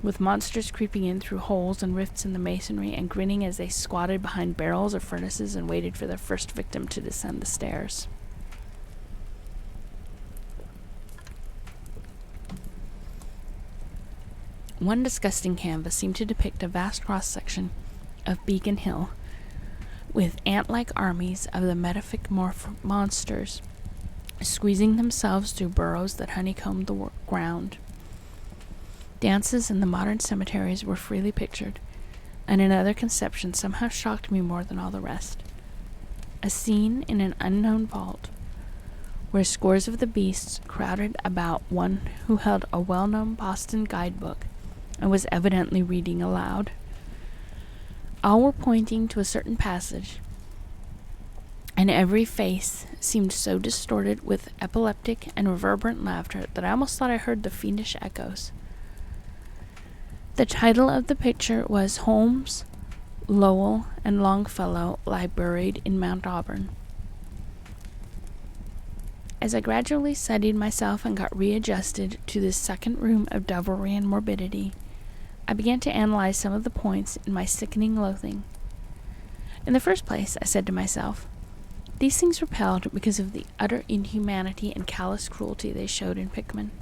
with monsters creeping in through holes and rifts in the masonry and grinning as they squatted behind barrels or furnaces and waited for their first victim to descend the stairs. One disgusting canvas seemed to depict a vast cross-section of Beacon Hill, with ant-like armies of the metamorph monsters squeezing themselves through burrows that honeycombed the ground. Dances in the modern cemeteries were freely pictured, and another conception somehow shocked me more than all the rest. A scene in an unknown vault, where scores of the beasts crowded about one who held a well-known Boston guidebook and was evidently reading aloud. All were pointing to a certain passage, and every face seemed so distorted with epileptic and reverberant laughter that I almost thought I heard the fiendish echoes. The title of the picture was Holmes, Lowell, and Longfellow Lie Buried in Mount Auburn. As I gradually steadied myself and got readjusted to this second room of devilry and morbidity, I began to analyze some of the points in my sickening loathing. In the first place, I said to myself, these things repelled because of the utter inhumanity and callous cruelty they showed in Pickman.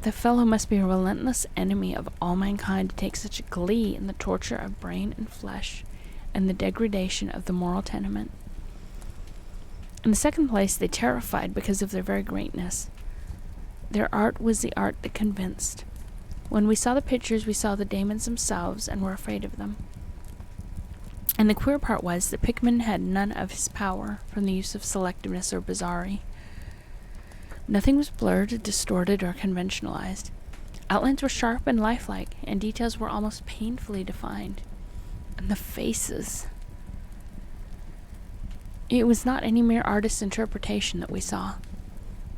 The fellow must be a relentless enemy of all mankind to take such glee in the torture of brain and flesh and the degradation of the moral tenement. In the second place, they terrified because of their very greatness. Their art was the art that convinced. When we saw the pictures, we saw the demons themselves and were afraid of them. And the queer part was that Pickman had none of his power from the use of selectiveness or bizarrerie. Nothing was blurred, distorted, or conventionalized. Outlines were sharp and lifelike, and details were almost painfully defined. And the faces. It was not any mere artist's interpretation that we saw.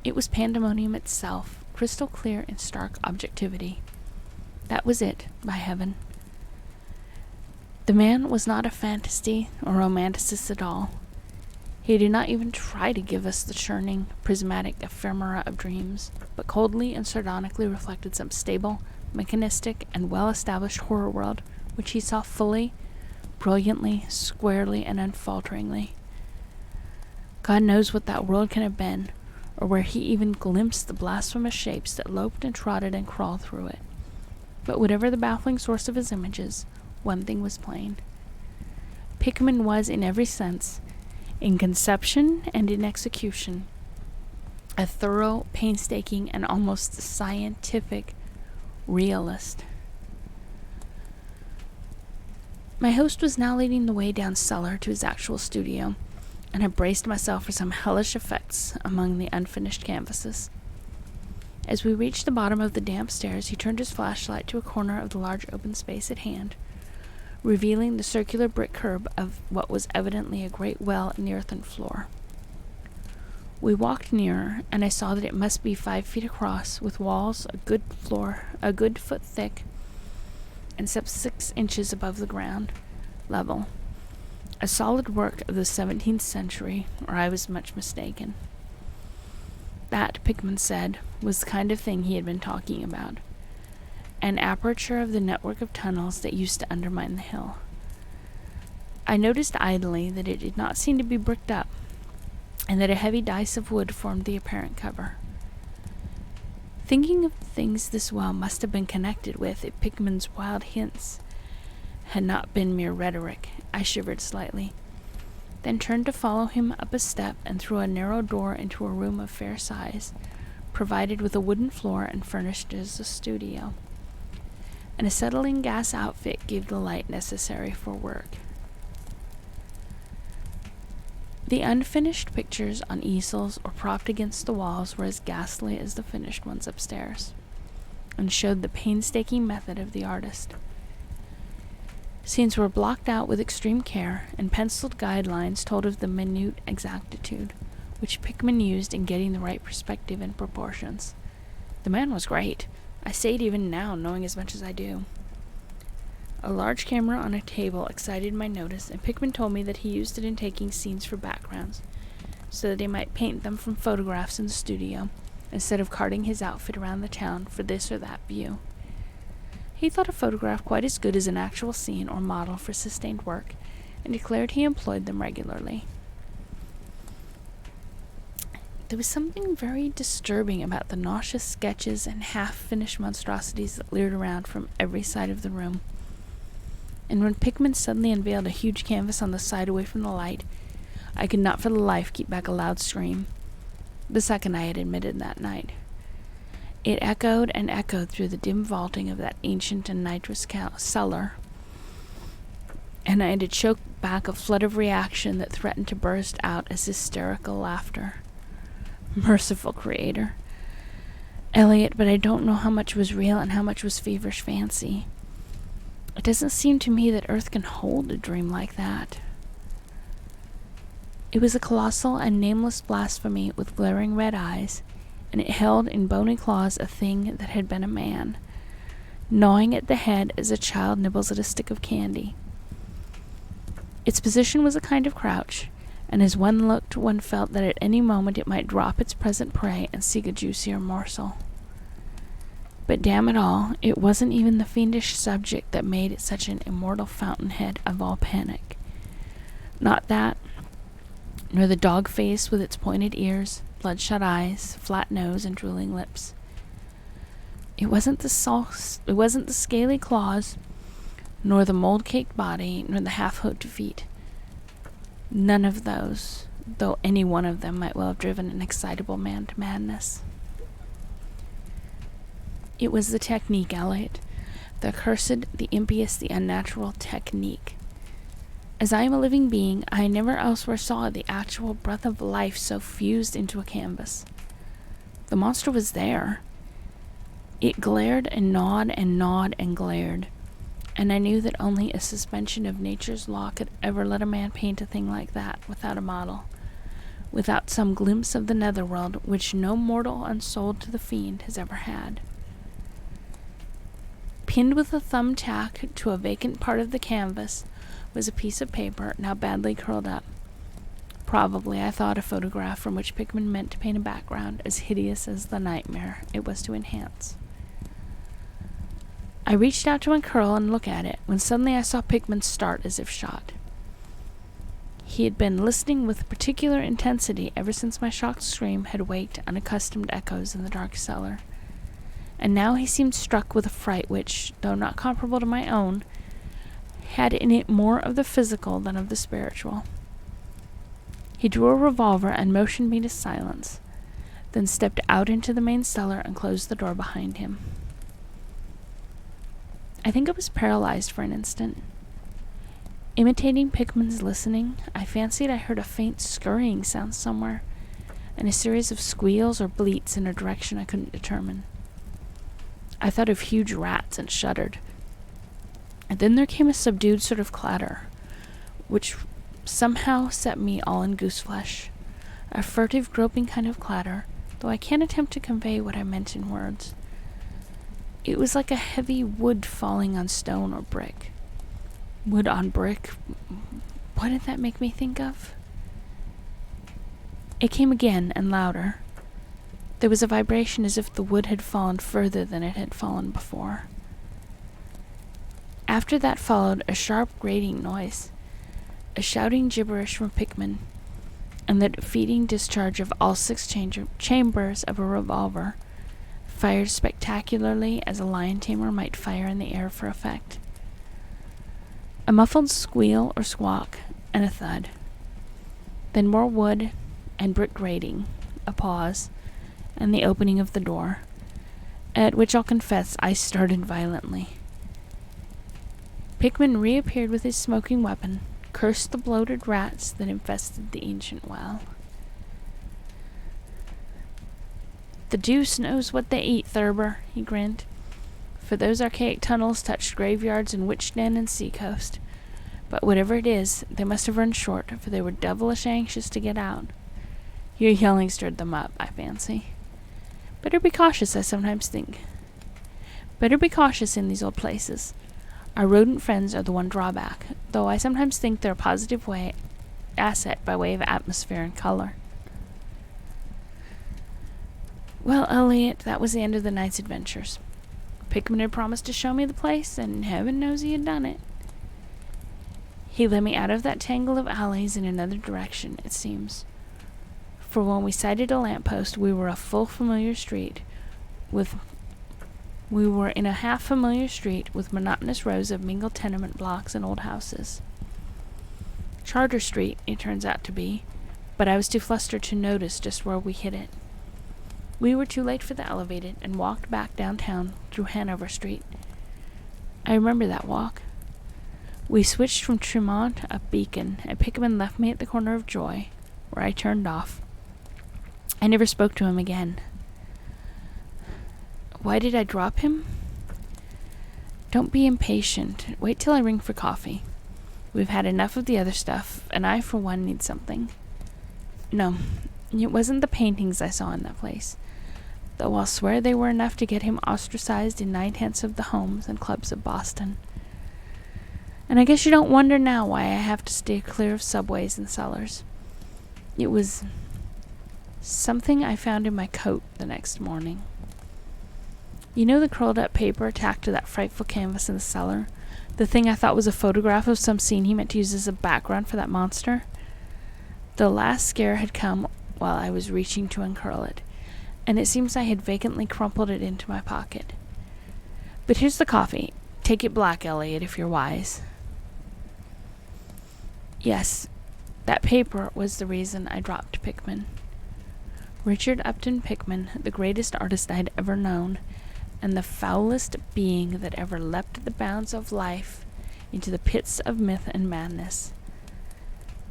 It was pandemonium itself, crystal clear in stark objectivity. That was it, by heaven. The man was not a fantasy or romanticist at all. He did not even try to give us the churning, prismatic ephemera of dreams, but coldly and sardonically reflected some stable, mechanistic, and well-established horror world which he saw fully, brilliantly, squarely, and unfalteringly. God knows what that world can have been, or where he even glimpsed the blasphemous shapes that loped and trotted and crawled through it. But whatever the baffling source of his images, one thing was plain. Pickman was, in every sense, in conception and in execution, a thorough, painstaking, and almost scientific realist. My host was now leading the way down cellar to his actual studio, and I braced myself for some hellish effects among the unfinished canvases. As we reached the bottom of the damp stairs, he turned his flashlight to a corner of the large open space at hand, revealing the circular brick curb of what was evidently a great well in the earthen floor. We walked nearer, and I saw that it must be 5 feet across, with walls a good foot thick, and some 6 inches above the ground level. A solid work of the 17th century, or I was much mistaken. That, Pickman said, was the kind of thing he had been talking about. An aperture of the network of tunnels that used to undermine the hill. I noticed idly that it did not seem to be bricked up, and that a heavy dice of wood formed the apparent cover. Thinking of the things this well must have been connected with, if Pickman's wild hints had not been mere rhetoric, I shivered slightly, then turned to follow him up a step and through a narrow door into a room of fair size, provided with a wooden floor and furnished as a studio. An acetylene gas outfit gave the light necessary for work. The unfinished pictures on easels or propped against the walls were as ghastly as the finished ones upstairs, and showed the painstaking method of the artist. Scenes were blocked out with extreme care, and penciled guidelines told of the minute exactitude which Pickman used in getting the right perspective and proportions. The man was great. I say it even now, knowing as much as I do. A large camera on a table excited my notice, and Pickman told me that he used it in taking scenes for backgrounds, so that he might paint them from photographs in the studio, instead of carting his outfit around the town for this or that view. He thought a photograph quite as good as an actual scene or model for sustained work, and declared he employed them regularly. There was something very disturbing about the nauseous sketches and half-finished monstrosities that leered around from every side of the room. And when Pickman suddenly unveiled a huge canvas on the side away from the light, I could not for the life keep back a loud scream. The second I had admitted that night. It echoed and echoed through the dim vaulting of that ancient and nitrous cellar, and I had to choke back a flood of reaction that threatened to burst out as hysterical laughter. Merciful Creator. Elliot, but I don't know how much was real and how much was feverish fancy. It doesn't seem to me that Earth can hold a dream like that. It was a colossal and nameless blasphemy with glaring red eyes, and it held in bony claws a thing that had been a man, gnawing at the head as a child nibbles at a stick of candy. Its position was a kind of crouch, and as one looked, one felt that at any moment it might drop its present prey and seek a juicier morsel. But damn it all, it wasn't even the fiendish subject that made it such an immortal fountainhead of all panic. Not that, nor the dog face with its pointed ears, bloodshot eyes, flat nose, and drooling lips. It wasn't the scaly claws, nor the mold-caked body, nor the half-hooked feet. None of those, though any one of them might well have driven an excitable man to madness. It was the technique, Elliot. The accursed, the impious, the unnatural technique. As I am a living being, I never elsewhere saw the actual breath of life so fused into a canvas. The monster was there. It glared and gnawed and gnawed and glared, and I knew that only a suspension of nature's law could ever let a man paint a thing like that without a model, without some glimpse of the netherworld which no mortal unsold to the fiend has ever had. Pinned with a thumbtack to a vacant part of the canvas was a piece of paper now badly curled up. Probably, I thought, a photograph from which Pickman meant to paint a background as hideous as the nightmare it was to enhance. I reached out to uncurl and look at it, when suddenly I saw Pickman start as if shot. He had been listening with particular intensity ever since my shocked scream had waked unaccustomed echoes in the dark cellar, and now he seemed struck with a fright which, though not comparable to my own, had in it more of the physical than of the spiritual. He drew a revolver and motioned me to silence, then stepped out into the main cellar and closed the door behind him. I think I was paralyzed for an instant. Imitating Pickman's listening, I fancied I heard a faint scurrying sound somewhere, and a series of squeals or bleats in a direction I couldn't determine. I thought of huge rats and shuddered. And then there came a subdued sort of clatter, which somehow set me all in gooseflesh. A furtive, groping kind of clatter, though I can't attempt to convey what I meant in words. It was like a heavy wood falling on stone or brick. Wood on brick. What did that make me think of? It came again and louder. There was a vibration as if the wood had fallen further than it had fallen before. After that followed a sharp grating noise, a shouting gibberish from Pickman, and the defeating discharge of all 6 chambers of a revolver, fired spectacularly as a lion tamer might fire in the air for effect. A muffled squeal or squawk, and a thud. Then more wood and brick grating, a pause, and the opening of the door, at which I'll confess I started violently. Pickman reappeared with his smoking weapon, cursed the bloated rats that infested the ancient well. "The deuce knows what they eat, Thurber," he grinned, "for those archaic tunnels touched graveyards and witch den and seacoast. But whatever it is, they must have run short, for they were devilish anxious to get out. Your yelling stirred them up, I fancy. Better be cautious, I sometimes think. Better be cautious in these old places. Our rodent friends are the one drawback, though I sometimes think they're a positive asset by way of atmosphere and color." Well, Elliot, that was the end of the night's adventures. Pickman had promised to show me the place, and heaven knows he had done it. He led me out of that tangle of alleys in another direction, it seems. For when we sighted a lamppost, we were in a half-familiar street with monotonous rows of mingled tenement blocks and old houses. Charter Street, it turns out to be, but I was too flustered to notice just where we hit it. We were too late for the elevated and walked back downtown through Hanover Street. I remember that walk. We switched from Tremont up Beacon, and Pickman left me at the corner of Joy, where I turned off. I never spoke to him again. Why did I drop him? Don't be impatient. Wait till I ring for coffee. We've had enough of the other stuff, and I, for one, need something. No, it wasn't the paintings I saw in that place, though I'll swear they were enough to get him ostracized in 9/10 of the homes and clubs of Boston. And I guess you don't wonder now why I have to stay clear of subways and cellars. It was something I found in my coat the next morning. You know the curled-up paper tacked to that frightful canvas in the cellar? The thing I thought was a photograph of some scene he meant to use as a background for that monster? The last scare had come while I was reaching to uncurl it, and it seems I had vacantly crumpled it into my pocket. But here's the coffee. Take it black, Elliot, if you're wise. Yes, that paper was the reason I dropped Pickman. Richard Upton Pickman, the greatest artist I had ever known, and the foulest being that ever leapt the bounds of life into the pits of myth and madness.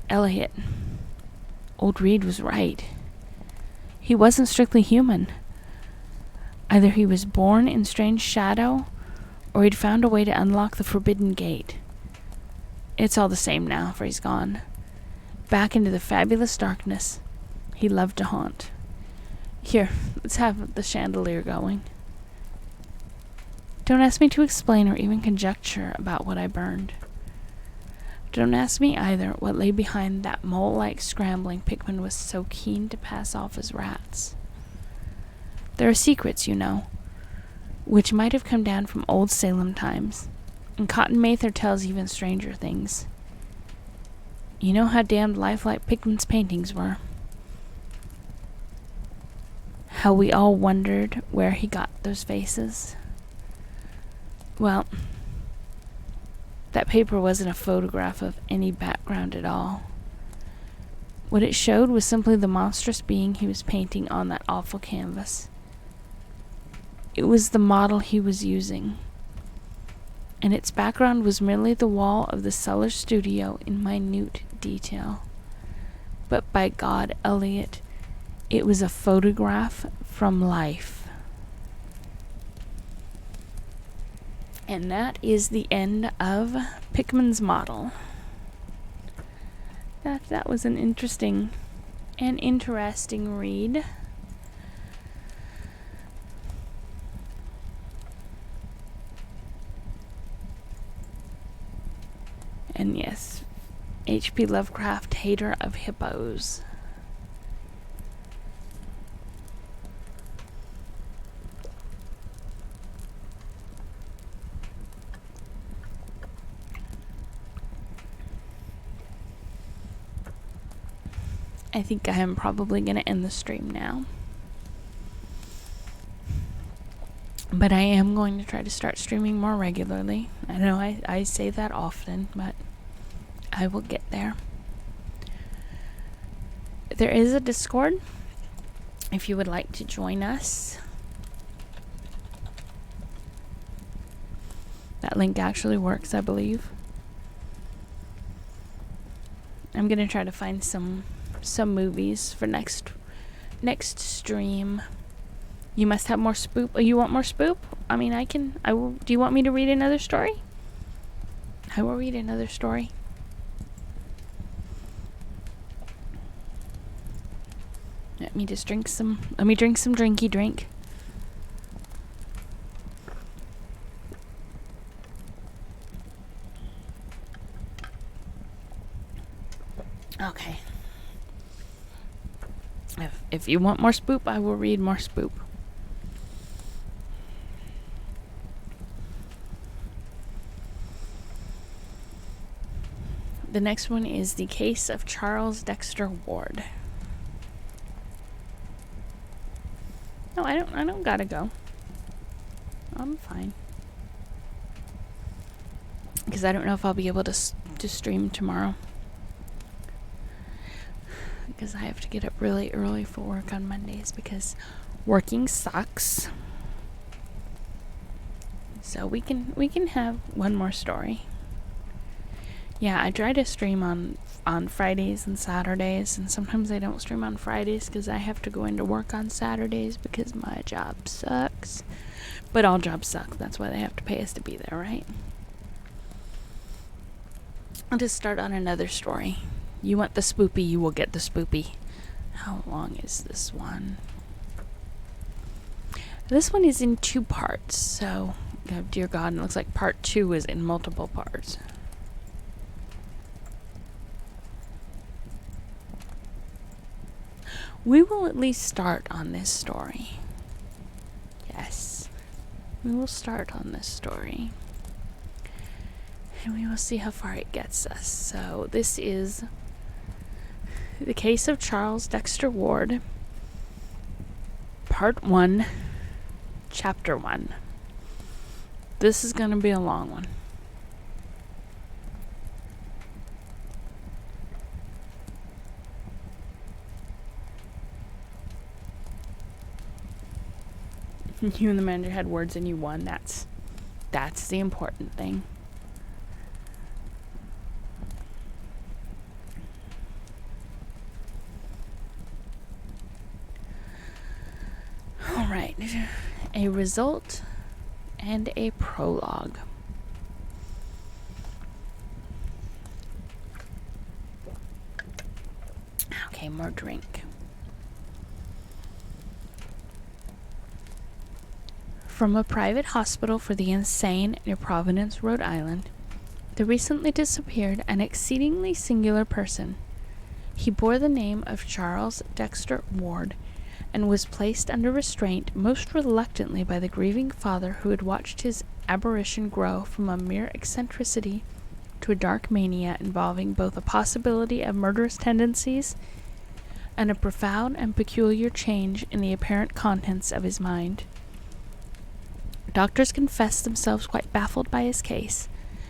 Elliot, old Reed was right. He wasn't strictly human. Either he was born in strange shadow, or he'd found a way to unlock the forbidden gate. It's all the same now, for he's gone. Back into the fabulous darkness he loved to haunt. Here, let's have the chandelier going. Don't ask me to explain or even conjecture about what I burned. Don't ask me either what lay behind that mole-like scrambling Pickman was so keen to pass off as rats. There are secrets, you know. which might have come down from old Salem times. And Cotton Mather tells even stranger things. You know how damned lifelike Pickman's paintings were. How we all wondered where he got those faces. Well, that paper wasn't a photograph of any background at all. What it showed was simply the monstrous being he was painting on that awful canvas. It was the model he was using, and its background was merely the wall of the cellar studio in minute detail. But by God, Elliot, it was a photograph from life. And that is the end of Pickman's model. That was an interesting read. And yes, H.P. Lovecraft, hater of hippos. I think I am probably going to end the stream now. But I am going to try to start streaming more regularly. I know I say that often, but I will get there. There is a Discord if you would like to join us. That link actually works, I believe. I'm going to try to find some movies for next stream. You must have more spoop. Oh, you want more spoop? I mean, I will. Do you want me to read another story? I will read another story. Let me drink some drinky drink. Okay. If you want more spoop, I will read more spoop. The next one is The Case of Charles Dexter Ward. No, I don't gotta go. I'm fine. Because I don't know if I'll be able to stream tomorrow. Because I have to get up really early for work on Mondays because working sucks. So we can have one more story. Yeah, I try to stream on Fridays and Saturdays, and sometimes I don't stream on Fridays because I have to go into work on Saturdays because my job sucks. But all jobs suck. That's why they have to pay us to be there, right? I'll just start on another story. You want the spoopy, you will get the spoopy. How long is this one? This one is in 2 parts, so, oh, dear God, it looks like part 2 is in multiple parts. We will at least start on this story. Yes, we will start on this story. And we will see how far it gets us. So, this is The Case of Charles Dexter Ward, Part 1, Chapter 1. This is going to be a long one. You and the manager had words and you won. That's the important thing. All right. A result and a prologue. Okay, more drink. From a private hospital for the insane near Providence, Rhode Island, there recently disappeared an exceedingly singular person. He bore the name of Charles Dexter Ward and was placed under restraint most reluctantly by the grieving father who had watched his aberration grow from a mere eccentricity to a dark mania involving both a possibility of murderous tendencies and a profound and peculiar change in the apparent contents of his mind. Doctors confessed themselves quite baffled by his case,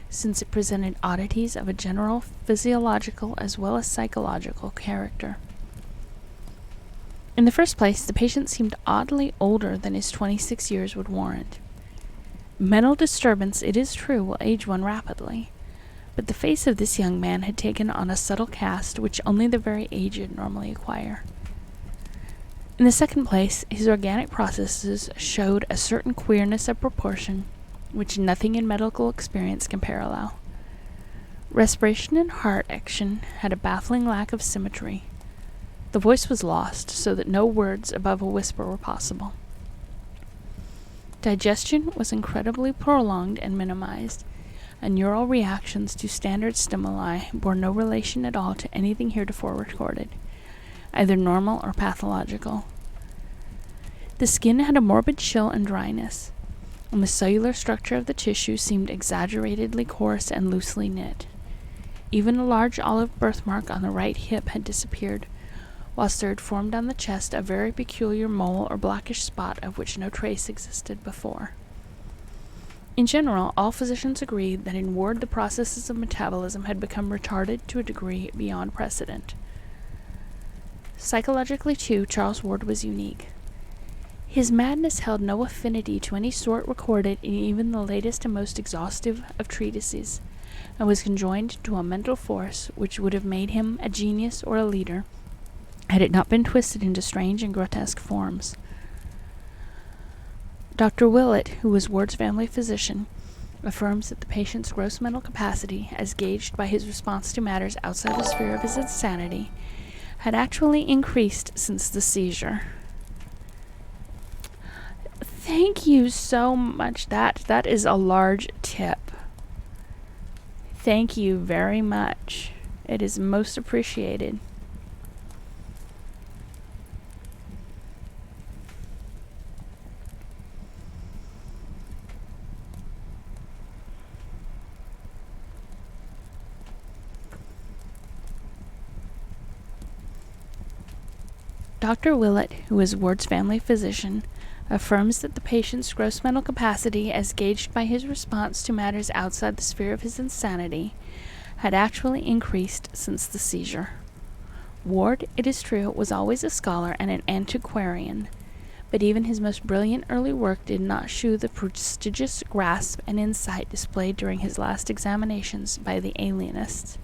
since it presented oddities of a general physiological as well as psychological character. In the first place, the patient seemed oddly older than his 26 years would warrant. Mental disturbance, it is true, will age one rapidly, but the face of this young man had taken on a subtle cast which only the very aged normally acquire. In the second place, his organic processes showed a certain queerness of proportion which nothing in medical experience can parallel. Respiration and heart action had a baffling lack of symmetry. The voice was lost, so that no words above a whisper were possible. Digestion was incredibly prolonged and minimized, and neural reactions to standard stimuli bore no relation at all to anything heretofore recorded, either normal or pathological. The skin had a morbid chill and dryness, and the cellular structure of the tissue seemed exaggeratedly coarse and loosely knit. Even a large olive birthmark on the right hip had disappeared, whilst there had formed on the chest a very peculiar mole or blackish spot of which no trace existed before. In general, all physicians agreed that in Ward the processes of metabolism had become retarded to a degree beyond precedent. Psychologically, too, Charles Ward was unique. His madness held no affinity to any sort recorded in even the latest and most exhaustive of treatises, and was conjoined to a mental force which would have made him a genius or a leader, had it not been twisted into strange and grotesque forms. Dr. Willett, who was Ward's family physician, affirms that the patient's gross mental capacity, as gauged by his response to matters outside the sphere of his insanity, had actually increased since the seizure. Thank you so much. That is a large tip. Thank you very much. It is most appreciated. Dr. Willett, who is Ward's family physician, affirms that the patient's gross mental capacity, as gauged by his response to matters outside the sphere of his insanity, had actually increased since the seizure. Ward, it is true, was always a scholar and an antiquarian, but even his most brilliant early work did not shew the prodigious grasp and insight displayed during his last examinations by the alienists.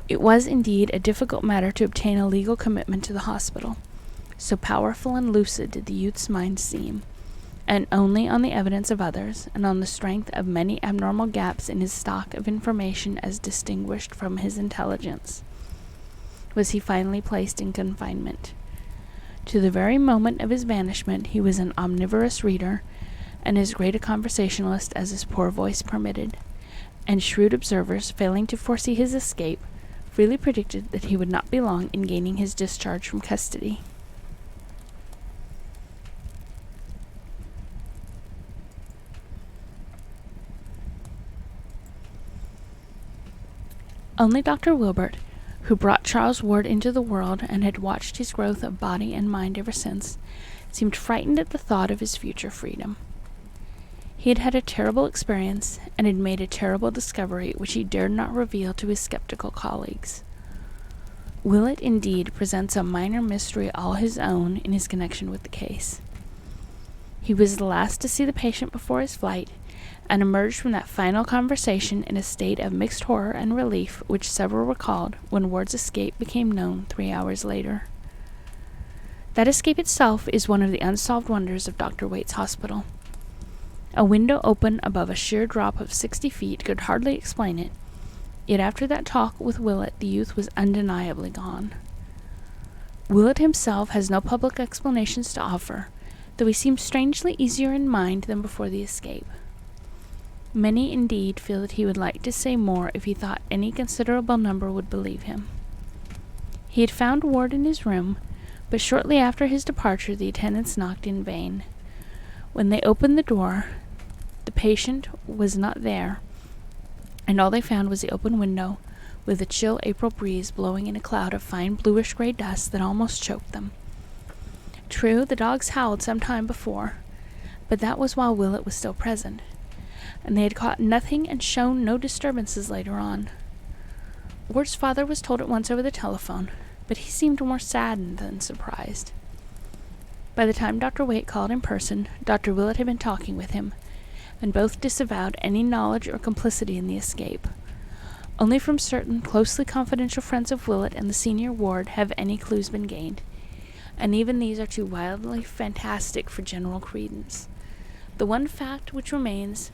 It was indeed a difficult matter to obtain a legal commitment to the hospital, so powerful and lucid did the youth's mind seem, and only on the evidence of others, and on the strength of many abnormal gaps in his stock of information as distinguished from his intelligence, was he finally placed in confinement. To the very moment of his banishment he was an omnivorous reader, and as great a conversationalist as his poor voice permitted, and shrewd observers, failing to foresee his escape, freely predicted that he would not be long in gaining his discharge from custody. Only Dr. Wilbert, who brought Charles Ward into the world and had watched his growth of body and mind ever since, seemed frightened at the thought of his future freedom. He had had a terrible experience, and had made a terrible discovery which he dared not reveal to his skeptical colleagues. Willett, indeed, presents a minor mystery all his own in his connection with the case. He was the last to see the patient before his flight, and emerged from that final conversation in a state of mixed horror and relief which several recalled when Ward's escape became known 3 hours later. That escape itself is one of the unsolved wonders of Dr. Waite's hospital. A window open above a sheer drop of 60 feet could hardly explain it, yet after that talk with Willett the youth was undeniably gone. Willett himself has no public explanations to offer, though he seems strangely easier in mind than before the escape. Many, indeed, feel that he would like to say more if he thought any considerable number would believe him. He had found Ward in his room, But shortly after his departure, the attendants knocked in vain. When they opened the door, the patient was not there, and all they found was the open window, with a chill April breeze blowing in a cloud of fine bluish-gray dust that almost choked them. True, the dogs howled some time before, but that was while Willett was still present, and they had caught nothing and shown no disturbances later on. Ward's father was told at once over the telephone, but he seemed more saddened than surprised. By the time Dr. Waite called in person, Dr. Willett had been talking with him, and both disavowed any knowledge or complicity in the escape. Only from certain closely confidential friends of Willett and the senior ward have any clues been gained, and even these are too wildly fantastic for general credence. The one fact which remains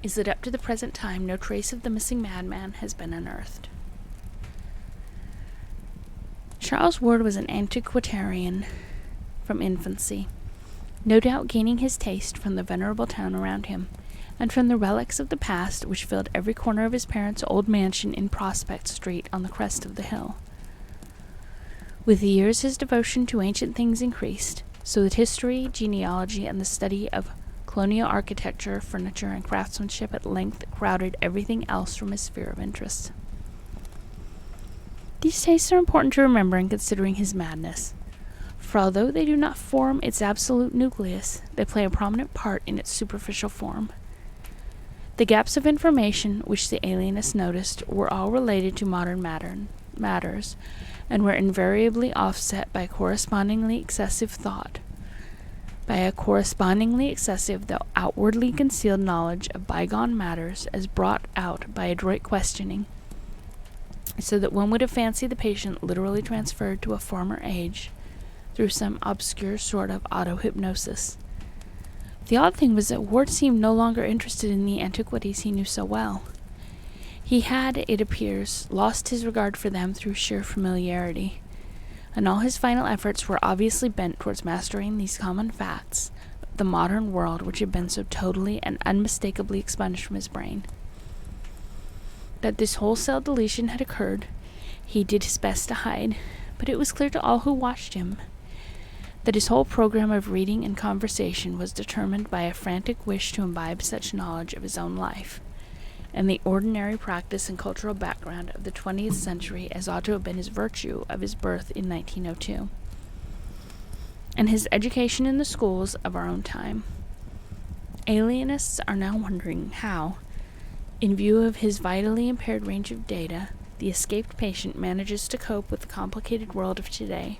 is that up to the present time no trace of the missing madman has been unearthed. Charles Ward was an antiquarian from infancy, no doubt gaining his taste from the venerable town around him, and from the relics of the past which filled every corner of his parents' old mansion in Prospect Street on the crest of the hill. With the years his devotion to ancient things increased, so that history, genealogy, and the study of colonial architecture, furniture, and craftsmanship at length crowded everything else from his sphere of interest. These tastes are important to remember in considering his madness, for although they do not form its absolute nucleus, they play a prominent part in its superficial form. The gaps of information which the alienists noticed were all related to modern matters, and were invariably offset by correspondingly excessive thought, by a correspondingly excessive though outwardly concealed knowledge of bygone matters as brought out by adroit questioning, so that one would have fancied the patient literally transferred to a former age through some obscure sort of auto-hypnosis. The odd thing was that Ward seemed no longer interested in the antiquities he knew so well. He had, it appears, lost his regard for them through sheer familiarity, and all his final efforts were obviously bent towards mastering these common facts of the modern world which had been so totally and unmistakably expunged from his brain. That this wholesale deletion had occurred, he did his best to hide, but it was clear to all who watched him that his whole program of reading and conversation was determined by a frantic wish to imbibe such knowledge of his own life and the ordinary practice and cultural background of the 20th century as ought to have been his virtue of his birth in 1902, and his education in the schools of our own time. Alienists are now wondering how, in view of his vitally impaired range of data, the escaped patient manages to cope with the complicated world of today,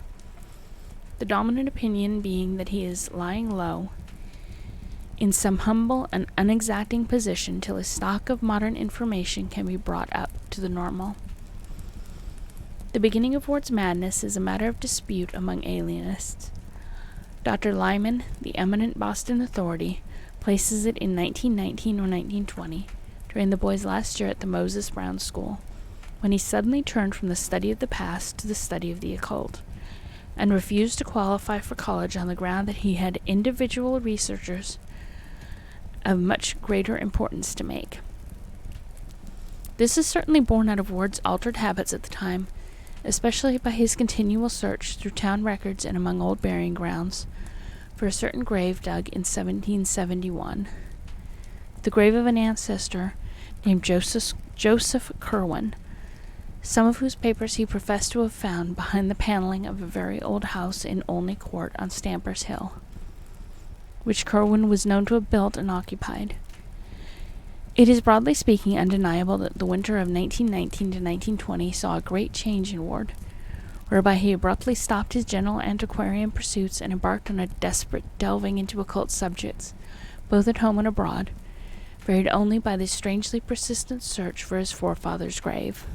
the dominant opinion being that he is lying low, in some humble and unexacting position till his stock of modern information can be brought up to the normal. The beginning of Ward's madness is a matter of dispute among alienists. Dr. Lyman, the eminent Boston authority, places it in 1919 or 1920, during the boy's last year at the Moses Brown School, when he suddenly turned from the study of the past to the study of the occult, and refused to qualify for college on the ground that he had individual researchers of much greater importance to make. This is certainly born out of Ward's altered habits at the time, especially by his continual search through town records and among old burying grounds for a certain grave dug in 1771, the grave of an ancestor named Joseph Kerwin, some of whose papers he professed to have found behind the paneling of a very old house in Olney Court on Stamper's Hill, which Kerwin was known to have built and occupied. It is broadly speaking undeniable that the winter of 1919 to 1920 saw a great change in Ward, whereby he abruptly stopped his general antiquarian pursuits and embarked on a desperate delving into occult subjects, both at home and abroad, varied only by this strangely persistent search for his forefather's grave.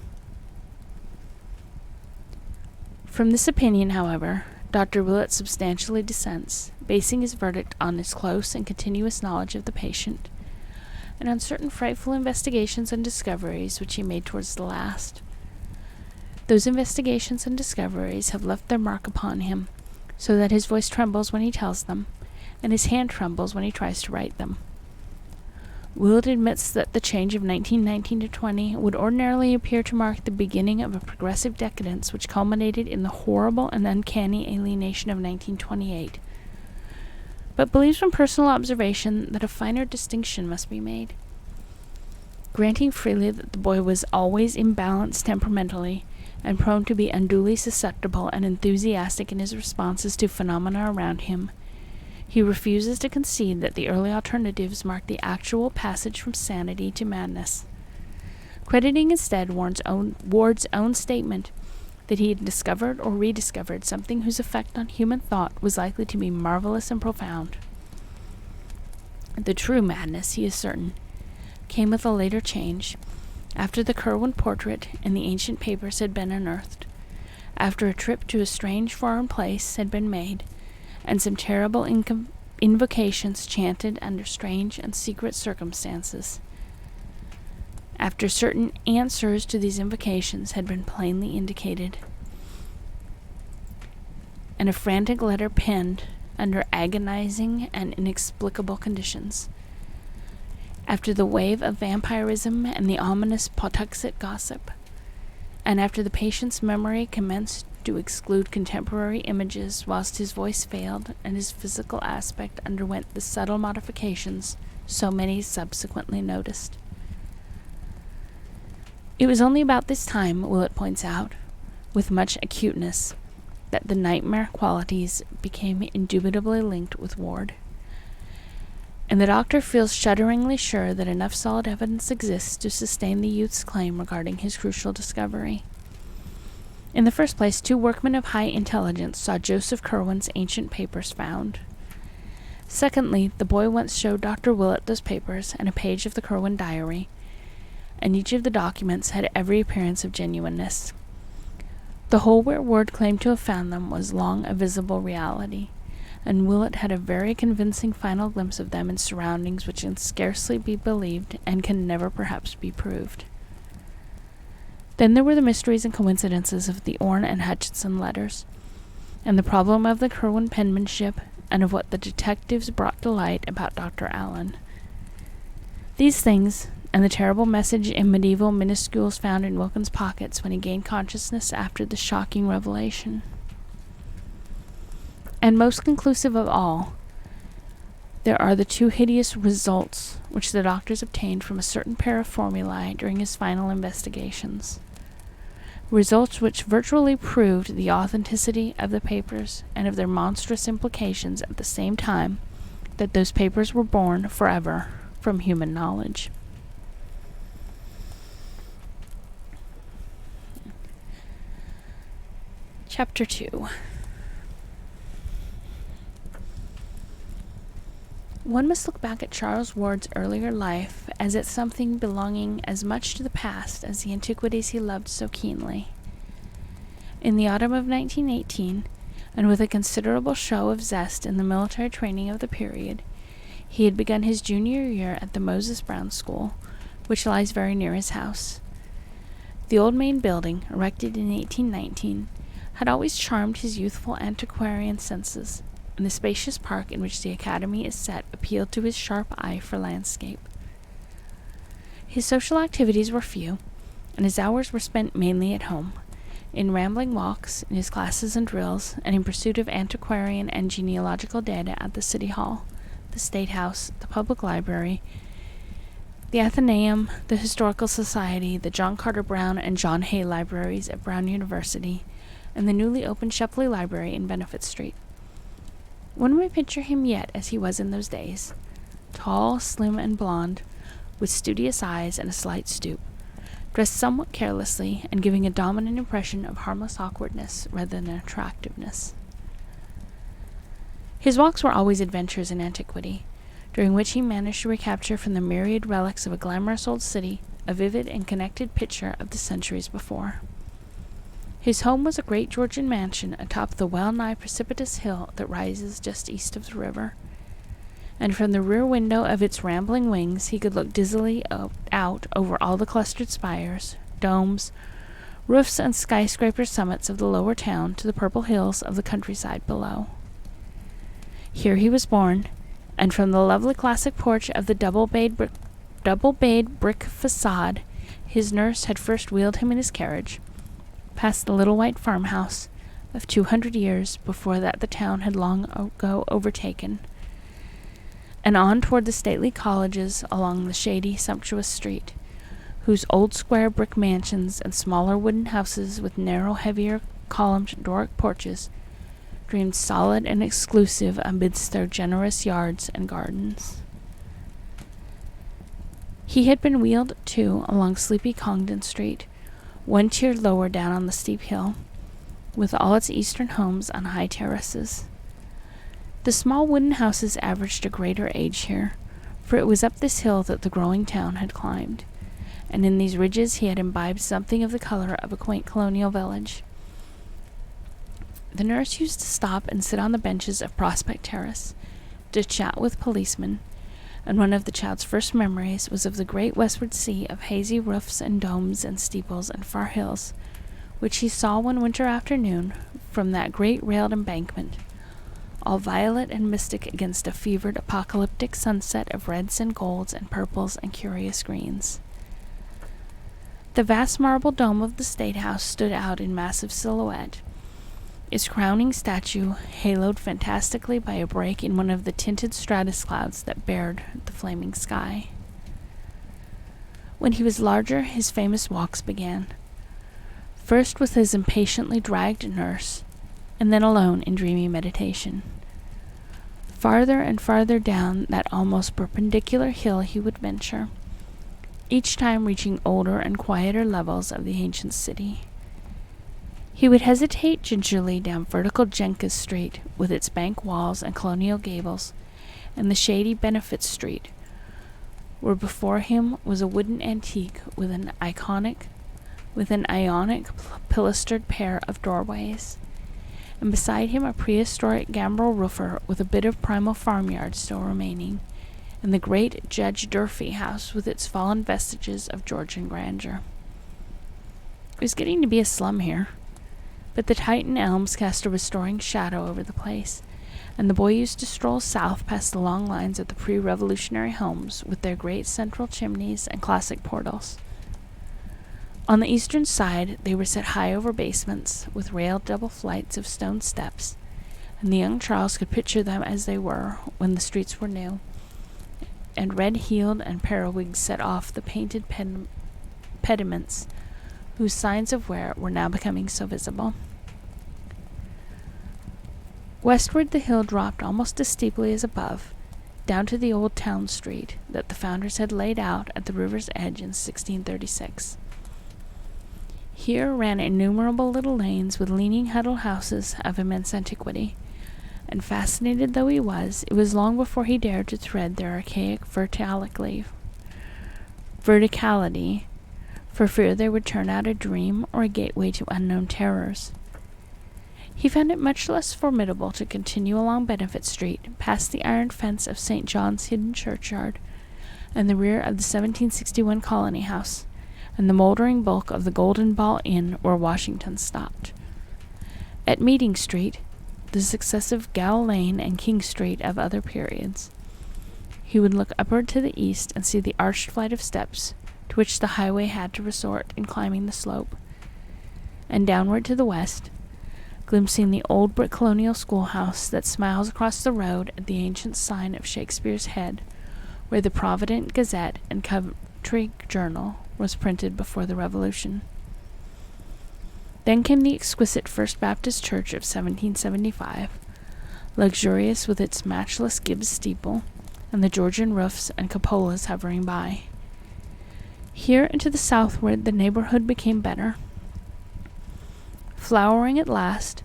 From this opinion, however, Dr. Willett substantially dissents, basing his verdict on his close and continuous knowledge of the patient, and on certain frightful investigations and discoveries which he made towards the last. Those investigations and discoveries have left their mark upon him, so that his voice trembles when he tells them, and his hand trembles when he tries to write them. Willett admits that the change of 1919 to 20 would ordinarily appear to mark the beginning of a progressive decadence which culminated in the horrible and uncanny alienation of 1928, but believes from personal observation that a finer distinction must be made. Granting freely that the boy was always imbalanced temperamentally and prone to be unduly susceptible and enthusiastic in his responses to phenomena around him, he refuses to concede that the early alternatives marked the actual passage from sanity to madness, crediting instead Ward's own statement that he had discovered or rediscovered something whose effect on human thought was likely to be marvelous and profound. The true madness, he is certain, came with a later change, after the Curwen portrait and the ancient papers had been unearthed, after a trip to a strange foreign place had been made, and some terrible invocations chanted under strange and secret circumstances. After certain answers to these invocations had been plainly indicated, and a frantic letter penned under agonizing and inexplicable conditions. After the wave of vampirism and the ominous Pawtuxet gossip, and after the patient's memory commenced to exclude contemporary images whilst his voice failed and his physical aspect underwent the subtle modifications so many subsequently noticed. It was only about this time, Willett points out, with much acuteness, that the nightmare qualities became indubitably linked with Ward. And the doctor feels shudderingly sure that enough solid evidence exists to sustain the youth's claim regarding his crucial discovery. In the first place, 2 workmen of high intelligence saw Joseph Curwen's ancient papers found. Secondly, the boy once showed Dr. Willett those papers and a page of the Curwen diary, and each of the documents had every appearance of genuineness. The hole where Ward claimed to have found them was long a visible reality, and Willett had a very convincing final glimpse of them in surroundings which can scarcely be believed and can never perhaps be proved. Then there were the mysteries and coincidences of the Orne and Hutchinson letters, and the problem of the Curwen penmanship, and of what the detectives brought to light about Dr. Allen. These things, and the terrible message in medieval minuscules found in Wilkins' pockets when he gained consciousness after the shocking revelation. And most conclusive of all, there are the 2 hideous results which the doctors obtained from a certain pair of formulae during his final investigations. Results which virtually proved the authenticity of the papers and of their monstrous implications at the same time that those papers were born forever from human knowledge. Chapter 2. One must look back at Charles Ward's earlier life as at something belonging as much to the past as the antiquities he loved so keenly. In the autumn of 1918, and with a considerable show of zest in the military training of the period, he had begun his junior year at the Moses Brown School, which lies very near his house. The old main building, erected in 1819, had always charmed his youthful antiquarian senses, and the spacious park in which the academy is set appealed to his sharp eye for landscape. His social activities were few, and his hours were spent mainly at home, in rambling walks, in his classes and drills, and in pursuit of antiquarian and genealogical data at the City Hall, the State House, the Public Library, the Athenaeum, the Historical Society, the John Carter Brown and John Hay libraries at Brown University, and the newly opened Shepley Library in Benefit Street. One may picture him yet as he was in those days, tall, slim, and blond, with studious eyes and a slight stoop, dressed somewhat carelessly and giving a dominant impression of harmless awkwardness rather than attractiveness. His walks were always adventures in antiquity, during which he managed to recapture from the myriad relics of a glamorous old city a vivid and connected picture of the centuries before. His home was a great Georgian mansion atop the well-nigh precipitous hill that rises just east of the river, and from the rear window of its rambling wings he could look dizzily out over all the clustered spires, domes, roofs, and skyscraper summits of the lower town to the purple hills of the countryside below. Here he was born, and from the lovely classic porch of the double-bayed brick double-bayed brick facade, his nurse had first wheeled him in his carriage, past the little white farmhouse of 200 years before that the town had long ago overtaken, and on toward the stately colleges along the shady, sumptuous street, whose old square brick mansions and smaller wooden houses with narrow, heavier columned Doric porches dreamed solid and exclusive amidst their generous yards and gardens. He had been wheeled, too, along sleepy Congdon Street, one tier lower down on the steep hill, with all its eastern homes on high terraces. The small wooden houses averaged a greater age here, for it was up this hill that the growing town had climbed, and in these ridges he had imbibed something of the color of a quaint colonial village. The nurse used to stop and sit on the benches of Prospect Terrace, to chat with policemen, and one of the child's first memories was of the great westward sea of hazy roofs and domes and steeples and far hills, which he saw one winter afternoon from that great railed embankment, all violet and mystic against a fevered apocalyptic sunset of reds and golds and purples and curious greens. The vast marble dome of the State House stood out in massive silhouette, its crowning statue haloed fantastically by a break in one of the tinted stratus clouds that bared the flaming sky. When he was larger, his famous walks began, first with his impatiently dragged nurse, and then alone in dreamy meditation. Farther and farther down that almost perpendicular hill he would venture, each time reaching older and quieter levels of the ancient city. He would hesitate gingerly down vertical Jenkins Street with its bank walls and colonial gables, and the shady Benefit Street, where before him was a wooden antique with an ionic pilastered pair of doorways, and beside him a prehistoric gambrel roofer with a bit of primal farmyard still remaining, and the great Judge Durfee house with its fallen vestiges of Georgian grandeur. It was getting to be a slum here, but the Titan elms cast a restoring shadow over the place, and the boy used to stroll south past the long lines of the pre-revolutionary homes with their great central chimneys and classic portals. On the eastern side they were set high over basements, with railed double flights of stone steps, and the young Charles could picture them as they were when the streets were new, and red-heeled and periwigs set off the painted pediments whose signs of wear were now becoming so visible. Westward the hill dropped almost as steeply as above, down to the old town street that the founders had laid out at the river's edge in 1636. Here ran innumerable little lanes with leaning huddled houses of immense antiquity, and fascinated though he was, it was long before he dared to tread their archaic verticality, for fear they would turn out a dream or a gateway to unknown terrors. He found it much less formidable to continue along Benefit Street, past the iron fence of St. John's hidden churchyard, and the rear of the 1761 Colony House, and the moldering bulk of the Golden Ball Inn where Washington stopped. At Meeting Street, the successive Gow Lane and King Street of other periods, he would look upward to the east and see the arched flight of steps to which the highway had to resort in climbing the slope, and downward to the west, glimpsing the old brick colonial schoolhouse that smiles across the road at the ancient sign of Shakespeare's Head, where the Provident Gazette and Country Journal was printed before the Revolution. Then came the exquisite First Baptist Church of 1775, luxurious with its matchless Gibbs steeple, and the Georgian roofs and cupolas hovering by. Here and to the southward the neighborhood became better, flowering at last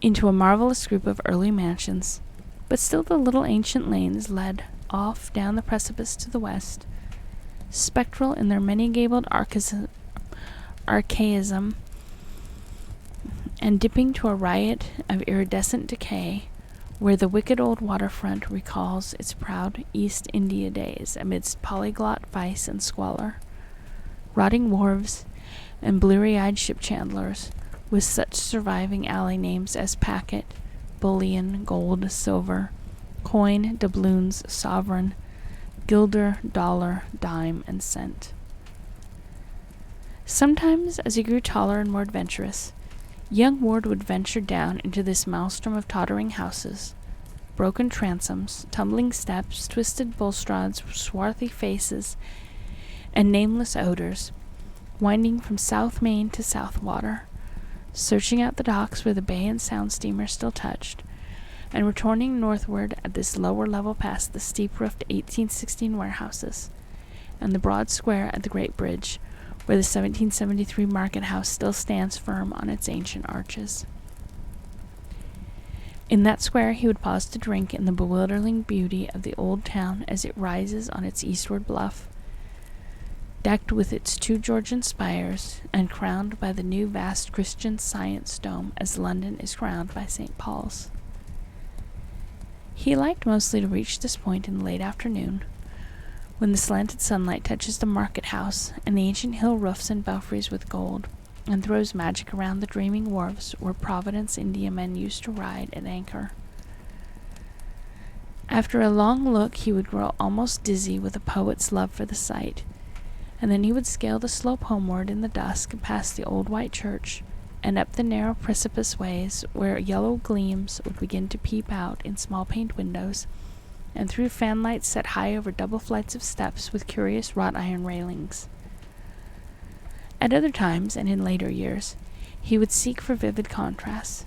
into a marvelous group of early mansions, but still the little ancient lanes led off down the precipice to the west, spectral in their many-gabled archaism, and dipping to a riot of iridescent decay, where the wicked old waterfront recalls its proud East India days amidst polyglot vice and squalor, rotting wharves, and bleary-eyed ship chandlers, with such surviving alley names as Packet, Bullion, Gold, Silver, coin, doubloons, sovereign, guilder, dollar, dime, and cent. Sometimes, as he grew taller and more adventurous, young Ward would venture down into this maelstrom of tottering houses, broken transoms, tumbling steps, twisted balustrades, swarthy faces, and nameless odors, winding from South Main to Southwater, searching out the docks where the bay and sound steamers still touched, and returning northward at this lower level past the steep-roofed 1816 warehouses, and the broad square at the Great Bridge, where the 1773 market house still stands firm on its ancient arches. In that square he would pause to drink in the bewildering beauty of the old town as it rises on its eastward bluff, decked with its 2 Georgian spires, and crowned by the new vast Christian Science dome as London is crowned by St. Paul's. He liked mostly to reach this point in the late afternoon, when the slanted sunlight touches the market house and the ancient hill roofs and belfries with gold, and throws magic around the dreaming wharves where Providence Indiamen used to ride at anchor. After a long look he would grow almost dizzy with a poet's love for the sight, and then he would scale the slope homeward in the dusk past the old white church, and up the narrow precipice ways where yellow gleams would begin to peep out in small paned windows, and through fanlights set high over double flights of steps with curious wrought iron railings. At other times, and in later years, he would seek for vivid contrasts,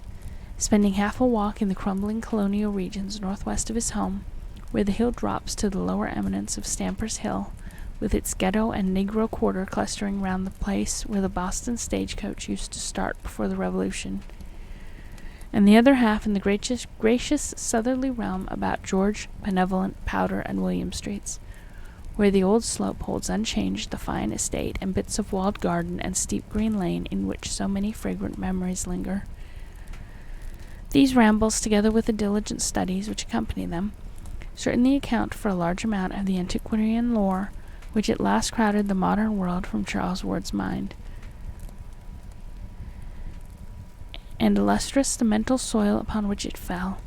spending half a walk in the crumbling colonial regions northwest of his home, where the hill drops to the lower eminence of Stamper's Hill, with its ghetto and Negro quarter clustering round the place where the Boston stagecoach used to start before the Revolution, and the other half in the gracious southerly realm about George, Benevolent, Powder, and William Streets, where the old slope holds unchanged the fine estate and bits of walled garden and steep green lane in which so many fragrant memories linger. These rambles, together with the diligent studies which accompany them, certainly account for a large amount of the antiquarian lore which at last crowded the modern world from Charles Ward's mind, and illustrious the mental soil upon which it fell,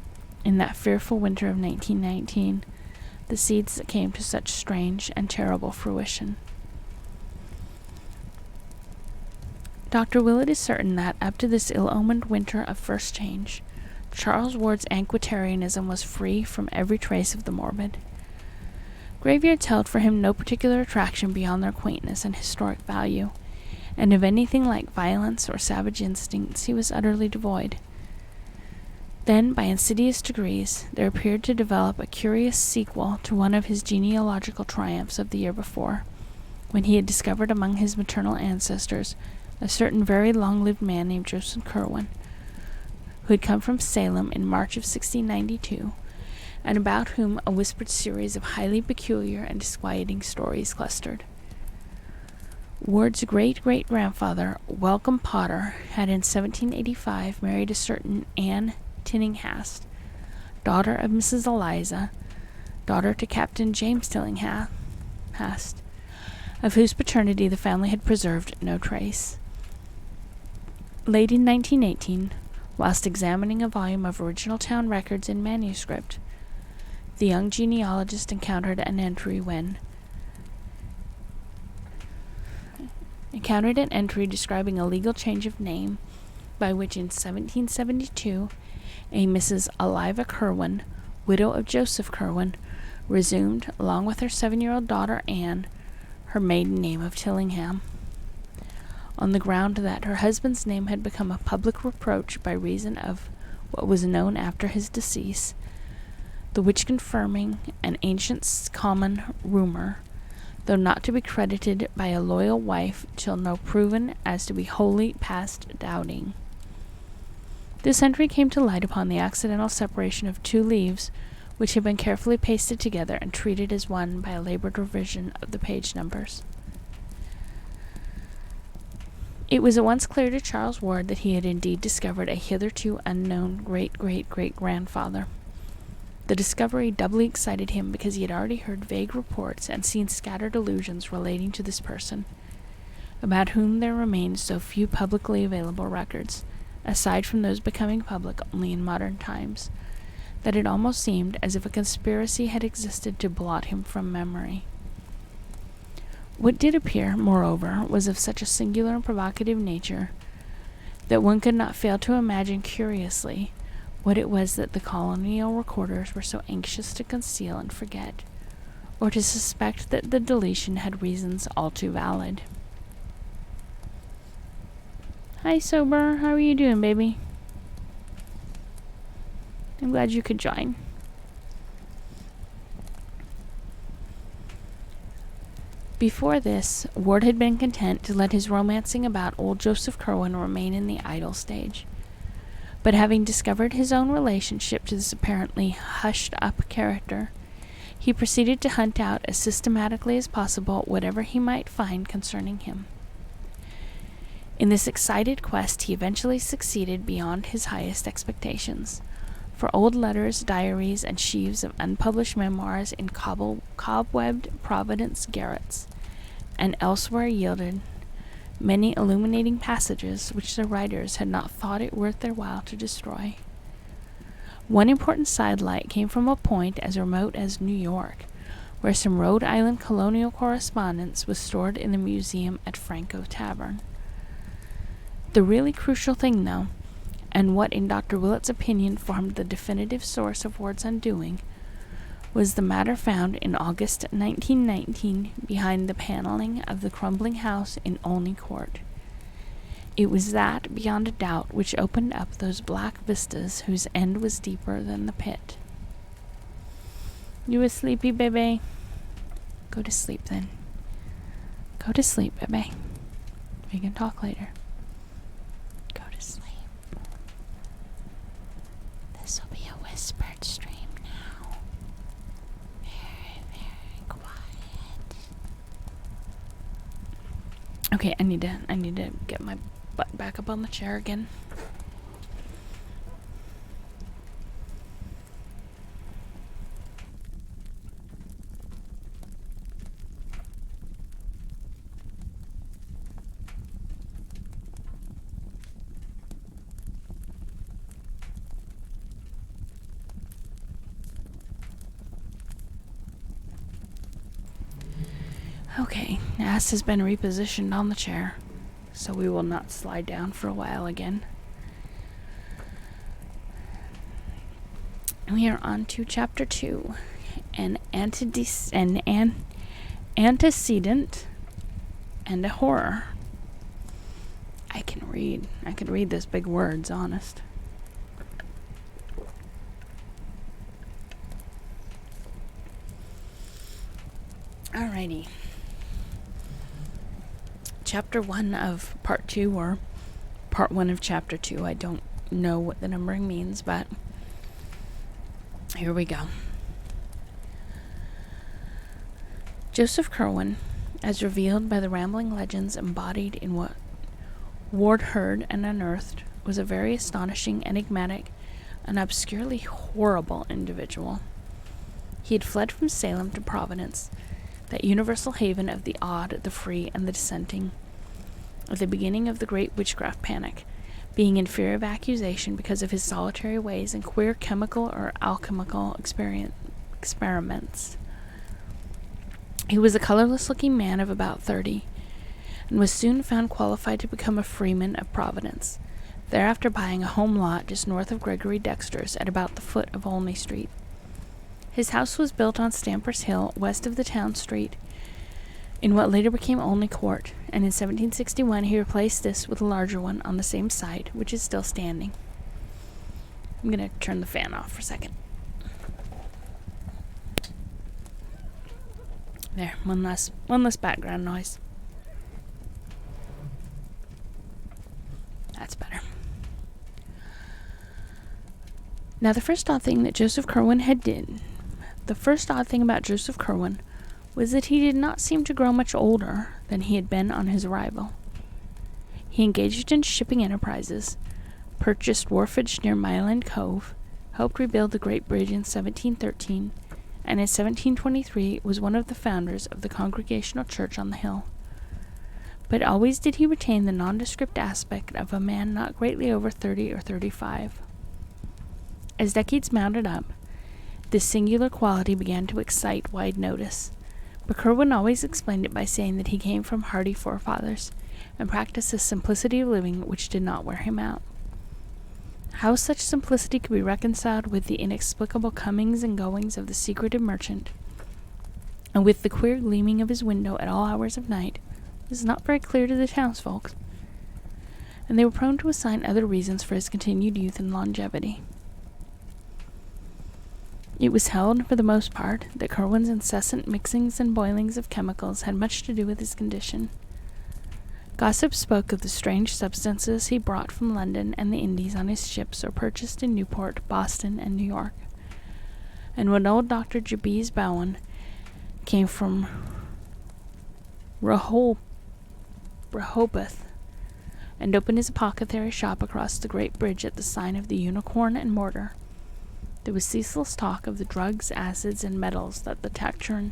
in that fearful winter of 1919, the seeds that came to such strange and terrible fruition. Dr. Willett is certain that, up to this ill-omened winter of first change, Charles Ward's antiquarianism was free from every trace of the morbid. Graveyards held for him no particular attraction beyond their quaintness and historic value, and of anything like violence or savage instincts he was utterly devoid. Then, by insidious degrees, there appeared to develop a curious sequel to one of his genealogical triumphs of the year before, when he had discovered among his maternal ancestors a certain very long-lived man named Joseph Curwen, who had come from Salem in March of 1692, and about whom a whispered series of highly peculiar and disquieting stories clustered. Ward's great-great-grandfather, Welcome Potter, had in 1785 married a certain Anne Tillinghast, daughter of Mrs. Eliza, daughter to Captain James Tillinghast, of whose paternity the family had preserved no trace. Late in 1918, whilst examining a volume of original town records in manuscript, the young genealogist encountered an entry describing a legal change of name by which in 1772 a Mrs. Eliza Curwen, widow of Joseph Curwen, resumed, along with her 7-year-old daughter Anne, her maiden name of Tillingham, on the ground that her husband's name had become a public reproach by reason of what was known after his decease, the which confirming an ancient common rumor, though not to be credited by a loyal wife till no proven as to be wholly past doubting. This entry came to light upon the accidental separation of 2 leaves, which had been carefully pasted together and treated as one by a labored revision of the page numbers. It was at once clear to Charles Ward that he had indeed discovered a hitherto unknown great-great-great-grandfather. The discovery doubly excited him because he had already heard vague reports and seen scattered allusions relating to this person, about whom there remained so few publicly available records, aside from those becoming public only in modern times, that it almost seemed as if a conspiracy had existed to blot him from memory. What did appear, moreover, was of such a singular and provocative nature that one could not fail to imagine curiously what it was that the colonial recorders were so anxious to conceal and forget, or to suspect that the deletion had reasons all too valid. Hi, Sober. How are you doing, baby? I'm glad you could join. Before this, Ward had been content to let his romancing about old Joseph Curwen remain in the idle stage. But having discovered his own relationship to this apparently hushed-up character, he proceeded to hunt out as systematically as possible whatever he might find concerning him. In this excited quest he eventually succeeded beyond his highest expectations, for old letters, diaries, and sheaves of unpublished memoirs in cobwebbed Providence garrets, and elsewhere yielded many illuminating passages which the writers had not thought it worth their while to destroy. One important sidelight came from a point as remote as New York, where some Rhode Island colonial correspondence was stored in the museum at Franco Tavern. The really crucial thing, though, and what in Dr. Willett's opinion formed the definitive source of Ward's undoing, was the matter found in August 1919 behind the paneling of the crumbling house in Olney Court. It was that, beyond a doubt, which opened up those black vistas whose end was deeper than the pit. You a sleepy, baby? Go to sleep, then. Go to sleep, baby. We can talk later. Go to sleep. This will be a whispered stream now. Very, very quiet. Okay, I need to get my butt back up on the chair again. Okay, ass has been repositioned on the chair, so we will not slide down for a while again. We are on to Chapter 2, an antecedent and a horror. I can read this big words, honest. Alrighty. Chapter 1 of Part 2, or Part 1 of Chapter 2. I don't know what the numbering means, but here we go. Joseph Curwen, as revealed by the rambling legends embodied in what Ward heard and unearthed, was a very astonishing, enigmatic, and obscurely horrible individual. He had fled from Salem to Providence, that universal haven of the odd, the free, and the dissenting, at the beginning of the great witchcraft panic, being in fear of accusation because of his solitary ways and queer chemical or alchemical experiments. He was a colorless-looking man of about 30, and was soon found qualified to become a freeman of Providence, thereafter buying a home lot just north of Gregory Dexter's at about the foot of Olney Street. His house was built on Stamper's Hill, west of the town street, in what later became Olney Court, and in 1761 he replaced this with a larger one on the same site, which is still standing. I'm going to turn the fan off for a second. There, one less background noise. That's better. Now, the first odd thing about Joseph Curwen was that he did not seem to grow much older than he had been on his arrival. He engaged in shipping enterprises, purchased wharfage near Mile End Cove, helped rebuild the Great Bridge in 1713, and in 1723 was one of the founders of the Congregational Church on the hill. But always did he retain the nondescript aspect of a man not greatly over 30 or 35. As decades mounted up, this singular quality began to excite wide notice, but Kerwin always explained it by saying that he came from hardy forefathers and practiced a simplicity of living which did not wear him out. How such simplicity could be reconciled with the inexplicable comings and goings of the secretive merchant, and with the queer gleaming of his window at all hours of night, was not very clear to the townsfolk, and they were prone to assign other reasons for his continued youth and longevity. It was held, for the most part, that Kerwin's incessant mixings and boilings of chemicals had much to do with his condition. Gossip spoke of the strange substances he brought from London and the Indies on his ships or purchased in Newport, Boston, and New York. And when old Dr. Jabez Bowen came from Rehoboth and opened his apothecary shop across the great bridge at the sign of the Unicorn and Mortar, there was ceaseless talk of the drugs, acids, and metals that the taciturn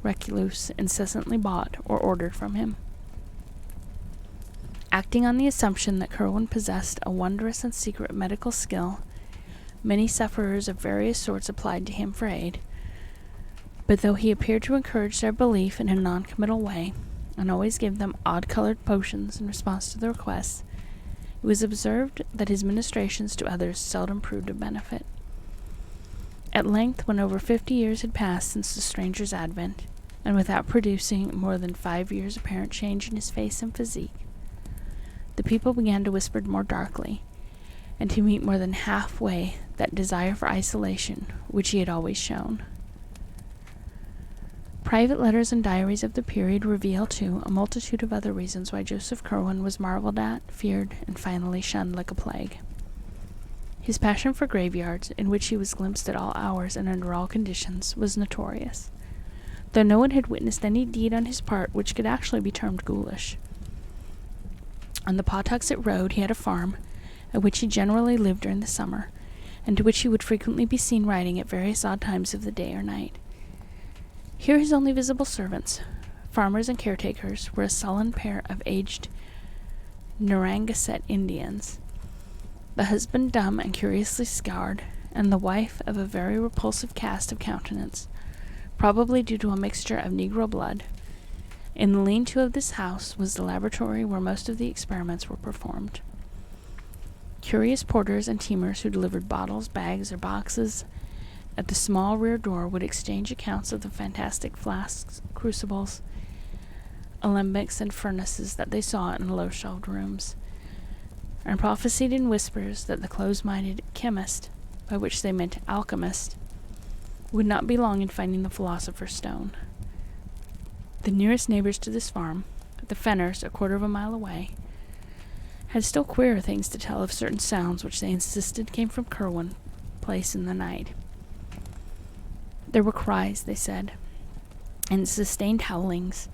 recluse incessantly bought or ordered from him. Acting on the assumption that Kerwin possessed a wondrous and secret medical skill, many sufferers of various sorts applied to him for aid, but though he appeared to encourage their belief in a non-committal way, and always gave them odd-colored potions in response to their requests, it was observed that his ministrations to others seldom proved of benefit. At length, when over 50 years had passed since the stranger's advent, and without producing more than 5 years' apparent change in his face and physique, the people began to whisper more darkly, and to meet more than halfway that desire for isolation which he had always shown. Private letters and diaries of the period reveal, too, a multitude of other reasons why Joseph Kerwin was marveled at, feared, and finally shunned like a plague. His passion for graveyards, in which he was glimpsed at all hours and under all conditions, was notorious, though no one had witnessed any deed on his part which could actually be termed ghoulish. On the Pawtuxet Road he had a farm, at which he generally lived during the summer, and to which he would frequently be seen riding at various odd times of the day or night. Here his only visible servants, farmers and caretakers, were a sullen pair of aged Narragansett Indians, the husband dumb and curiously scarred, and the wife of a very repulsive cast of countenance, probably due to a mixture of Negro blood. In the lean-to of this house was the laboratory where most of the experiments were performed. Curious porters and teamers who delivered bottles, bags, or boxes at the small rear door would exchange accounts of the fantastic flasks, crucibles, alembics, and furnaces that they saw in the low-shelved rooms, and prophesied in whispers that the close-minded chemist, by which they meant alchemist, would not be long in finding the philosopher's stone. The nearest neighbors to this farm, the Fenners, a quarter of a mile away, had still queerer things to tell of certain sounds which they insisted came from Kerwin Place in the night. There were cries, they said, and sustained howlings,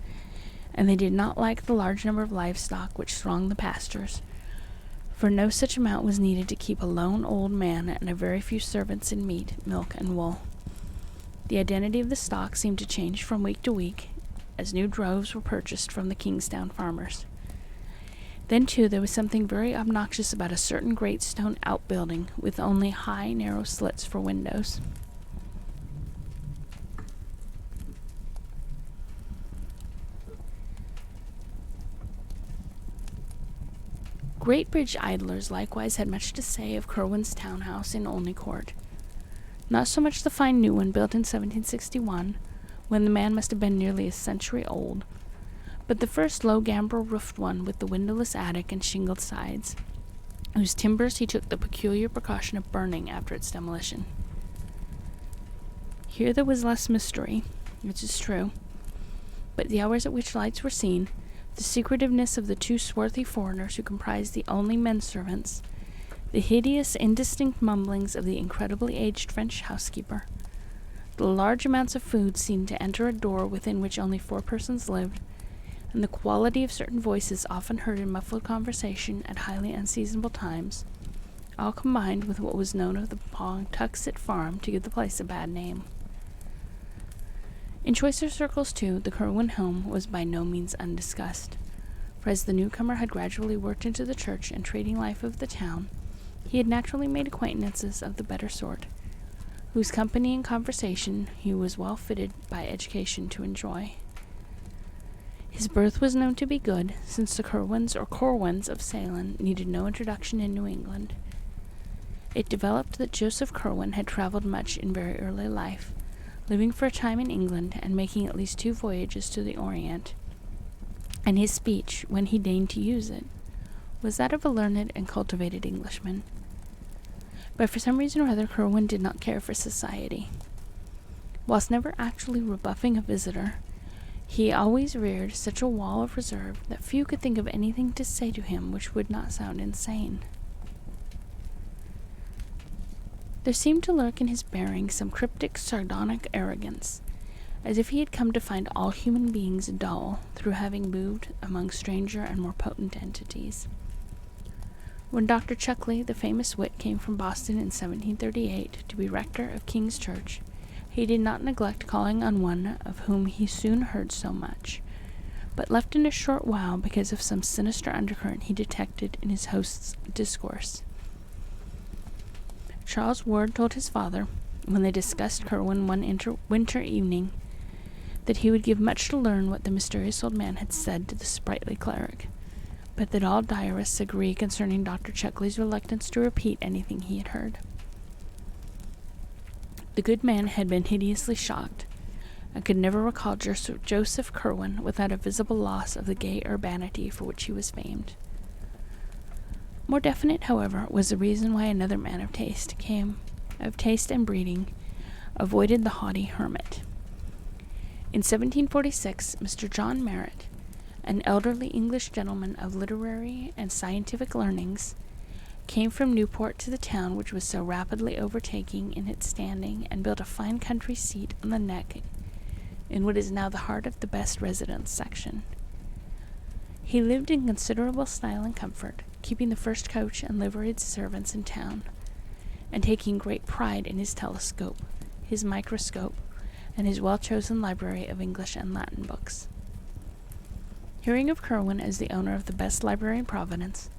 and they did not like the large number of livestock which thronged the pastures, for no such amount was needed to keep a lone old man and a very few servants in meat, milk, and wool. The identity of the stock seemed to change from week to week, as new droves were purchased from the Kingstown farmers. Then, too, there was something very obnoxious about a certain great stone outbuilding with only high, narrow slits for windows. Great Bridge idlers likewise had much to say of Kerwin's townhouse in Olney Court. Not so much the fine new one built in 1761, when the man must have been nearly a century old, but the first low gambrel-roofed one with the windowless attic and shingled sides, whose timbers he took the peculiar precaution of burning after its demolition. Here there was less mystery, which is true, but the hours at which lights were seen, the secretiveness of the two swarthy foreigners who comprised the only men-servants, the hideous, indistinct mumblings of the incredibly aged French housekeeper, the large amounts of food seen to enter a door within which only 4 persons lived, and the quality of certain voices often heard in muffled conversation at highly unseasonable times, all combined with what was known of the Pawtuxet farm to give the place a bad name. In choicer circles, too, the Kerwin home was by no means undiscussed, for as the newcomer had gradually worked into the church and trading life of the town, He had naturally made acquaintances of the better sort, whose company and conversation he was well fitted by education to enjoy. His birth was known to be good, since the Curwens or Corwins of Ceylon needed no introduction in New England. It developed that Joseph Curwen had traveled much in very early life, living for a time in England and making at least 2 voyages to the Orient, and his speech, when he deigned to use it, was that of a learned and cultivated Englishman. But for some reason or other, Curwen did not care for society. Whilst never actually rebuffing a visitor, he always reared such a wall of reserve that few could think of anything to say to him which would not sound insane. There seemed to lurk in his bearing some cryptic, sardonic arrogance, as if he had come to find all human beings dull through having moved among stranger and more potent entities. When Dr. Chuckley, the famous wit, came from Boston in 1738 to be rector of King's Church, he did not neglect calling on one of whom he soon heard so much, but left in a short while because of some sinister undercurrent he detected in his host's discourse. Charles Ward told his father, when they discussed Curwen one winter evening, that he would give much to learn what the mysterious old man had said to the sprightly cleric, but that all diarists agree concerning Dr. Chuckley's reluctance to repeat anything he had heard. The good man had been hideously shocked, and could never recall Joseph Curwen without a visible loss of the gay urbanity for which he was famed. More definite, however, was the reason why another man of taste and breeding, avoided the haughty hermit. In 1746, Mr. John Merritt, an elderly English gentleman of literary and scientific learnings, came from Newport to the town which was so rapidly overtaking in its standing, and built a fine country seat on the Neck in what is now the heart of the best residence section. He lived in considerable style and comfort, keeping the first coach and liveried servants in town, and taking great pride in his telescope, his microscope, and his well-chosen library of English and Latin books. Hearing of Curwen as the owner of the best library in Providence,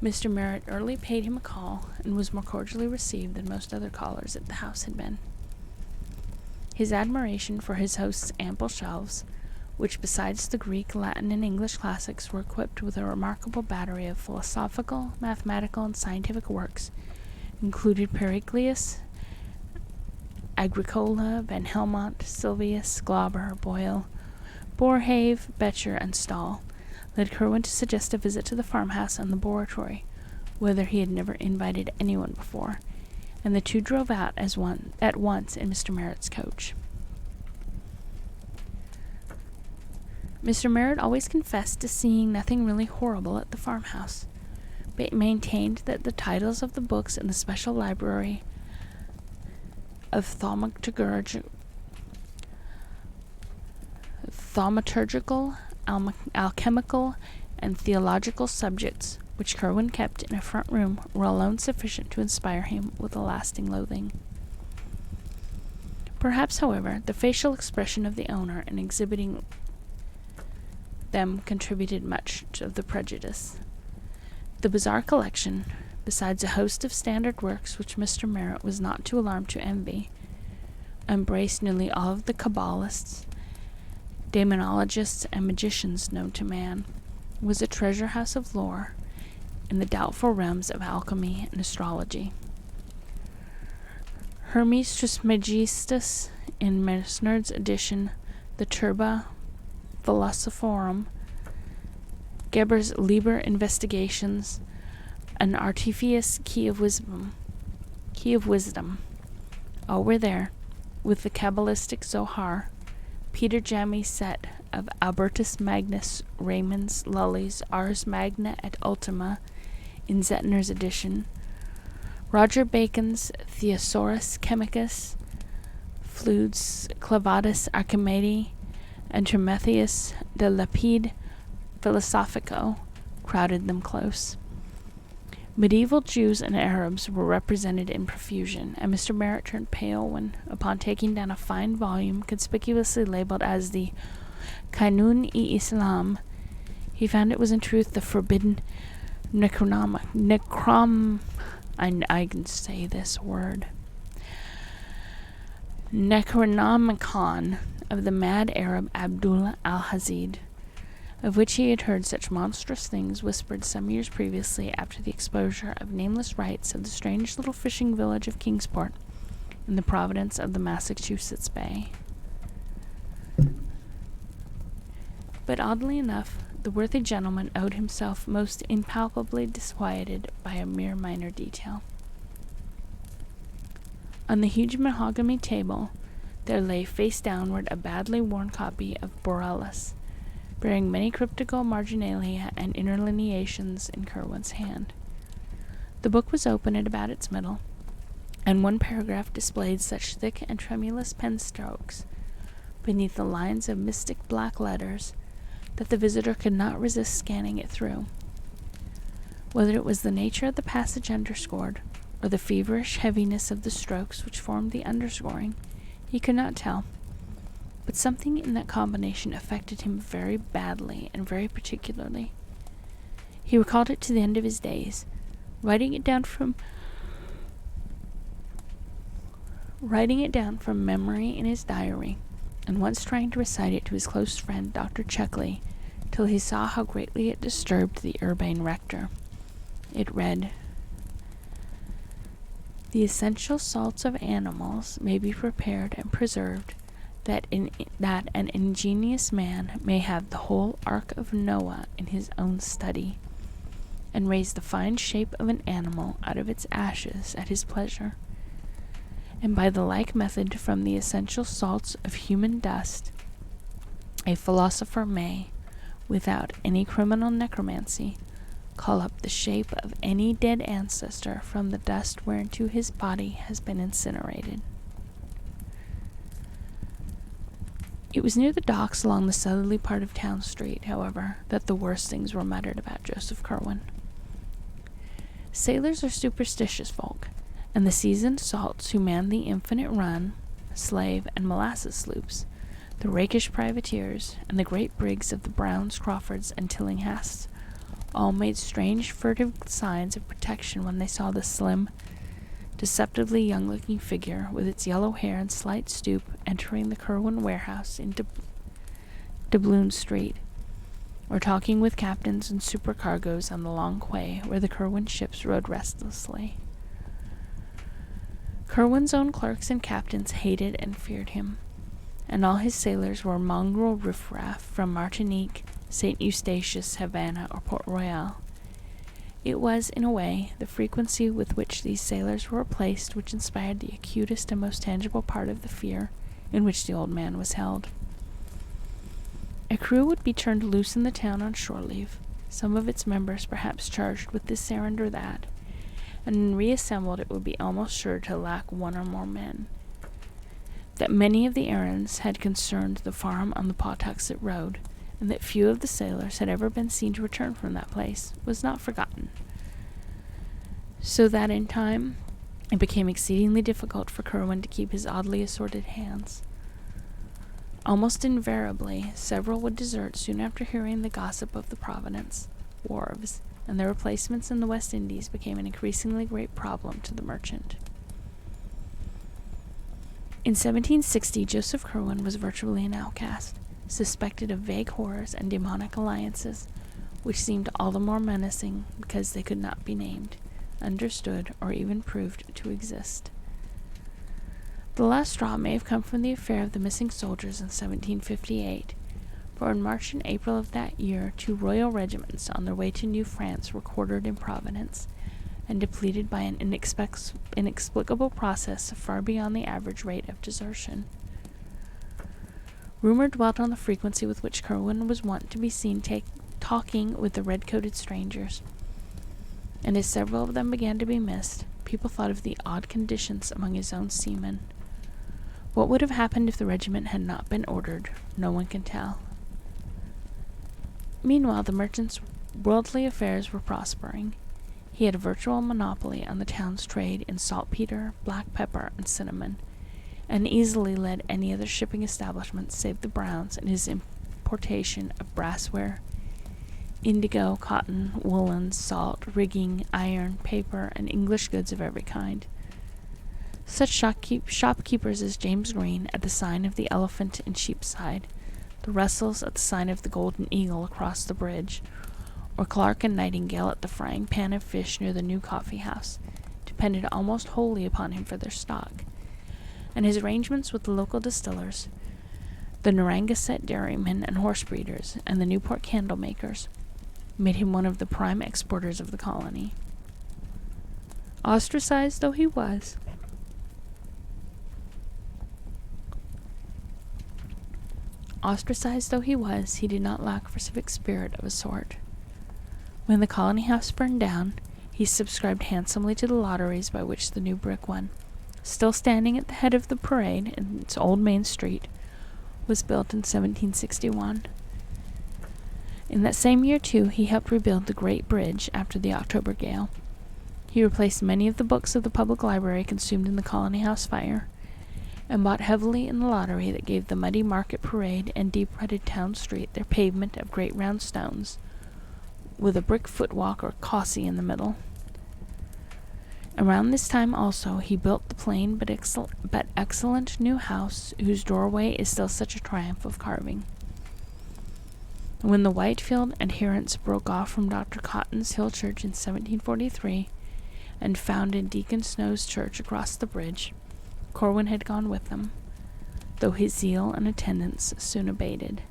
Mr. Merritt early paid him a call, and was more cordially received than most other callers at the house had been. His admiration for his host's ample shelves, which besides the Greek, Latin, and English classics were equipped with a remarkable battery of philosophical, mathematical, and scientific works, included Pericles, Agricola, Van Helmont, Sylvius, Glauber, Boyle, Boerhaave, Becher, and Stahl, led Curwen to suggest a visit to the farmhouse and laboratory, whither he had never invited anyone before, and the two drove out at once in Mr. Merritt's coach. Mr. Merritt always confessed to seeing nothing really horrible at the farmhouse, but maintained that the titles of the books in the special library of thaumaturgical, alchemical, and theological subjects, which Curwen kept in a front room, were alone sufficient to inspire him with a lasting loathing. Perhaps, however, the facial expression of the owner in exhibiting them contributed much of the prejudice. The bizarre collection, besides a host of standard works which Mr. Merritt was not too alarmed to envy, embraced nearly all of the Kabbalists, demonologists, and magicians known to man, was a treasure house of lore in the doubtful realms of alchemy and astrology. Hermes Trismegistus, in Mesnard's edition, the Turba Philosophorum, Geber's Liber Investigations, an Artifice Key of Wisdom, all were there, with the Kabbalistic Zohar, Peter Jammy's set of Albertus Magnus Raymond's Lully's Ars Magna et Ultima in Zettner's edition, Roger Bacon's Thesaurus Chemicus, Flude's Clavadis Archimede, and Trimethius de Lapide Philosophico crowded them close. Medieval Jews and Arabs were represented in profusion, and Mr. Merritt turned pale when, upon taking down a fine volume conspicuously labeled as the Kanun-i-Islam, he found it was in truth the forbidden I can say this word. Necronomicon of the mad Arab Abdullah al-Hazid, of which he had heard such monstrous things whispered some years previously after the exposure of nameless rites of the strange little fishing village of Kingsport in the province of the Massachusetts Bay. But oddly enough, the worthy gentleman owed himself most impalpably disquieted by a mere minor detail. On the huge mahogany table, there lay face downward a badly worn copy of Borellus, bearing many cryptical marginalia and interlineations in Curwen's hand. The book was open at about its middle, and one paragraph displayed such thick and tremulous pen strokes beneath the lines of mystic black letters that the visitor could not resist scanning it through. Whether it was the nature of the passage underscored, or the feverish heaviness of the strokes which formed the underscoring, he could not tell, but something in that combination affected him very badly and very particularly. He recalled it to the end of his days, writing it down from memory in his diary, and once trying to recite it to his close friend Dr. Chuckley, till he saw how greatly it disturbed the urbane rector. It read, "The essential salts of animals may be prepared and preserved, that an ingenious man may have the whole Ark of Noah in his own study, and raise the fine shape of an animal out of its ashes at his pleasure. And by the like method from the essential salts of human dust, a philosopher may, without any criminal necromancy, call up the shape of any dead ancestor from the dust whereunto his body has been incinerated." It was near the docks along the southerly part of Town Street, however, that the worst things were muttered about Joseph Curwen. Sailors are superstitious folk, and the seasoned salts who manned the Infinite Run, slave, and molasses sloops, the rakish privateers, and the great brigs of the Browns, Crawfords, and Tillinghasts, all made strange furtive signs of protection when they saw the slim, deceptively young-looking figure, with its yellow hair and slight stoop, entering the Curwen warehouse in Doubloon Street, or talking with captains and supercargoes on the long quay where the Curwen ships rode restlessly. Curwen's own clerks and captains hated and feared him, and all his sailors were mongrel riffraff from Martinique, St. Eustatius, Havana, or Port Royal. It was, in a way, the frequency with which these sailors were replaced which inspired the acutest and most tangible part of the fear in which the old man was held. A crew would be turned loose in the town on shore leave, some of its members perhaps charged with this errand or that, and when reassembled it would be almost sure to lack one or more men. That many of the errands had concerned the farm on the Pawtuxet Road, and that few of the sailors had ever been seen to return from that place, was not forgotten, so that in time it became exceedingly difficult for Curwen to keep his oddly assorted hands. Almost invariably, several would desert soon after hearing the gossip of the Providence wharves, and their replacements in the West Indies became an increasingly great problem to the merchant. In 1760, Joseph Curwen was virtually an outcast, suspected of vague horrors and demonic alliances, which seemed all the more menacing because they could not be named, understood, or even proved to exist. The last straw may have come from the affair of the missing soldiers in 1758, for in March and April of that year 2 royal regiments on their way to New France were quartered in Providence, and depleted by an inexplicable process far beyond the average rate of desertion. Rumor dwelt on the frequency with which Curwen was wont to be seen talking with the red-coated strangers, and as several of them began to be missed, people thought of the odd conditions among his own seamen. What would have happened if the regiment had not been ordered, no one can tell. Meanwhile, the merchant's worldly affairs were prospering. He had a virtual monopoly on the town's trade in saltpeter, black pepper, and cinnamon, and easily led any other shipping establishment save the Browns in his importation of brassware, indigo, cotton, woolens, salt, rigging, iron, paper, and English goods of every kind. Such shopkeepers as James Green at the sign of the Elephant in Cheapside, the Russells at the sign of the Golden Eagle across the bridge, or Clark and Nightingale at the Frying Pan of Fish near the new coffee house, depended almost wholly upon him for their stock, and his arrangements with the local distillers, the Narragansett dairymen and horse breeders, and the Newport candle makers, made him one of the prime exporters of the colony. Ostracized though he was, he did not lack for civic spirit of a sort. When the colony house burned down, he subscribed handsomely to the lotteries by which the new brick one, still standing at the head of the parade in its old main street, was built in 1761. In that same year, too, he helped rebuild the great bridge after the October gale. He replaced many of the books of the public library consumed in the colony house fire, and bought heavily in the lottery that gave the muddy market parade and deep-rutted town street their pavement of great round stones, with a brick footwalk or cossie in the middle. Around this time also he built the plain but excellent new house whose doorway is still such a triumph of carving. When the Whitefield adherents broke off from Dr. Cotton's Hill Church in 1743 and founded Deacon Snow's church across the bridge, Corwin had gone with them, though his zeal and attendance soon abated.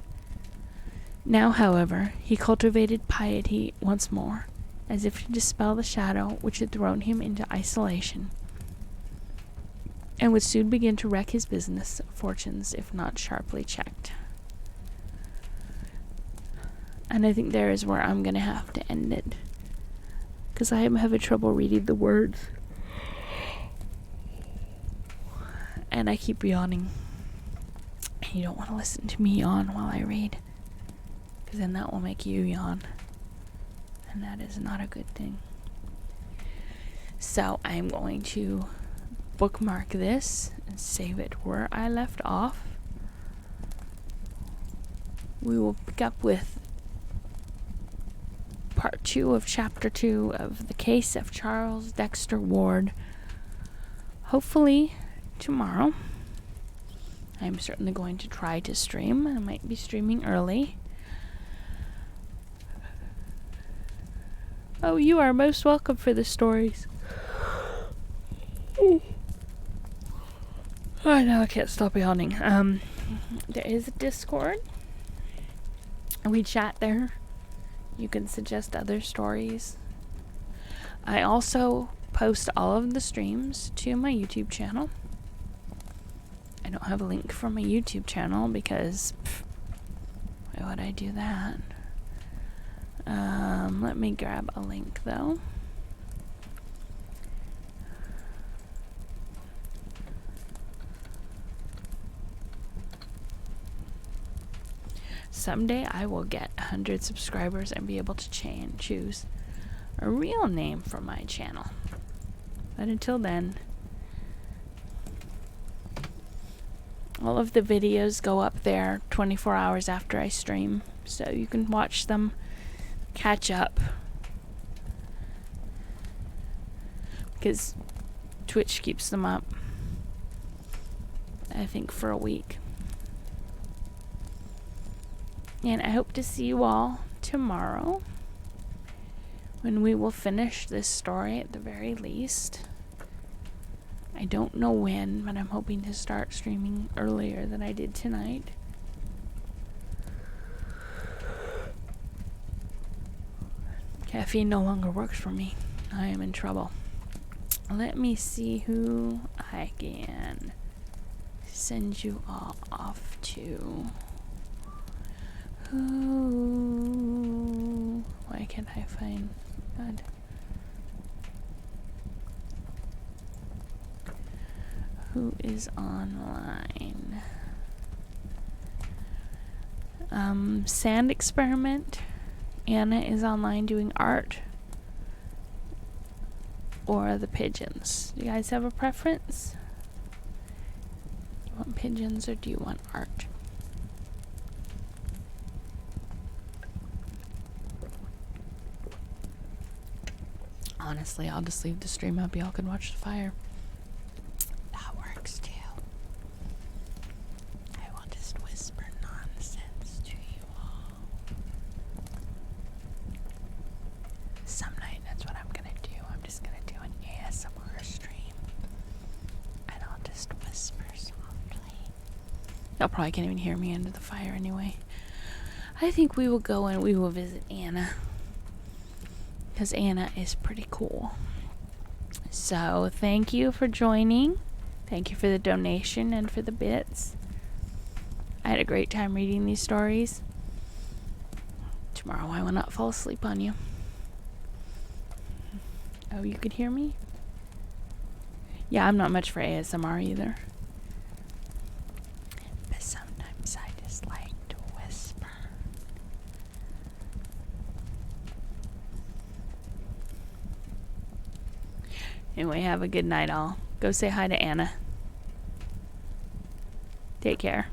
Now, however, he cultivated piety once more, as if to dispel the shadow which had thrown him into isolation, and would soon begin to wreck his business fortunes if not sharply checked. And I think there is where I'm going to have to end it, because I am having trouble reading the words, and I keep yawning. You don't want to listen to me yawn while I read, because then that will make you yawn, and that is not a good thing. So I'm going to bookmark this and save it where I left off. We will pick up with part 2 of chapter 2 of the case of Charles Dexter Ward, hopefully tomorrow. I'm certainly going to try to stream. I might be streaming early. Oh, you are most welcome for the stories. Oh, no, I can't stop yawning. There is a Discord. We chat there. You can suggest other stories. I also post all of the streams to my YouTube channel. I don't have a link for my YouTube channel because why would I do that? Let me grab a link though. Someday I will get 100 subscribers and be able to choose a real name for my channel. But until then, all of the videos go up there 24 hours after I stream, so you can watch them, catch up, because Twitch keeps them up, I think, for a week. And I hope to see you all tomorrow, when we will finish this story at the very least. I don't know when, but I'm hoping to start streaming earlier than I did tonight. Caffeine no longer works for me. I am in trouble. Let me see who I can send you all off to. Who? Why can't I find God? Who is online? Sand Experiment. Anna is online doing art. Or the pigeons. Do you guys have a preference? Do you want pigeons or do you want art? Honestly, I'll just leave the stream up. Y'all can watch the fire. That works too. I will just whisper nonsense to you all. Some night, that's what I'm gonna do. I'm just gonna do an ASMR stream. And I'll just whisper softly. Y'all probably can't even hear me under the fire anyway. I think we will go and we will visit Anna. Because Anna is pretty cool. So, thank you for joining. Thank you for the donation and for the bits. I had a great time reading these stories. Tomorrow I will not fall asleep on you. Oh, you could hear me? Yeah, I'm not much for ASMR either. But sometimes I just like to whisper. Anyway, have a good night all. Go say hi to Anna. Take care.